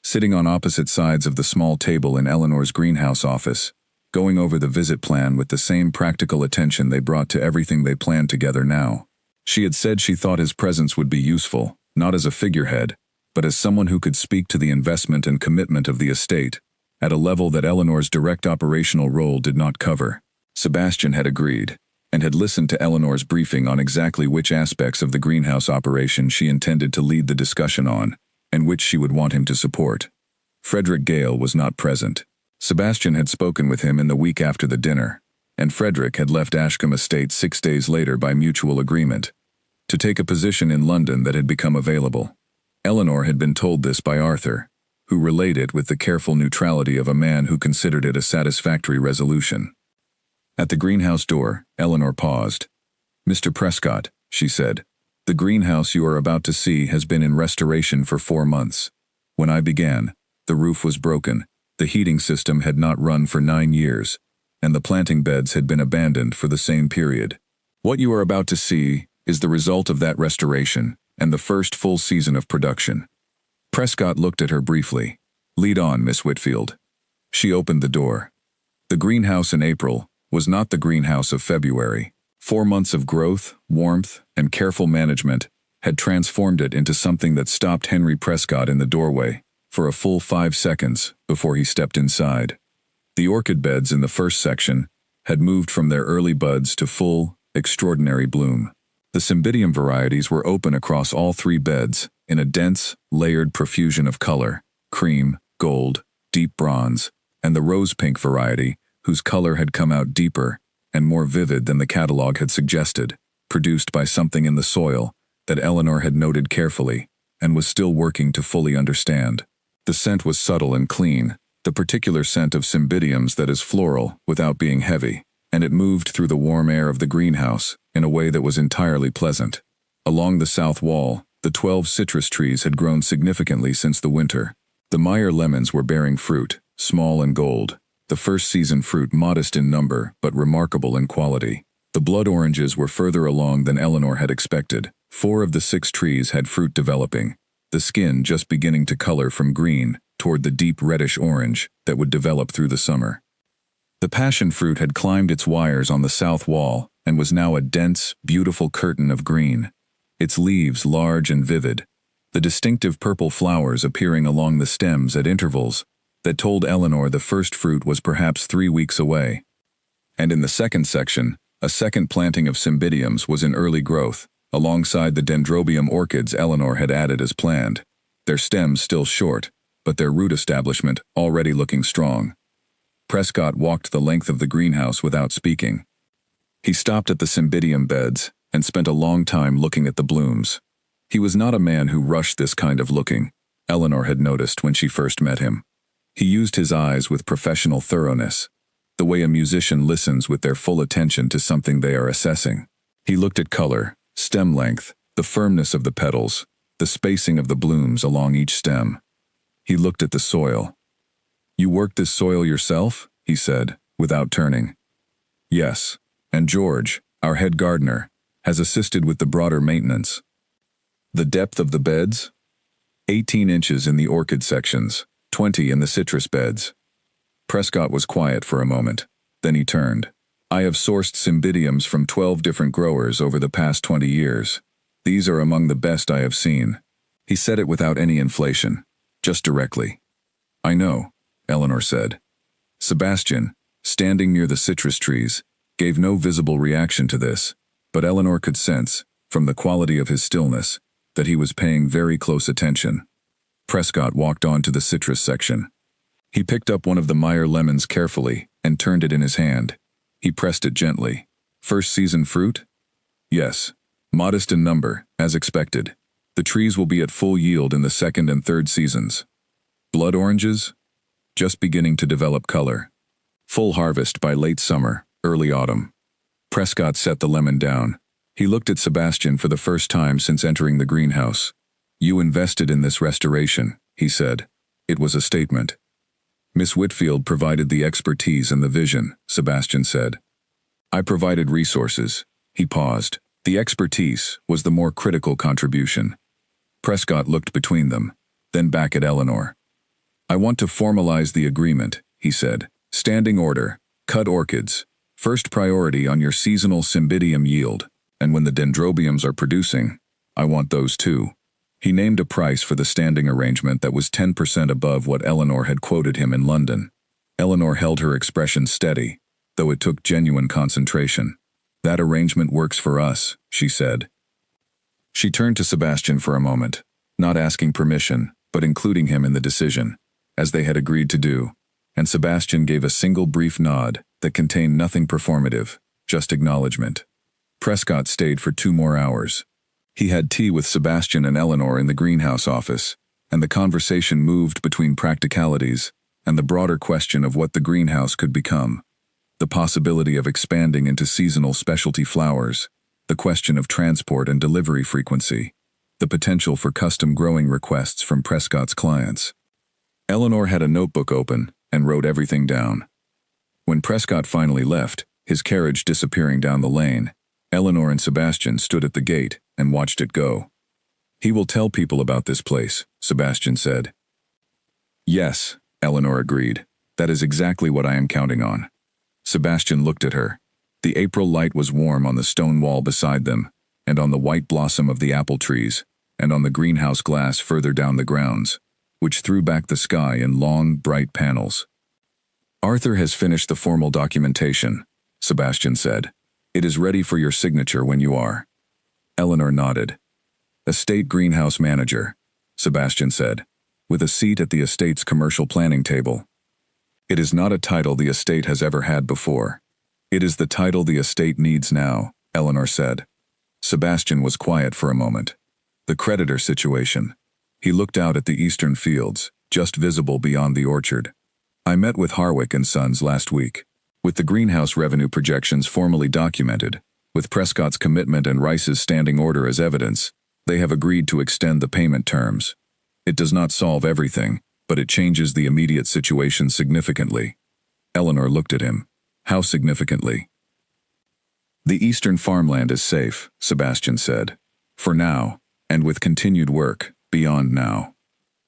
Sitting on opposite sides of the small table in Eleanor's greenhouse office, going over the visit plan with the same practical attention they brought to everything they planned together now. She had said she thought his presence would be useful, not as a figurehead, but as someone who could speak to the investment and commitment of the estate, at a level that Eleanor's direct operational role did not cover. Sebastian had agreed, and had listened to Eleanor's briefing on exactly which aspects of the greenhouse operation she intended to lead the discussion on, and which she would want him to support. Frederick Gale was not present. Sebastian had spoken with him in the week after the dinner, and Frederick had left Ashcombe Estate 6 days later by mutual agreement, to take a position in London that had become available. Eleanor had been told this by Arthur, who relayed it with the careful neutrality of a man who considered it a satisfactory resolution. At the greenhouse door, Eleanor paused. "Mr. Prescott," she said. "The greenhouse you are about to see has been in restoration for 4 months. When I began, the roof was broken, the heating system had not run for 9 years, and the planting beds had been abandoned for the same period. What you are about to see is the result of that restoration and the first full season of production." Prescott looked at her briefly. "Lead on, Miss Whitfield." She opened the door. The greenhouse in April was not the greenhouse of February. 4 months of growth, warmth, and careful management had transformed it into something that stopped Henry Prescott in the doorway for a full 5 seconds before he stepped inside. The orchid beds in the first section had moved from their early buds to full, extraordinary bloom. The Cymbidium varieties were open across all 3 beds in a dense, layered profusion of color: cream, gold, deep bronze, and the rose-pink variety, whose color had come out deeper and more vivid than the catalog had suggested, produced by something in the soil that Eleanor had noted carefully and was still working to fully understand. The scent was subtle and clean, the particular scent of Cymbidiums that is floral without being heavy, and it moved through the warm air of the greenhouse in a way that was entirely pleasant. Along the south wall, the 12 citrus trees had grown significantly since the winter. The Meyer lemons were bearing fruit, small and gold, the first season fruit modest in number but remarkable in quality. The blood oranges were further along than Eleanor had expected. 4 of the 6 trees had fruit developing, the skin just beginning to color from green toward the deep reddish orange that would develop through the summer. The passion fruit had climbed its wires on the south wall and was now a dense, beautiful curtain of green, its leaves large and vivid, the distinctive purple flowers appearing along the stems at intervals that told Eleanor the first fruit was perhaps 3 weeks away. And in the second section, a second planting of Cymbidiums was in early growth, alongside the Dendrobium orchids Eleanor had added as planned, their stems still short, but their root establishment already looking strong. Prescott walked the length of the greenhouse without speaking. He stopped at the Cymbidium beds and spent a long time looking at the blooms. He was not a man who rushed this kind of looking, Eleanor had noticed when she first met him. He used his eyes with professional thoroughness, the way a musician listens with their full attention to something they are assessing. He looked at color, stem length, the firmness of the petals, the spacing of the blooms along each stem. He looked at the soil. "You worked this soil yourself?" he said, without turning. "Yes, and George, our head gardener, has assisted with the broader maintenance." The depth of the beds? 18 inches in the orchid sections, 20 in the citrus beds. Prescott was quiet for a moment. Then he turned. "I have sourced Cymbidiums from 12 different growers over the past 20 years. These are among the best I have seen." He said it without any inflation, just directly. "I know," Eleanor said. Sebastian, standing near the citrus trees, gave no visible reaction to this, but Eleanor could sense, from the quality of his stillness, that he was paying very close attention. Prescott walked on to the citrus section. He picked up one of the Meyer lemons carefully and turned it in his hand. He pressed it gently. "First season fruit?" "Yes. Modest in number, as expected. The trees will be at full yield in the second and third seasons." "Blood oranges?" "Just beginning to develop color. Full harvest by late summer, early autumn." Prescott set the lemon down. He looked at Sebastian for the first time since entering the greenhouse. "You invested in this restoration," he said. It was a statement. "Miss Whitfield provided the expertise and the vision," Sebastian said. "I provided resources." He paused. The expertise was the more critical contribution. Prescott looked between them, then back at Eleanor. "I want to formalize the agreement," he said. "Standing order, cut orchids, first priority on your seasonal Cymbidium yield, and when the Dendrobiums are producing, I want those too." He named a price for the standing arrangement that was 10% above what Eleanor had quoted him in London. Eleanor held her expression steady, though it took genuine concentration. "That arrangement works for us," she said. She turned to Sebastian for a moment, not asking permission, but including him in the decision, as they had agreed to do, and Sebastian gave a single brief nod that contained nothing performative, just acknowledgement. Prescott stayed for 2 more hours. He had tea with Sebastian and Eleanor in the greenhouse office, and the conversation moved between practicalities and the broader question of what the greenhouse could become, the possibility of expanding into seasonal specialty flowers, the question of transport and delivery frequency, the potential for custom growing requests from Prescott's clients. Eleanor had a notebook open and wrote everything down. When Prescott finally left, his carriage disappearing down the lane, Eleanor and Sebastian stood at the gate and watched it go. "He will tell people about this place," Sebastian said. "Yes," Eleanor agreed. "That is exactly what I am counting on." Sebastian looked at her. The April light was warm on the stone wall beside them, and on the white blossom of the apple trees, and on the greenhouse glass further down the grounds, which threw back the sky in long, bright panels. "Arthur has finished the formal documentation," Sebastian said. "It is ready for your signature when you are." Eleanor nodded. "Estate greenhouse manager," Sebastian said, "with a seat at the estate's commercial planning table." "It is not a title the estate has ever had before. It is the title the estate needs now," Eleanor said. Sebastian was quiet for a moment. The creditor situation. He looked out at the eastern fields, just visible beyond the orchard. "I met with Harwick and Sons last week. With the greenhouse revenue projections formally documented, with Prescott's commitment and Rice's standing order as evidence, they have agreed to extend the payment terms. It does not solve everything, but it changes the immediate situation significantly." Eleanor looked at him. "How significantly?" "The eastern farmland is safe," Sebastian said. "For now, and with continued work, beyond now."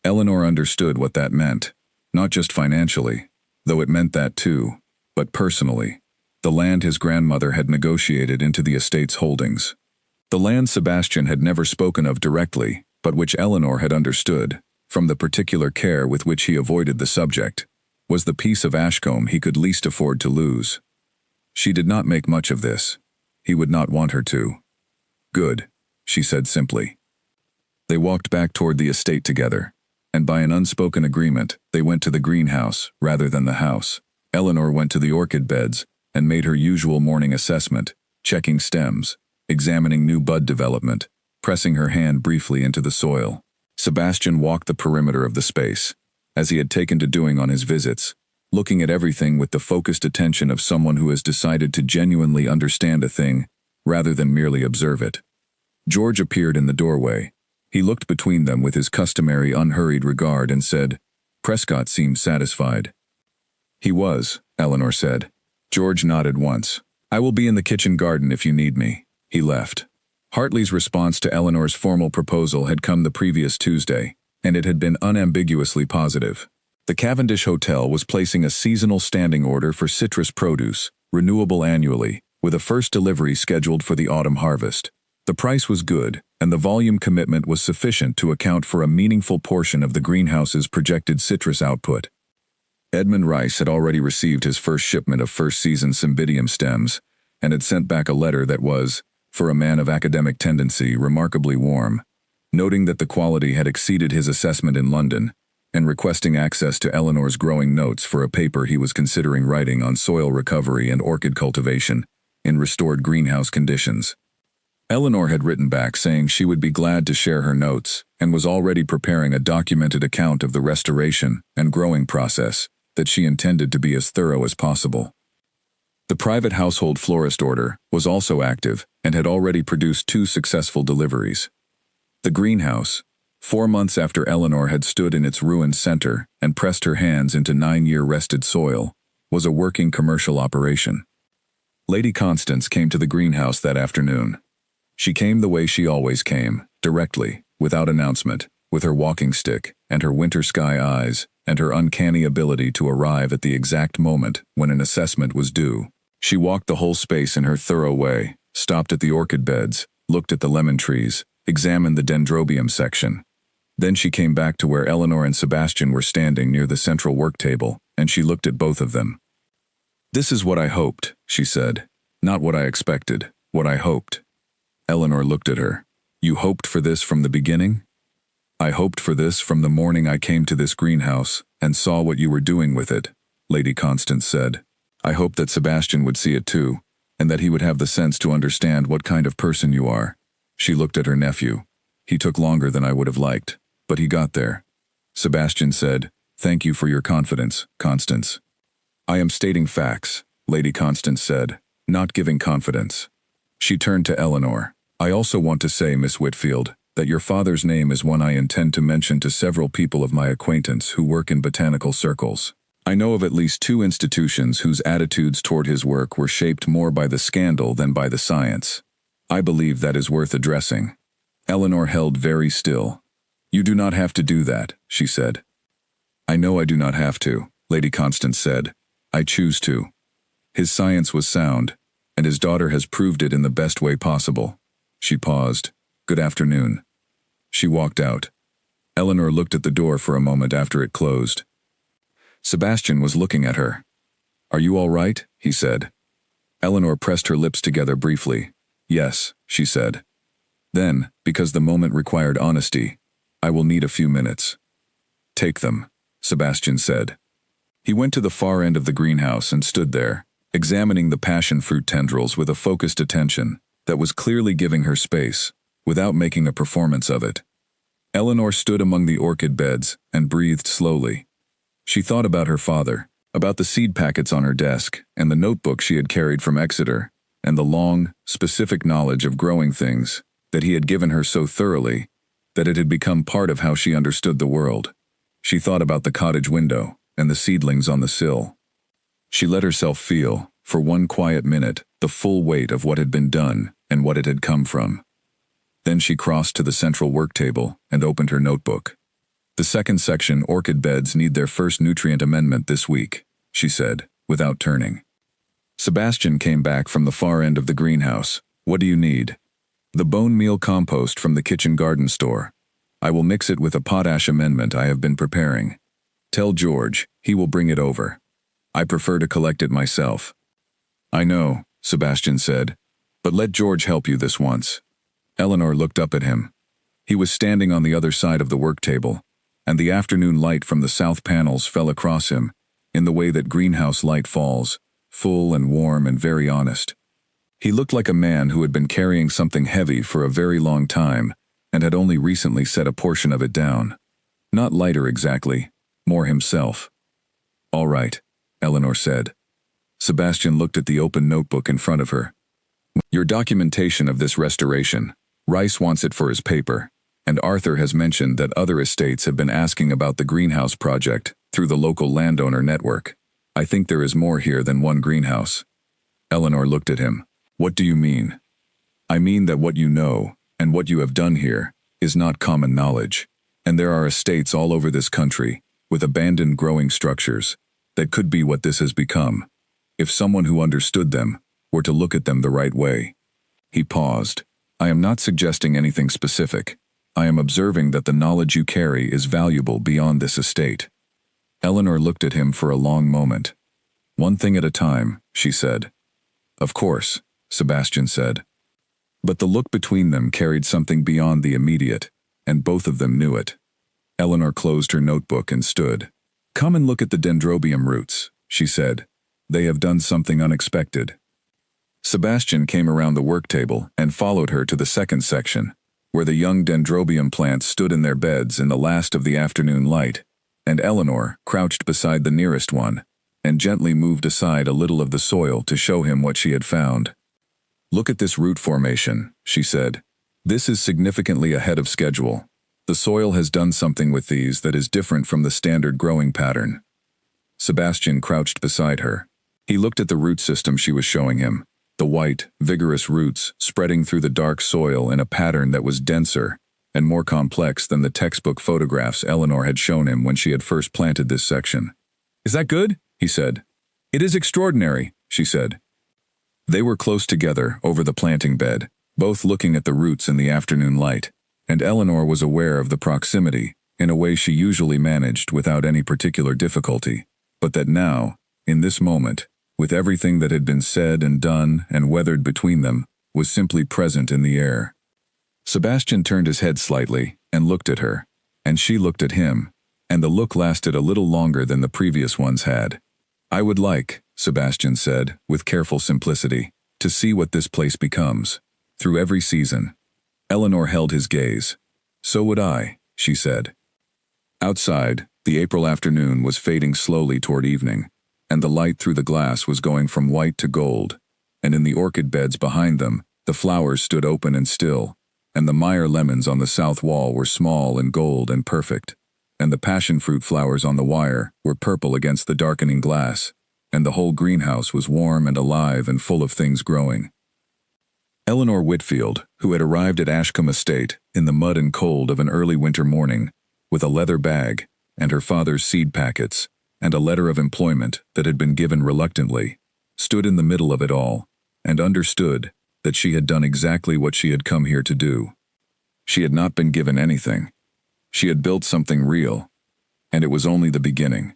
Eleanor understood what that meant, not just financially, though it meant that too, but personally. The land his grandmother had negotiated into the estate's holdings. The land Sebastian had never spoken of directly, but which Eleanor had understood, from the particular care with which he avoided the subject, was the piece of Ashcombe he could least afford to lose. She did not make much of this. He would not want her to. "Good," she said simply. They walked back toward the estate together, and by an unspoken agreement, they went to the greenhouse rather than the house. Eleanor went to the orchid beds and made her usual morning assessment, checking stems, examining new bud development, pressing her hand briefly into the soil. Sebastian walked the perimeter of the space, as he had taken to doing on his visits, looking at everything with the focused attention of someone who has decided to genuinely understand a thing rather than merely observe it. George appeared in the doorway. He looked between them with his customary unhurried regard and said, "Prescott seemed satisfied." "He was," Eleanor said. George nodded once. "I will be in the kitchen garden if you need me." He left. Hartley's response to Eleanor's formal proposal had come the previous Tuesday, and it had been unambiguously positive. The Cavendish Hotel was placing a seasonal standing order for citrus produce, renewable annually, with a first delivery scheduled for the autumn harvest. The price was good, and the volume commitment was sufficient to account for a meaningful portion of the greenhouse's projected citrus output. Edmund Rice had already received his first shipment of first-season Cymbidium stems, and had sent back a letter that was, for a man of academic tendency, remarkably warm, noting that the quality had exceeded his assessment in London, and requesting access to Eleanor's growing notes for a paper he was considering writing on soil recovery and orchid cultivation in restored greenhouse conditions. Eleanor had written back saying she would be glad to share her notes and was already preparing a documented account of the restoration and growing process that she intended to be as thorough as possible. The private household florist order was also active and had already produced 2 successful deliveries. The greenhouse, 4 months after Eleanor had stood in its ruined center and pressed her hands into 9-year rested soil, was a working commercial operation. Lady Constance came to the greenhouse that afternoon. She came the way she always came, directly, without announcement, with her walking stick and her winter sky eyes and her uncanny ability to arrive at the exact moment when an assessment was due. She walked the whole space in her thorough way, stopped at the orchid beds, looked at the lemon trees, examined the dendrobium section. Then she came back to where Eleanor and Sebastian were standing near the central work table, and she looked at both of them. "This is what I hoped," she said. "Not what I expected, what I hoped." Eleanor looked at her. "You hoped for this from the beginning?" "I hoped for this from the morning I came to this greenhouse and saw what you were doing with it," Lady Constance said. "I hoped that Sebastian would see it too, and that he would have the sense to understand what kind of person you are." She looked at her nephew. "He took longer than I would have liked, but he got there." Sebastian said, "Thank you for your confidence, Constance." "I am stating facts," Lady Constance said, "not giving confidence." She turned to Eleanor. I also want to say, Miss Whitfield, that your father's name is one I intend to mention to several people of my acquaintance who work in botanical circles. I know of at least 2 institutions whose attitudes toward his work were shaped more by the scandal than by the science. I believe that is worth addressing. Eleanor held very still. You do not have to do that, she said. I know I do not have to, Lady Constance said. I choose to. His science was sound, and his daughter has proved it in the best way possible. She paused. Good afternoon. She walked out. Eleanor looked at the door for a moment after it closed. Sebastian was looking at her. Are you all right? He said. Eleanor pressed her lips together briefly. Yes, she said. Then, because the moment required honesty, I will need a few minutes. Take them, Sebastian said. He went to the far end of the greenhouse and stood there, examining the passion fruit tendrils with a focused attention that was clearly giving her space, without making a performance of it. Eleanor stood among the orchid beds and breathed slowly. She thought about her father, about the seed packets on her desk and the notebook she had carried from Exeter, and the long, specific knowledge of growing things that he had given her so thoroughly that it had become part of how she understood the world. She thought about the cottage window and the seedlings on the sill. She let herself feel, for one quiet minute, the full weight of what had been done and what it had come from. Then she crossed to the central work table and opened her notebook. The second section, orchid beds need their first nutrient amendment this week, she said, without turning. Sebastian came back from the far end of the greenhouse. What do you need? The bone meal compost from the kitchen garden store. I will mix it with a potash amendment I have been preparing. Tell George, he will bring it over. I prefer to collect it myself. I know, Sebastian said, but let George help you this once. Eleanor looked up at him. He was standing on the other side of the work table, and the afternoon light from the south panels fell across him, in the way that greenhouse light falls, full and warm and very honest. He looked like a man who had been carrying something heavy for a very long time, and had only recently set a portion of it down. Not lighter exactly, more himself. All right, Eleanor said. Sebastian looked at the open notebook in front of her. Your documentation of this restoration. Rice wants it for his paper, and Arthur has mentioned that other estates have been asking about the greenhouse project through the local landowner network. I think there is more here than one greenhouse. Eleanor looked at him. What do you mean? I mean that what you know, and what you have done here, is not common knowledge, and there are estates all over this country, with abandoned growing structures, that could be what this has become, if someone who understood them were to look at them the right way. He paused. I am not suggesting anything specific. I am observing that the knowledge you carry is valuable beyond this estate. Eleanor looked at him for a long moment. One thing at a time, she said. Of course, Sebastian said. But the look between them carried something beyond the immediate, and both of them knew it. Eleanor closed her notebook and stood. Come and look at the dendrobium roots, she said. They have done something unexpected. Sebastian came around the work table and followed her to the second section, where the young dendrobium plants stood in their beds in the last of the afternoon light, and Eleanor crouched beside the nearest one, and gently moved aside a little of the soil to show him what she had found. Look at this root formation, she said. This is significantly ahead of schedule. The soil has done something with these that is different from the standard growing pattern. Sebastian crouched beside her. He looked at the root system she was showing him, the white, vigorous roots spreading through the dark soil in a pattern that was denser and more complex than the textbook photographs Eleanor had shown him when she had first planted this section. Is that good? He said. It is extraordinary, she said. They were close together over the planting bed, both looking at the roots in the afternoon light, and Eleanor was aware of the proximity in a way she usually managed without any particular difficulty, but that now, in this moment, with everything that had been said and done and weathered between them, was simply present in the air. Sebastian turned his head slightly and looked at her, and she looked at him, and the look lasted a little longer than the previous ones had. I would like, Sebastian said, with careful simplicity, to see what this place becomes, through every season. Eleanor held his gaze. So would I, she said. Outside, the April afternoon was fading slowly toward evening, and the light through the glass was going from white to gold, and in the orchid beds behind them, The flowers stood open and still, and the Meyer lemons on the south wall were small and gold and perfect, and the passion fruit flowers on the wire were purple against the darkening glass, and the whole greenhouse was warm and alive and full of things growing. Eleanor Whitfield, who had arrived at Ashcombe Estate in the mud and cold of an early winter morning, with a leather bag and her father's seed packets and a letter of employment that had been given reluctantly, stood in the middle of it all and understood that she had done exactly what she had come here to do. She had not been given anything. She had built something real, and it was only the beginning.